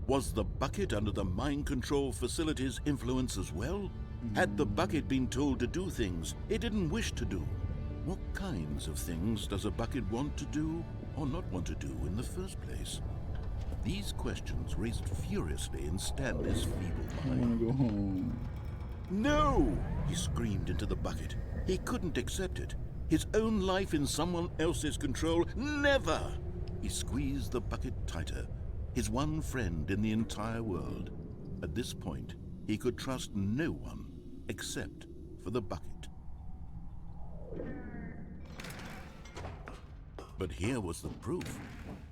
Speaker 2: Was the bucket under the mind control facility's influence as well? Had the bucket been told to do things it didn't wish to do? What kinds of things does a bucket want to do or not want to do in the first place? These questions raced furiously in Stanley's feeble
Speaker 1: I
Speaker 2: mind.
Speaker 1: want to go home.
Speaker 2: No! He screamed into the bucket. He couldn't accept it. His own life in someone else's control, never! He squeezed the bucket tighter, his one friend in the entire world. At this point, he could trust no one except for the bucket. But here was the proof.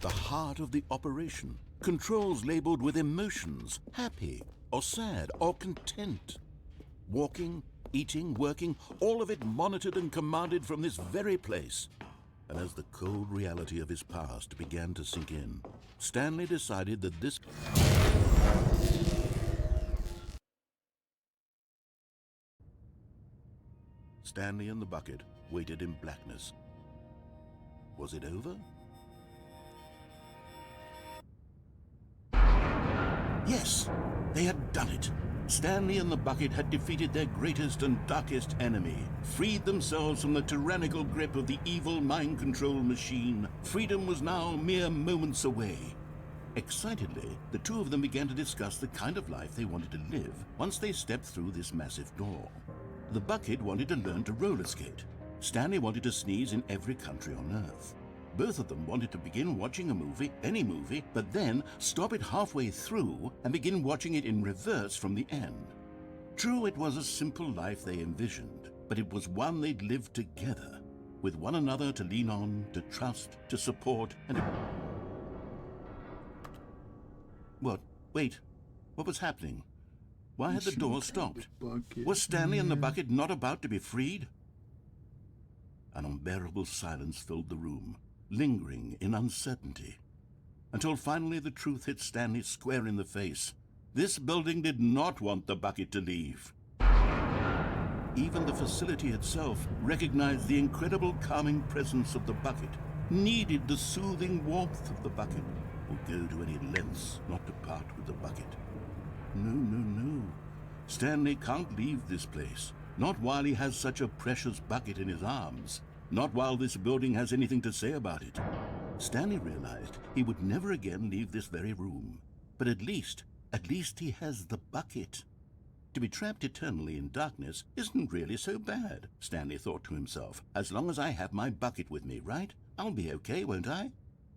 Speaker 2: The heart of the operation. Controls labeled with emotions, happy or sad or content. Walking, eating, working, all of it monitored and commanded from this very place. And as the cold reality of his past began to sink in, Stanley decided that this... Stanley and the bucket waited in blackness. Was it over? Yes, they had done it. Stanley and the bucket had defeated their greatest and darkest enemy, freed themselves from the tyrannical grip of the evil mind control machine. Freedom was now mere moments away. Excitedly, the two of them began to discuss the kind of life they wanted to live once they stepped through this massive door. The bucket wanted to learn to roller skate. Stanley wanted to sneeze in every country on Earth. Both of them wanted to begin watching a movie, any movie, but then stop it halfway through and begin watching it in reverse from the end. True, it was a simple life they envisioned, but it was one they'd lived together, with one another to lean on, to trust, to support, and... What? Wait. What was happening? Why had the door stopped? Was Stanley and the bucket not about to be freed? An unbearable silence filled the room, lingering in uncertainty, until finally the truth hit Stanley square in the face. This building did not want the bucket to leave. Even the facility itself recognized the incredible calming presence of the bucket, needed the soothing warmth of the bucket, would go to any lengths not to part with the bucket. No. Stanley can't leave this place. Not while he has such a precious bucket in his arms. Not while this building has anything to say about it. Stanley realized he would never again leave this very room. But at least he has the bucket. To be trapped eternally in darkness isn't really so bad, Stanley thought to himself. As long as I have my bucket with me, right? I'll be okay, won't I?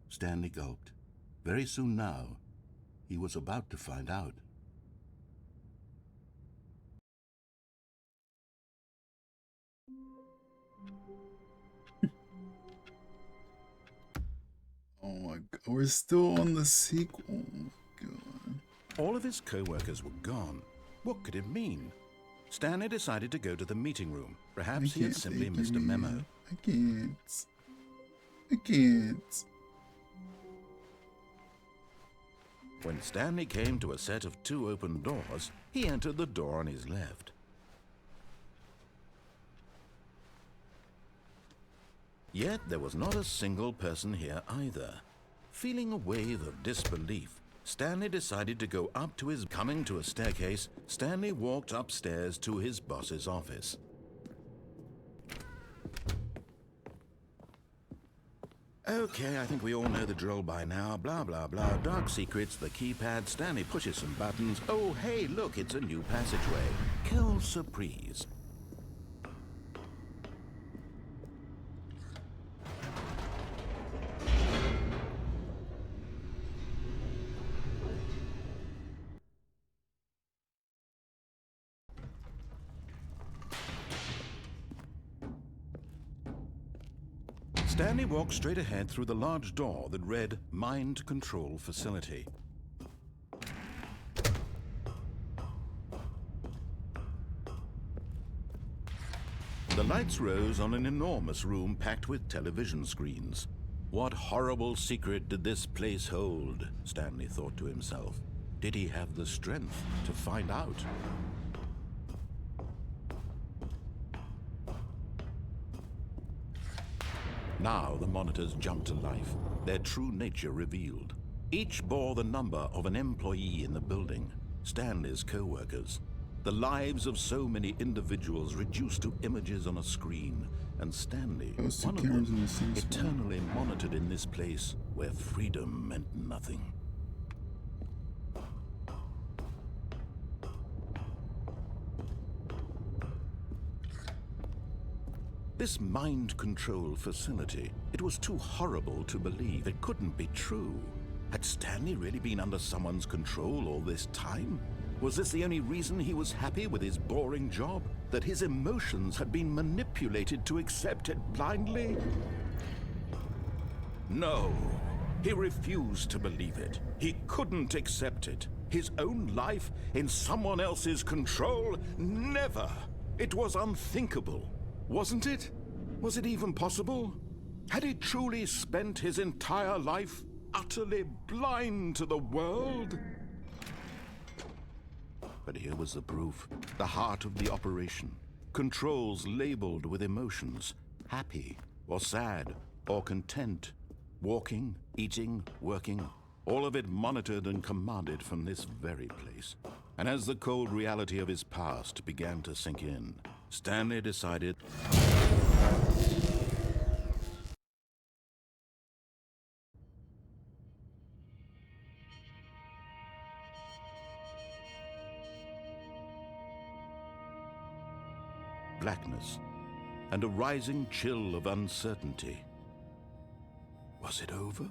Speaker 2: Stanley gulped. Very soon now, he was about to find out.
Speaker 1: Oh my god, we're still on the sequel. Oh my god.
Speaker 2: All of his co-workers were gone. What could it mean? Stanley decided to go to the meeting room. Perhaps he had simply missed a memo.
Speaker 1: I can't. I can't.
Speaker 2: When Stanley came to a set of 2 open doors, he entered the door on his left. Yet there was not a single person here either. Feeling a wave of disbelief, Stanley decided to go up to his... Coming to a staircase, Stanley walked upstairs to his boss's office. Okay, I think we all know the drill by now. Blah, blah, blah. Dark secrets, the keypad. Stanley pushes some buttons. Oh, hey, look, it's a new passageway. Quelle surprise. Stanley walked straight ahead through the large door that read Mind Control Facility. The lights rose on an enormous room packed with television screens. What horrible secret did this place hold? Stanley thought to himself. Did he have the strength to find out? Now the monitors jumped to life, their true nature revealed. Each bore the number of an employee in the building, Stanley's co-workers. The lives of so many individuals reduced to images on a screen, and Stanley, one of them, eternally monitored in this place where freedom meant nothing. This mind control facility, it was too horrible to believe. It couldn't be true. Had Stanley really been under someone's control all this time? Was this the only reason he was happy with his boring job? That his emotions had been manipulated to accept it blindly? No, he refused to believe it. He couldn't accept it. His own life in someone else's control? Never! It was unthinkable. Wasn't it? Was it even possible? Had he truly spent his entire life utterly blind to the world? But here was the proof. The heart of the operation. Controls labeled with emotions. Happy, or sad, or content. Walking, eating, working. All of it monitored and commanded from this very place. And as the cold reality of his past began to sink in, Stanley decided... blackness, and a rising chill of uncertainty. Was it over?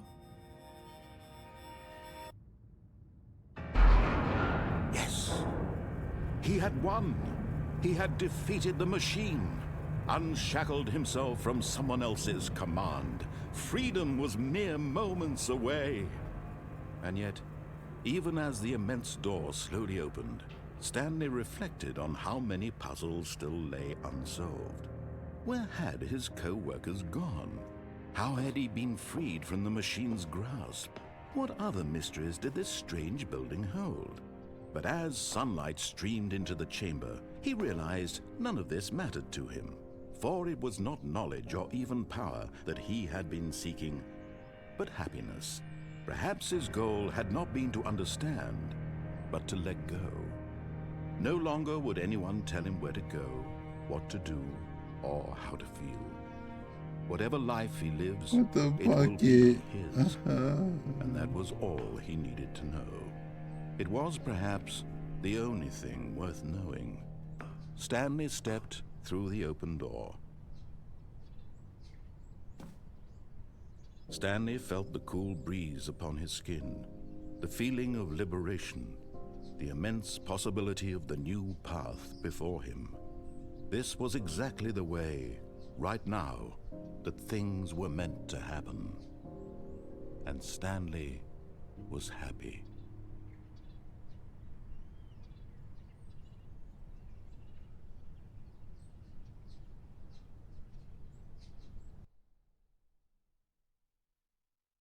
Speaker 2: Yes! He had won! He had defeated the machine, unshackled himself from someone else's command. Freedom was mere moments away. And yet, even as the immense door slowly opened, Stanley reflected on how many puzzles still lay unsolved. Where had his co-workers gone? How had he been freed from the machine's grasp? What other mysteries did this strange building hold? But as sunlight streamed into the chamber, he realized none of this mattered to him, for it was not knowledge or even power that he had been seeking, but happiness. Perhaps his goal had not been to understand, but to let go. No longer would anyone tell him where to go, what to do, or how to feel. Whatever life he lives, it will be his. And that was all he needed to know. It was perhaps the only thing worth knowing. Stanley stepped through the open door. Stanley felt the cool breeze upon his skin, the feeling of liberation, the immense possibility of the new path before him. This was exactly the way, right now, that things were meant to happen. And Stanley was happy.